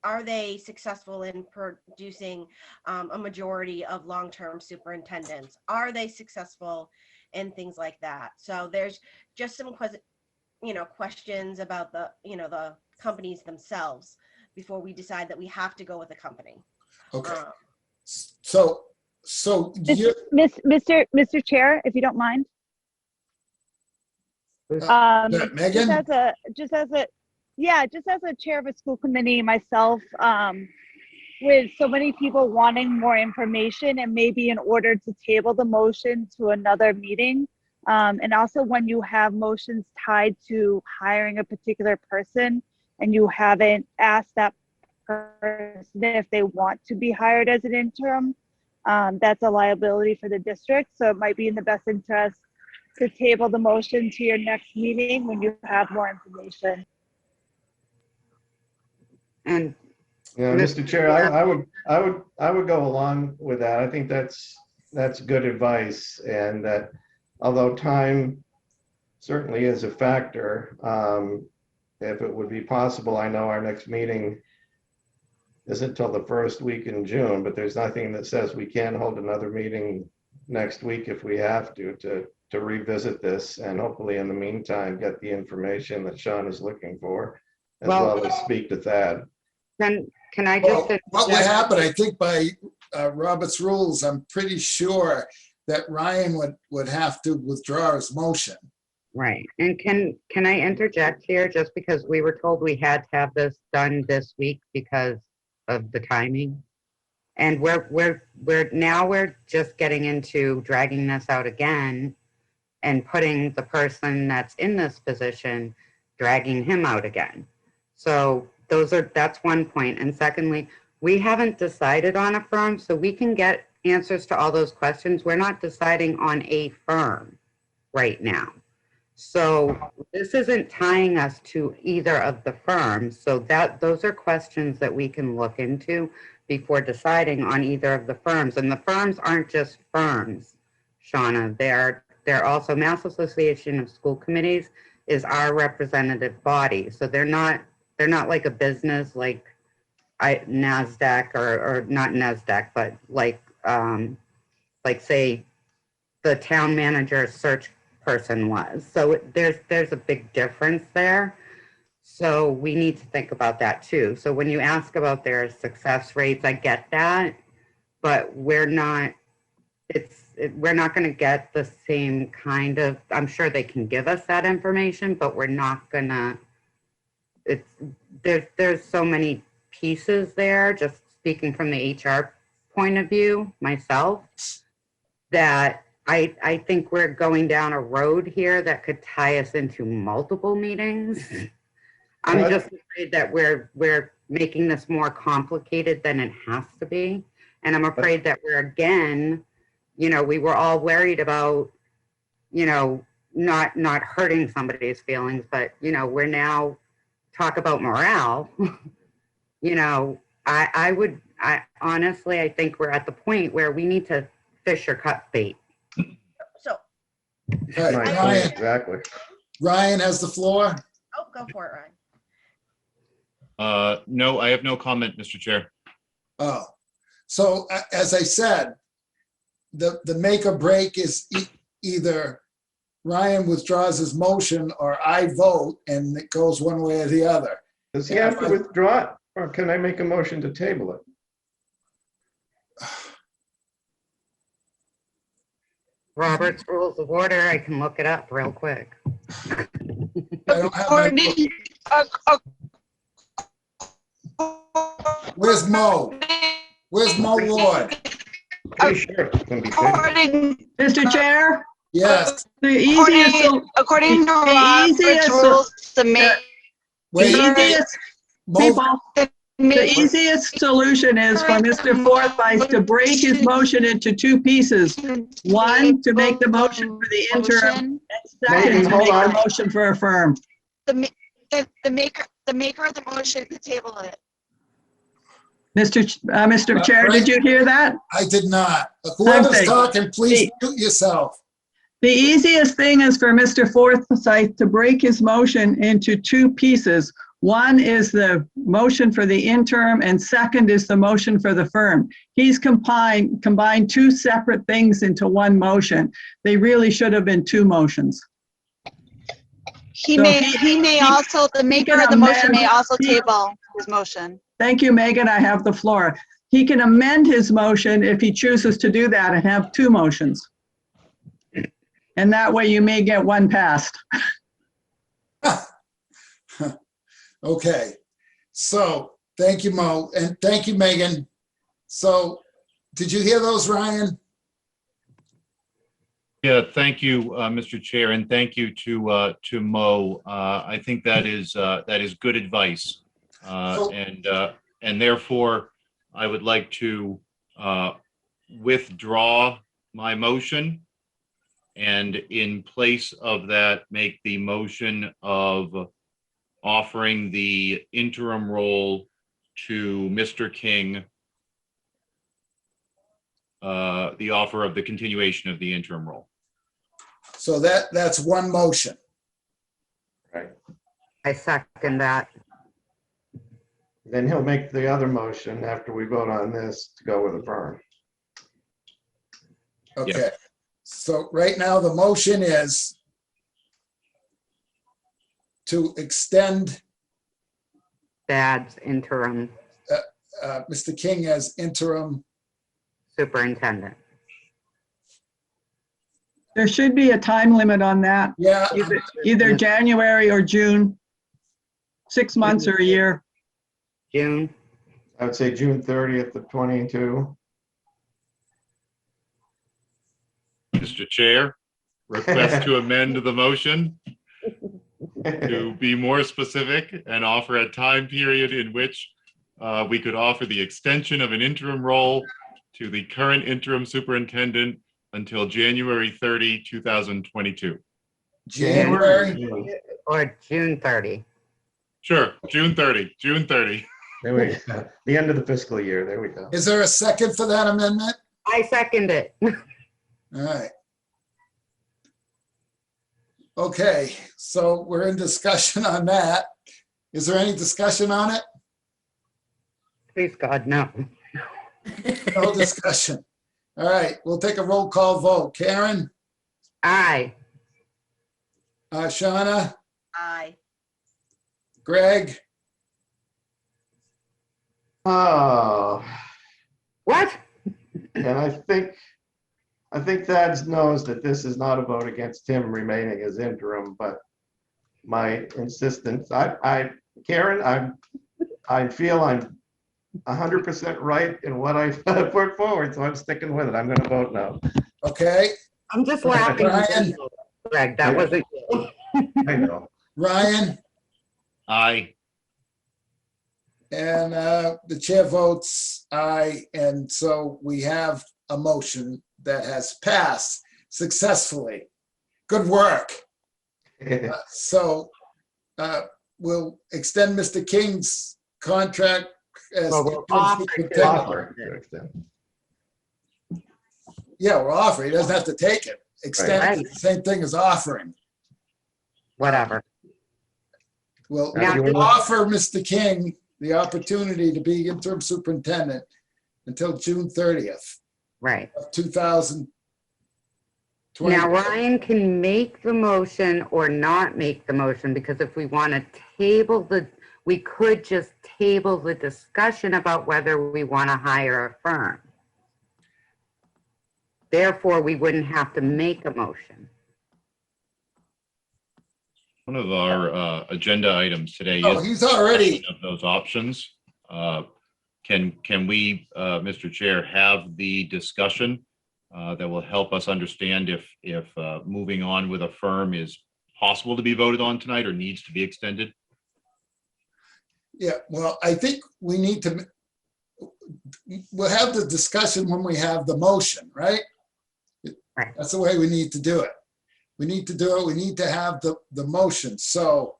are they successful in producing a majority of long-term superintendents? Are they successful and things like that. So there's just some questions about the the companies themselves before we decide that we have to go with a company. Okay. So you, Mr. Chair, if you don't mind. Megan? Just as a chair of a school committee myself, with so many people wanting more information and maybe in order to table the motion to another meeting. And also when you have motions tied to hiring a particular person and you haven't asked that person if they want to be hired as an interim, that's a liability for the district. So it might be in the best interest to table the motion to your next meeting when you have more information. And Yeah, Mr. Chair, I would go along with that. I think that's good advice, and that although time certainly is a factor, if it would be possible, I know our next meeting isn't till the first week in June, but there's nothing that says we can't hold another meeting next week if we have to revisit this, and hopefully in the meantime get the information that Sean is looking for, as well as speak to Thad. Can I just? What would happen, I think by Robert's rules, I'm pretty sure that Ryan would have to withdraw his motion. Right. And can I interject here, just because we were told we had to have this done this week because of the timing? And we're just getting into dragging this out again and putting the person that's in this position, dragging him out again. So that's one point. And secondly, we haven't decided on a firm, so we can get answers to all those questions. We're not deciding on a firm right now. So this isn't tying us to either of the firms. So those are questions that we can look into before deciding on either of the firms. And the firms aren't just firms, Shauna. They're also Mass Association of School Committees is our representative body. So they're not like a business like NASDAQ or not NASDAQ, but like say the town manager search person was. So there's a big difference there. So we need to think about that too. So when you ask about their success rates, I get that, but we're not going to get the same kind of, I'm sure they can give us that information, but we're not going to, there's so many pieces there, just speaking from the HR point of view myself, that I think we're going down a road here that could tie us into multiple meetings. I'm just afraid that we're making this more complicated than it has to be. And I'm afraid that we're again, we were all worried about, not hurting somebody's feelings, but, we're now talk about morale. I honestly, I think we're at the point where we need to fish or cut bait. So. Right, Ryan, exactly. Ryan has the floor. Oh, go for it, Ryan. No, I have no comment, Mr. Chair. Oh, so as I said, the make or break is either Ryan withdraws his motion or I vote, and it goes one way or the other. Does he have to withdraw it, or can I make a motion to table it? Robert's Rules of Order, I can look it up real quick. I don't have my Where's Mo? Where's Mo Ward? Mr. Chair? Yes. The easiest, according to Robert's rules, the easiest solution is for Mr. Forsythe to break his motion into two pieces. One, to make the motion for the interim, and second, to make the motion for a firm. The maker of the motion to table it. Mr. Chair, did you hear that? I did not. Whoever's talking, please mute yourself. The easiest thing is for Mr. Forsythe to break his motion into two pieces. One is the motion for the interim and second is the motion for the firm. He's combined two separate things into one motion. They really should have been two motions. He So may also, the maker can of the motion may amend- also table his motion. Thank you, Megan. I have the floor. He can amend his motion if he chooses to do that and have two motions. And that way you may get one passed. Okay, so thank you, Mo, and thank you, Megan. So did you hear those, Ryan? Yeah, thank you, Mr. Chair, and thank you to Mo. I think that is good advice. And therefore, I would like to withdraw my motion and in place of that, make the motion of offering the interim role to Mr. King, the offer of the continuation of the interim role. So that's one motion. Right. I second that. Then he'll make the other motion after we vote on this to go with the firm. Okay, Yes. So right now the motion is to extend Dad's interim Mr. King as interim. superintendent. There should be a time limit on that. Yeah. Either January or June, 6 months or a year. June. I would say June 30th of 22. Mr. Chair, request to amend the motion to be more specific and offer a time period in which we could offer the extension of an interim role to the current interim superintendent until January 30, 2022. January? Or June 30. Sure, June 30, June 30. There we go. The end of the fiscal year. There we go. Is there a second for that amendment? I second it. All right. Okay, so we're in discussion on that. Is there any discussion on it? Please God, no. No discussion. All right, we'll take a roll call vote. Karen? Aye. Shauna? Aye. Greg? Oh, What? and I think Thad knows that this is not a vote against him remaining as interim, but my insistence, Karen, I feel I'm 100% right in what I put forward, so I'm sticking with it. I'm going to vote no. Okay. I'm just laughing. Ryan? Greg, that wasn't you. I know. Ryan? Aye. And the chair votes aye, and so we have a motion that has passed successfully. Good work. So we'll extend Mr. King's contract as Well, we'll offer to Offer to extend. Yeah, we're offering. He doesn't have to take it. Extend Right. is the same thing as offering. Whatever. We'll Now, offer Mr. King the opportunity to be interim superintendent until June 30th Right. of 2020. Now, Ryan can make the motion or not make the motion, because if we want to table we could just table the discussion about whether we want to hire a firm. Therefore, we wouldn't have to make a motion. One of our agenda items today Oh, is he's already. of those options. Can we, Mr. Chair, have the discussion that will help us understand if moving on with a firm is possible to be voted on tonight or needs to be extended? Yeah, well, I think we need to, we'll have the discussion when we have the motion, right? Right. That's the way we need to do it. We need to do it. We need to have the motion. So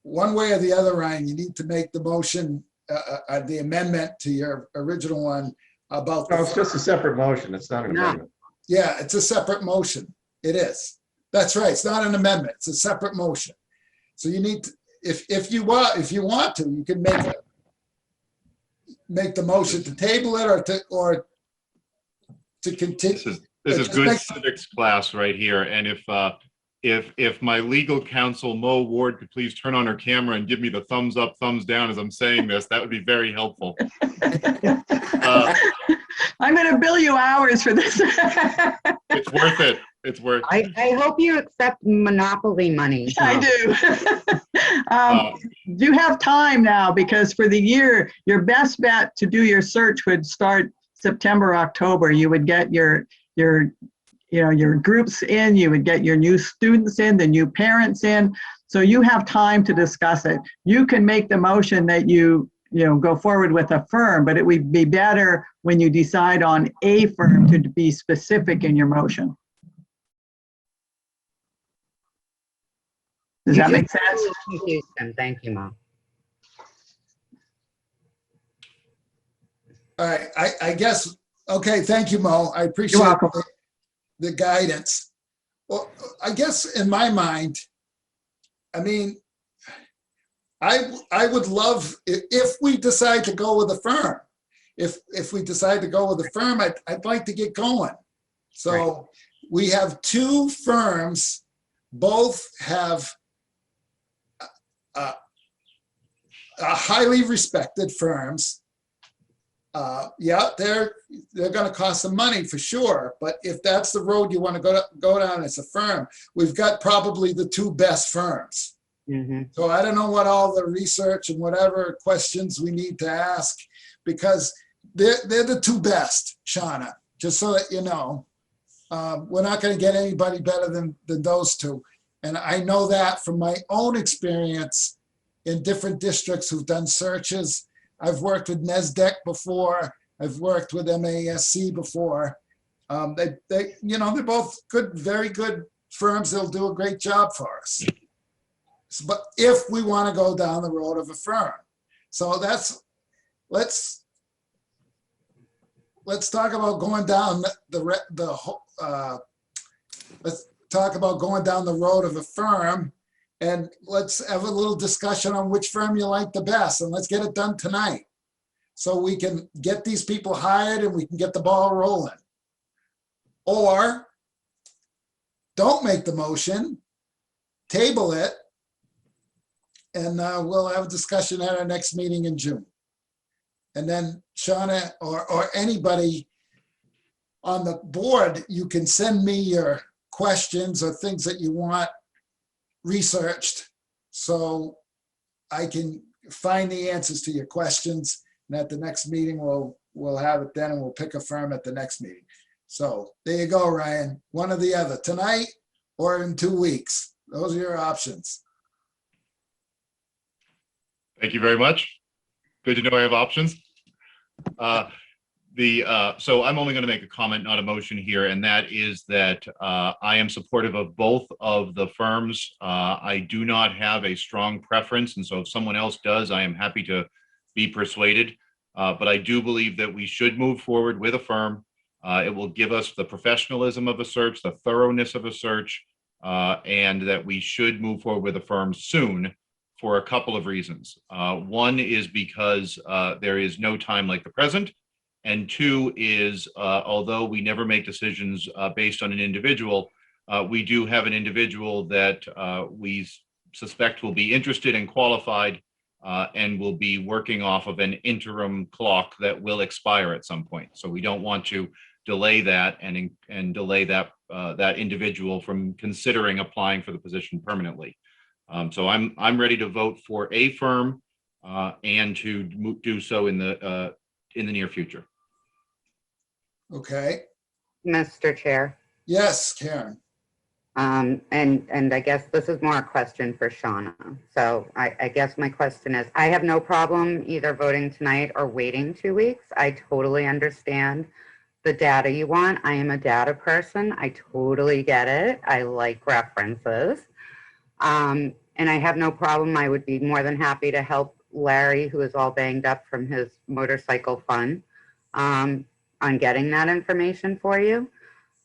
one way or the other, Ryan, you need to make the motion, the amendment to your original one about. No, it's just a separate motion. It's not an amendment. Yeah, it's a separate motion. It is. That's right. It's not an amendment. It's a separate motion. So you need, if you want to, you can make the motion to table it or to continue. This is good civics class right here. And if my legal counsel, Mo Ward, could please turn on her camera and give me the thumbs up, thumbs down as I'm saying this, that would be very helpful. I'm going to bill you hours for this. It's worth it. It's worth it. I hope you accept Monopoly money. I do. You have time now, because for the year, your best bet to do your search would start September, October. You would get your groups in, you would get your new students in, the new parents in. So you have time to discuss it. You can make the motion that you go forward with a firm, but it would be better when you decide on a firm to be specific in your motion. Does that make sense? Thank you, Mom. All right, I guess, okay, thank you, Mo. I appreciate the guidance. Well, I guess in my mind, I mean, I would love, if we decide to go with a firm, if we decide to go with a firm, I'd like to get going. So we have two firms, both have highly respected firms. Yeah, they're going to cost some money for sure, but if that's the road you want to go down as a firm, we've got probably the two best firms. So I don't know what all the research and whatever questions we need to ask, because they're the two best, Shauna, just so that you know. We're not going to get anybody better than those two. And I know that from my own experience in different districts who've done searches. I've worked with NESDEC before. I've worked with MASC before. They're both good, very good firms. They'll do a great job for us. But if we want to go down the road of a firm, so let's talk about going down let's talk about going down the road of a firm, and let's have a little discussion on which firm you like the best, and let's get it done tonight so we can get these people hired and we can get the ball rolling. Or don't make the motion, table it, and we'll have a discussion at our next meeting in June. And then Shauna or anybody on the board, you can send me your questions or things that you want researched so I can find the answers to your questions. And at the next meeting, we'll have it then, and we'll pick a firm at the next meeting. So there you go, Ryan. One or the other, tonight or in 2 weeks. Those are your options. Thank you very much. Good to know I have options. So I'm only going to make a comment, not a motion here, and that is that I am supportive of both of the firms. I do not have a strong preference, and so if someone else does, I am happy to be persuaded. But I do believe that we should move forward with a firm. It will give us the professionalism of a search, the thoroughness of a search, and that we should move forward with a firm soon for a couple of reasons. One is because there is no time like the present. And two is, although we never make decisions based on an individual, we do have an individual that we suspect will be interested and qualified and will be working off of an interim clock that will expire at some point. So we don't want to delay that and delay that that individual from considering applying for the position permanently. So I'm ready to vote for a firm and to do so in the near future. Okay. Mr. Chair. Yes, Karen. And I guess this is more a question for Shauna. So I guess my question is, I have no problem either voting tonight or waiting 2 weeks. I totally understand the data you want. I am a data person. I totally get it. I like references. And I have no problem. I would be more than happy to help Larry, who is all banged up from his motorcycle fund, on getting that information for you.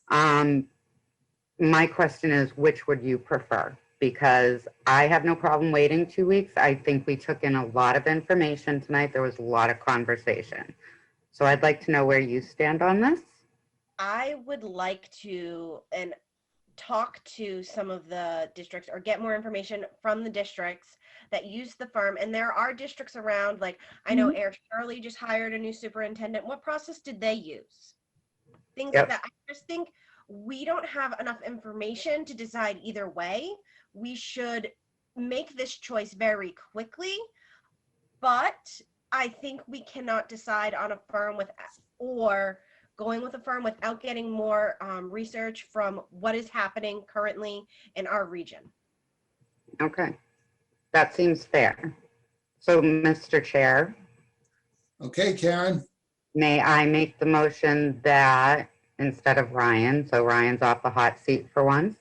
My question is, which would you prefer? because I have no problem waiting 2 weeks. I think we took in a lot of information tonight. There was a lot of conversation. So I'd like to know where you stand on this. I would like to talk to some of the districts or get more information from the districts that use the firm. And there are districts around, like I know Air Charlie just hired a new superintendent. What process did they use? Things like that. I just think we don't have enough information to decide either way. We should make this choice very quickly, but I think we cannot decide on a firm going with a firm without getting more research from what is happening currently in our region. Okay, that seems fair. So, Mr. Chair. Okay, Karen. May I make the motion that instead of Ryan, so Ryan's off the hot seat for once,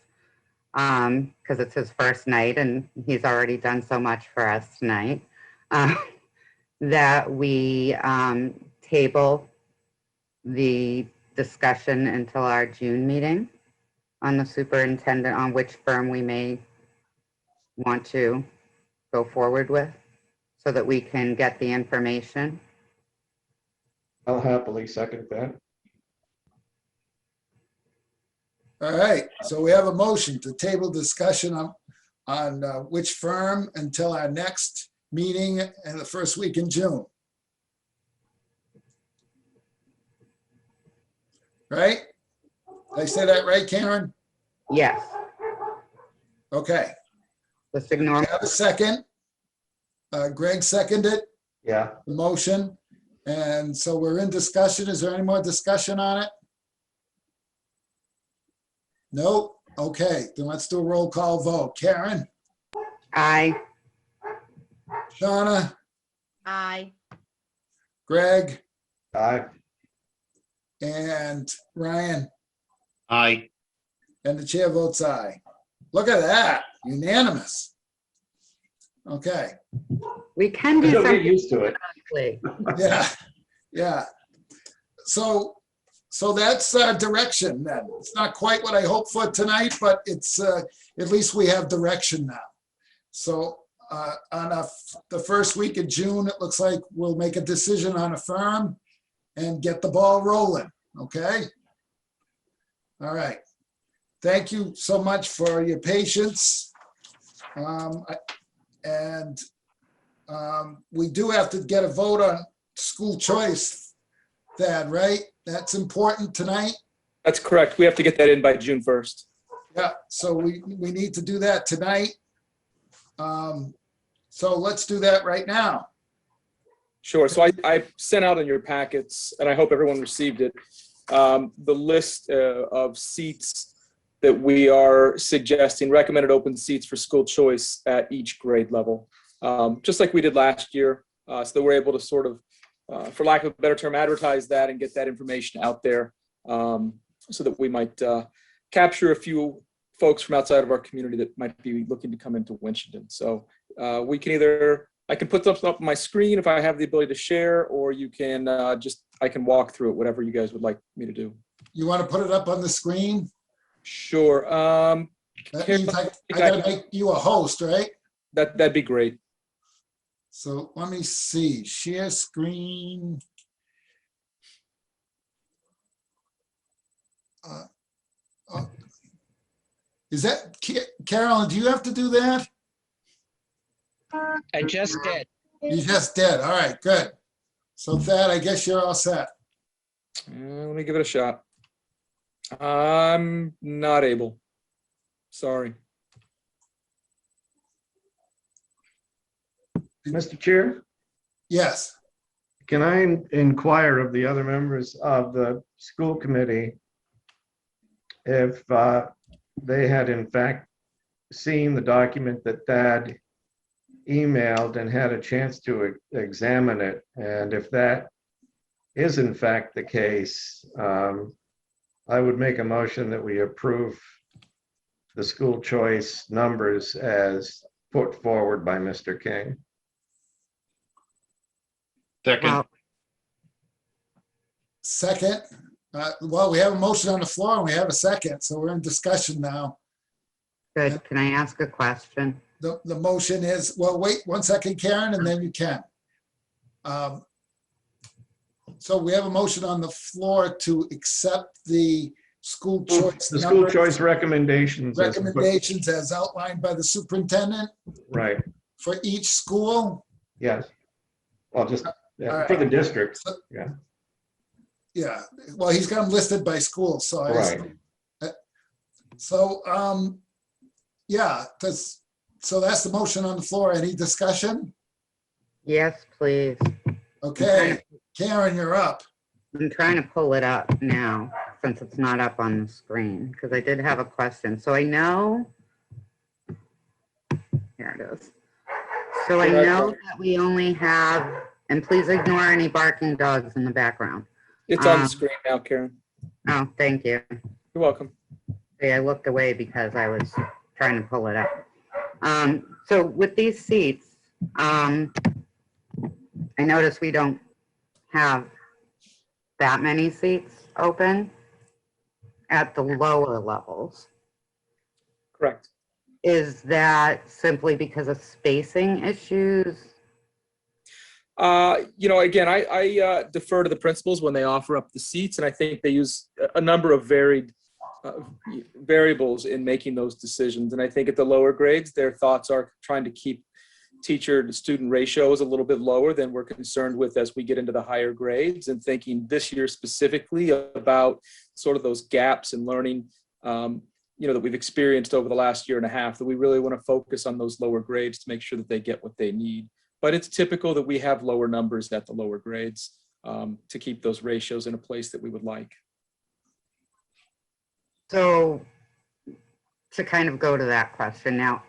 because it's his first night and he's already done so much for us tonight, that we table the discussion until our June meeting on the superintendent, on which firm we may want to go forward with, so that we can get the information. I'll happily second that. All right, so we have a motion to table discussion on which firm until our next meeting in the first week in June. Right? Did I say that right, Karen? Yes. Okay. Let's ignore. Have a second. Greg seconded Yeah. the motion. And so we're in discussion. Is there any more discussion on it? No? Okay, then let's do a roll call vote. Karen? Aye. Shauna? Aye. Greg? Aye. And Ryan? Aye. And the chair votes aye. Look at that, unanimous. Okay, We can do You'll get something. used to it. quickly. yeah, yeah. So that's our direction then. It's not quite what I hoped for tonight, but it's, at least we have direction now. So on the first week of June, it looks like we'll make a decision on a firm and get the ball rolling, okay? All right. Thank you so much for your patience. We do have to get a vote on school choice, Thad, right? That's important tonight. That's correct. We have to get that in by June 1st. Yeah, so we need to do that tonight. So let's do that right now. Sure. So I sent out in your packets, and I hope everyone received it, the list of seats that we are suggesting, recommended open seats for school choice at each grade level, just like we did last year, so that we're able to sort of, for lack of a better term, advertise that and get that information out there, so that we might capture a few folks from outside of our community that might be looking to come into Winchendon. So we can I can put something up on my screen if I have the ability to share, or you can I can walk through it, whatever you guys would like me to do. You want to put it up on the screen? Sure. That means I gotta make you a host, right? That'd be great. So let me see, share screen. Is that, Carolyn, do you have to do that? I just did. You just did. All right, good. So Thad, I guess you're all set. Let me give it a shot. I'm not able. Sorry. Mr. Chair, Yes. can I inquire of the other members of the school committee if they had in fact seen the document that Thad emailed and had a chance to examine it? And if that is in fact the case, I would make a motion that we approve the school choice numbers as put forward by Mr. King. Second. Second. Well, we have a motion on the floor and we have a second, so we're in discussion now. Good. Can I ask a question? The motion is, well, wait 1 second, Karen, and then you can. So we have a motion on the floor to accept the school choice. The school numbers, choice recommendations. recommendations as outlined by the superintendent Right, for each school. yes. Well, just yeah, All for right. the district, yeah. Yeah, well, he's got them listed by school, so. Right. So, yeah, so that's the motion on the floor. Any discussion? Yes, please. Okay, Karen, you're up. I'm trying to pull it up now since it's not up on the screen because I did have a question. So I know, here it is. So I know that we only have, and please ignore any barking dogs in the background. It's on the screen now, Karen. Oh, thank you. You're welcome. See, I looked away because I was trying to pull it up. So with these seats, I notice we don't have that many seats open at the lower levels. Correct. Is that simply because of spacing issues? Again, I defer to the principals when they offer up the seats, and I think they use a number of varied variables in making those decisions. And I think at the lower grades, their thoughts are trying to keep teacher to student ratios a little bit lower than we're concerned with as we get into the higher grades, and thinking this year specifically about sort of those gaps in learning, that we've experienced over the last year and a half, that we really want to focus on those lower grades to make sure that they get what they need. But it's typical that we have lower numbers at the lower grades to keep those ratios in a place that we would like. So to kind of go to that question now,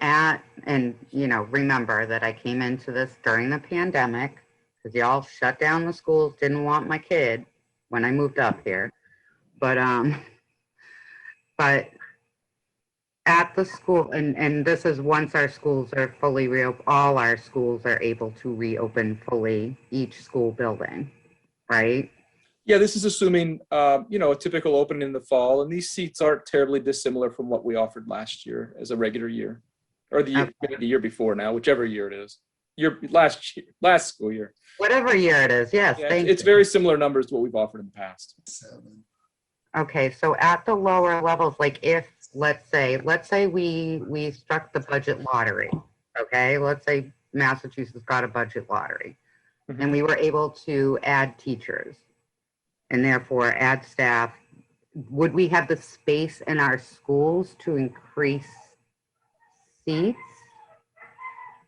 remember that I came into this during the pandemic because y'all shut down the schools, didn't want my kid when I moved up here. But at the school, and this is once our schools are fully reopened, all our schools are able to reopen fully, each school building, right? Yeah, this is assuming, a typical opening in the fall, and these seats aren't terribly dissimilar from what we offered last year as a regular year, or the year before now, whichever year it is. Last school year. Whatever year it is, yes. Yeah, it's very similar numbers to what we've offered in the past. Okay, so at the lower levels, like if, let's say we struck the budget lottery, okay? Let's say Massachusetts got a budget lottery, and we were able to add teachers and therefore add staff. Would we have the space in our schools to increase seats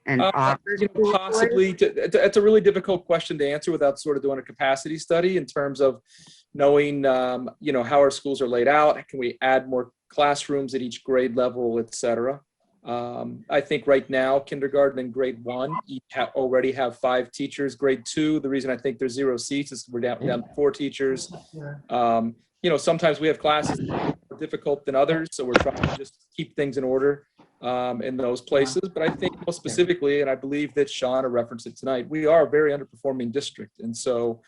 and offer school possibly? It's a really difficult question to answer without sort of doing a capacity study in terms of knowing, how our schools are laid out. Can we add more classrooms at each grade level, et cetera? I think right now, kindergarten and grade 1 already have 5 teachers. Grade 2, the reason I think there's 0 seats is we're down to 4 teachers. Sometimes we have classes that are more difficult than others, so we're trying to just keep things in order in those places. But I think most specifically, and I believe that Shauna referenced it tonight, we are a very underperforming district. And so,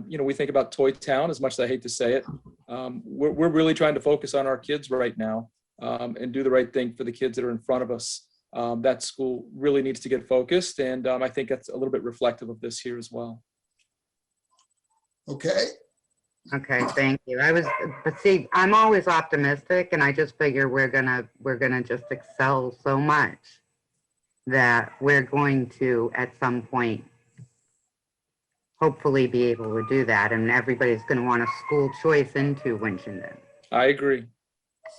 we think about Toy Town, as much as I hate to say it. We're really trying to focus on our kids right now. And do the right thing for the kids that are in front of us. That school really needs to get focused, and I think that's a little bit reflective of this here as well. Okay. Okay, thank you. But see, I'm always optimistic, and I just figure we're gonna just excel so much that we're going to at some point hopefully be able to do that, and everybody's going to want a school choice into Winchendon. I agree.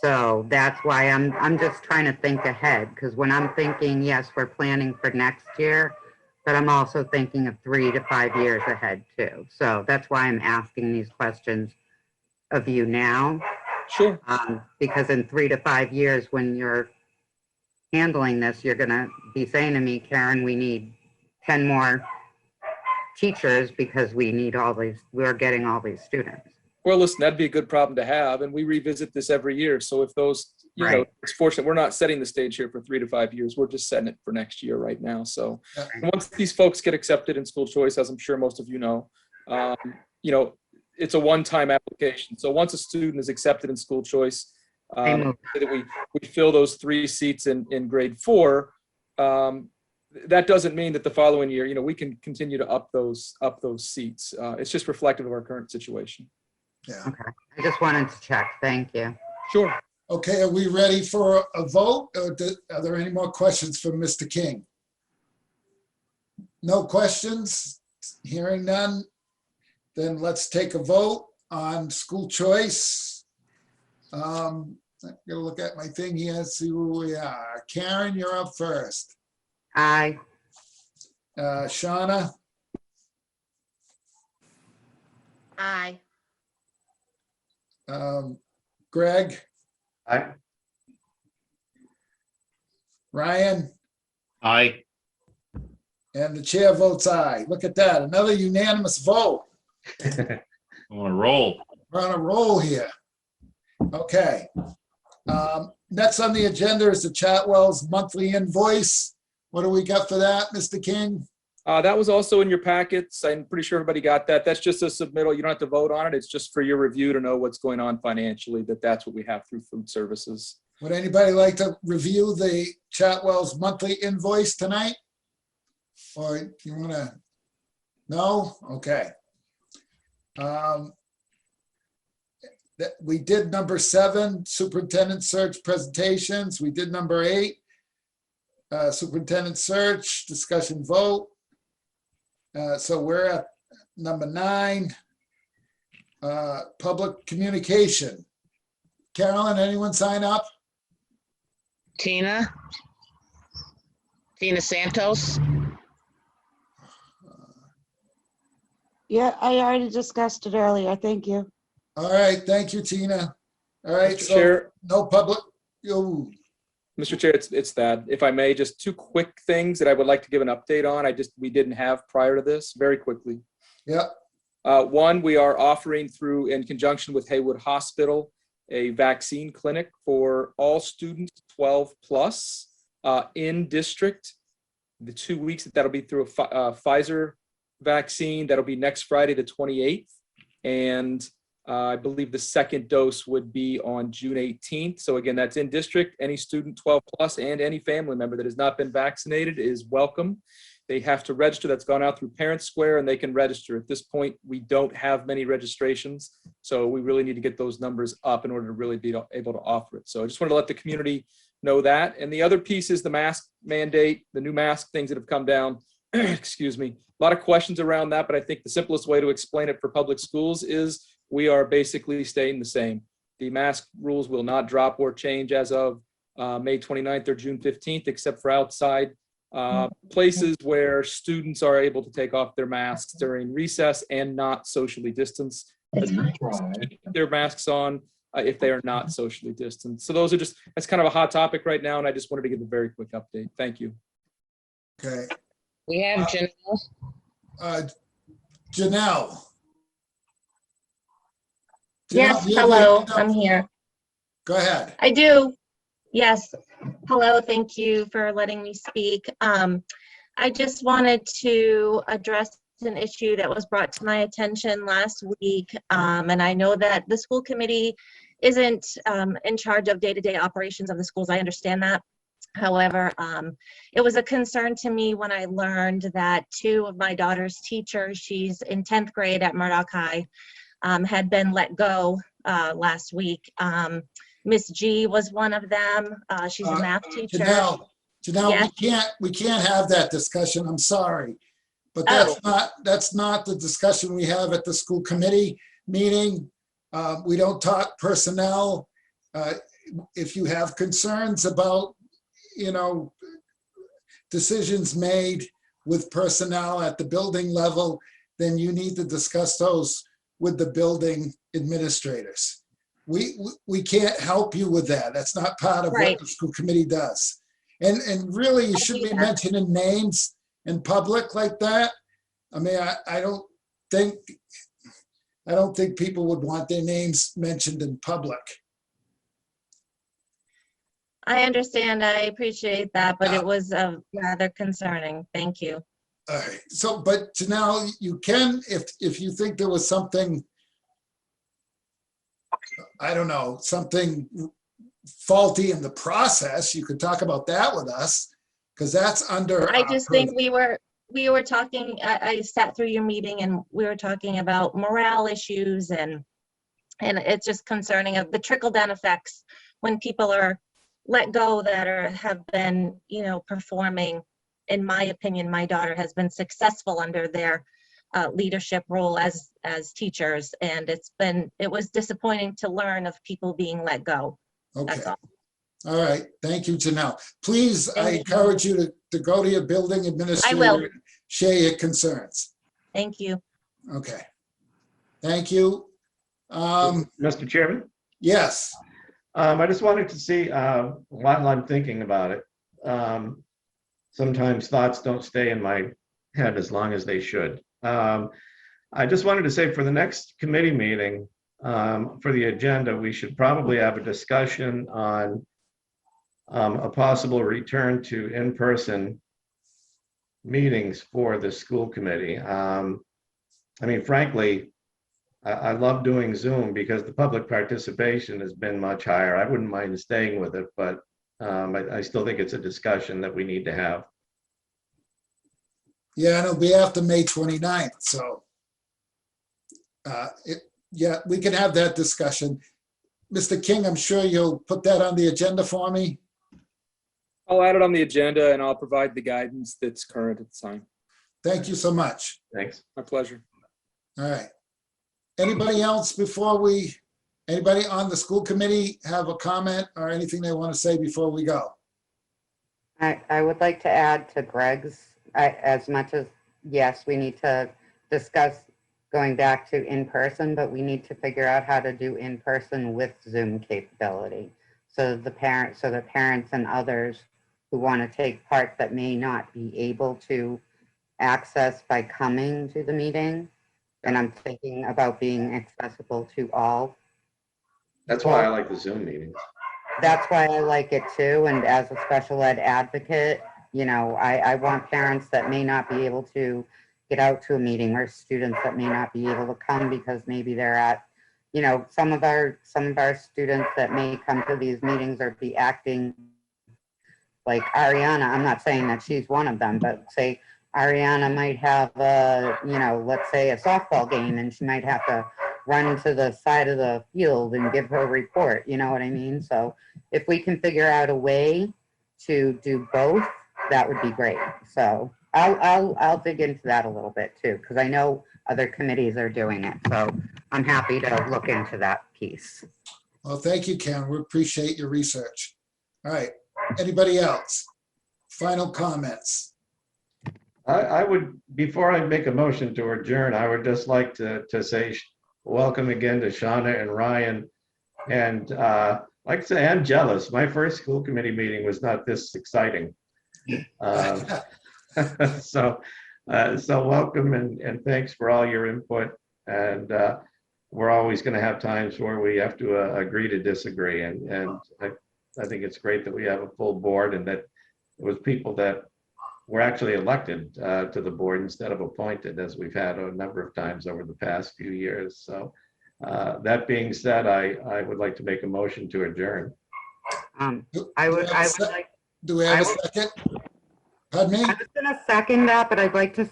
So that's why I'm just trying to think ahead, because when I'm thinking, yes, we're planning for next year, but I'm also thinking of 3 to 5 years ahead too. So that's why I'm asking these questions of you now. Sure. Because in 3 to 5 years, when you're handling this, you're gonna be saying to me, Karen, we need 10 more teachers because we're getting all these students. Well, listen, that'd be a good problem to have, and we revisit this every year. So if those, it's fortunate we're not setting the stage here for 3 to 5 years. We're just setting it for next year right now. So once these folks get accepted in school choice, as I'm sure most of you know, it's a one-time application. So once a student is accepted in school choice, that we fill those 3 seats in grade 4. That doesn't mean that the following year, you know, we can continue to up those seats. It's just reflective of our current situation. Yeah. Okay, I just wanted to check. Thank you. Sure. Okay, are we ready for a vote? Or are there any more questions for Mr. King? No questions? Hearing none? Then let's take a vote on school choice. I'm gonna look at my thing here, see who we are. Karen, you're up first. Aye. Shauna, Aye. Greg, Aye. Ryan, Aye. and the chair votes aye. Look at that, another unanimous vote. I want to roll. We're on a roll here. Okay. Next on the agenda is the Chatwell's monthly invoice. What do we got for that, Mr. King? That was also in your packets. I'm pretty sure everybody got that. That's just a submittal. You don't have to vote on it. It's just for your review to know what's going on financially, that's what we have through food services. Would anybody like to review the Chatwell's monthly invoice tonight? Or you want to? No? Okay. We did number 7, superintendent search presentations. We did number 8, superintendent search, discussion vote. So we're at number 9, public communication. Carolyn, anyone sign up? Tina Santos. Yeah, I already discussed it earlier. Thank you. All right, thank you, Tina. All right, Mr. so Chair. no public. Ooh, Mr. Chair, it's that. If I may, just 2 quick things that I would like to give an update on. We didn't have prior to this, very quickly. yeah, One, we are offering through, in conjunction with Haywood Hospital, a vaccine clinic for all students 12 plus in district. The 2 weeks that'll be through a Pfizer vaccine. That'll be next Friday, the 28th. And I believe the second dose would be on June 18th. So again, that's in district. Any student 12 plus and any family member that has not been vaccinated is welcome. They have to register. That's gone out through Parent Square and they can register. At this point, we don't have many registrations. So we really need to get those numbers up in order to really be able to offer it. So I just wanted to let the community know that. And the other piece is the mask mandate, the new mask things that have come down. Excuse me. A lot of questions around that, but I think the simplest way to explain it for public schools is we are basically staying the same. The mask rules will not drop or change as of May 29th or June 15th, except for outside places where students are able to take off their masks during recess and not socially distance. Keep their masks on if they are not socially distanced. So that's kind of a hot topic right now, and I just wanted to give a very quick update. Thank you. okay. We have Janelle. Janelle. Yes, Janelle, do you have your hello, hand up? I'm here. Go ahead. I do. Yes. Hello, thank you for letting me speak. I just wanted to address an issue that was brought to my attention last week. And I know that the school committee isn't in charge of day-to-day operations of the schools. I understand that. However, it was a concern to me when I learned that 2 of my daughter's teachers, she's in 10th grade at Murdoch High, had been let go last week. Miss G was one of them. She's a math teacher. Janelle, Yes. we can't have that discussion. I'm sorry. But that's not the discussion we have at the school committee meeting. We don't talk personnel. If you have concerns about, decisions made with personnel at the building level, then you need to discuss those with the building administrators. We can't help you with that. That's not part of what the school committee does. And really, you shouldn't be mentioning names in public like that. I mean, I don't think people would want their names mentioned in public. I understand. I appreciate that, but it was rather concerning. Thank you. All right. So, but Janelle, you can, if you think there was something, I don't know, something faulty in the process, you could talk about that with us, because that's under. I just think we were talking, I sat through your meeting and we were talking about morale issues and it's just concerning of the trickle down effects when people are let go that have been, performing. In my opinion, my daughter has been successful under their leadership role as teachers, and it was disappointing to learn of people being let go. Okay. That's all. All right. Thank you, Janelle. Please, I encourage you to go to your building administrator. I will. And share your concerns. Thank you. Okay. Thank you. Mr. Chairman? Yes. I just wanted to see, while I'm thinking about it, sometimes thoughts don't stay in my head as long as they should. I just wanted to say for the next committee meeting, for the agenda, we should probably have a discussion on a possible return to in-person meetings for the school committee. I mean, frankly, I love doing Zoom because the public participation has been much higher. I wouldn't mind staying with it, but I still think it's a discussion that we need to have. Yeah, and it'll be after May 29th. So, yeah, we can have that discussion. Mr. King, I'm sure you'll put that on the agenda for me. I'll add it on the agenda and I'll provide the guidance that's current at the time. Thank you so much. Thanks. My pleasure. All right. Anybody else anybody on the school committee have a comment or anything they want to say before we go? I would like to add to Greg's, as much as, yes, we need to discuss going back to in-person, but we need to figure out how to do in-person with Zoom capability. So the parents and others who want to take part that may not be able to access by coming to the meeting. And I'm thinking about being accessible to all. That's why I like the Zoom meetings. That's why I like it too. And as a special ed advocate, I want parents that may not be able to get out to a meeting or students that may not be able to come because maybe they're at, some of our students that may come to these meetings or be acting like Ariana. I'm not saying that she's one of them, but say Ariana might have let's say a softball game and she might have to run to the side of the field and give her report. You know what I mean? So if we can figure out a way to do both, that would be great. So I'll dig into that a little bit too, because I know other committees are doing it. So I'm happy to look into that piece. Well, thank you, Karen. We appreciate your research. All right. Anybody else? Final comments? I would, before I make a motion to adjourn, I would just like to say welcome again to Shauna and Ryan. And like I say, I'm jealous. My first school committee meeting was not this exciting. So welcome and thanks for all your input. And we're always going to have times where we have to agree to disagree. And I think it's great that we have a full board and that it was people that were actually elected to the board instead of appointed, as we've had a number of times over the past few years. So that being said, I would like to make a motion to adjourn. I would like. Do we have a second? Pardon me? I was going to second that, but I'd like to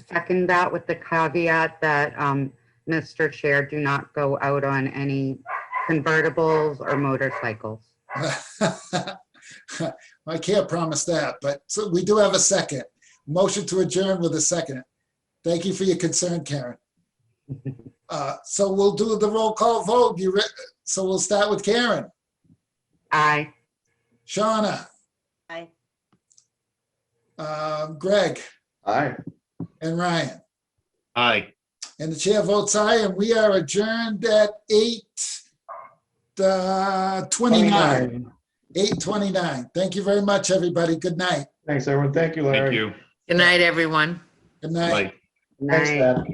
second that with the caveat that, Mr. Chair, do not go out on any convertibles or motorcycles. I can't promise that, but so we do have a second. Motion to adjourn with a second. Thank you for your concern, Karen. So we'll do the roll call vote. So we'll start with Karen. Aye. Shauna. Aye. Greg. Aye. And Ryan. Aye. And the chair votes aye, and we are adjourned at 8:29. 8:29. Thank you very much, everybody. Good night. Thanks, everyone. Thank you, Larry. Thank you. Good night, everyone. Good night. Bye. Thanks, Dad.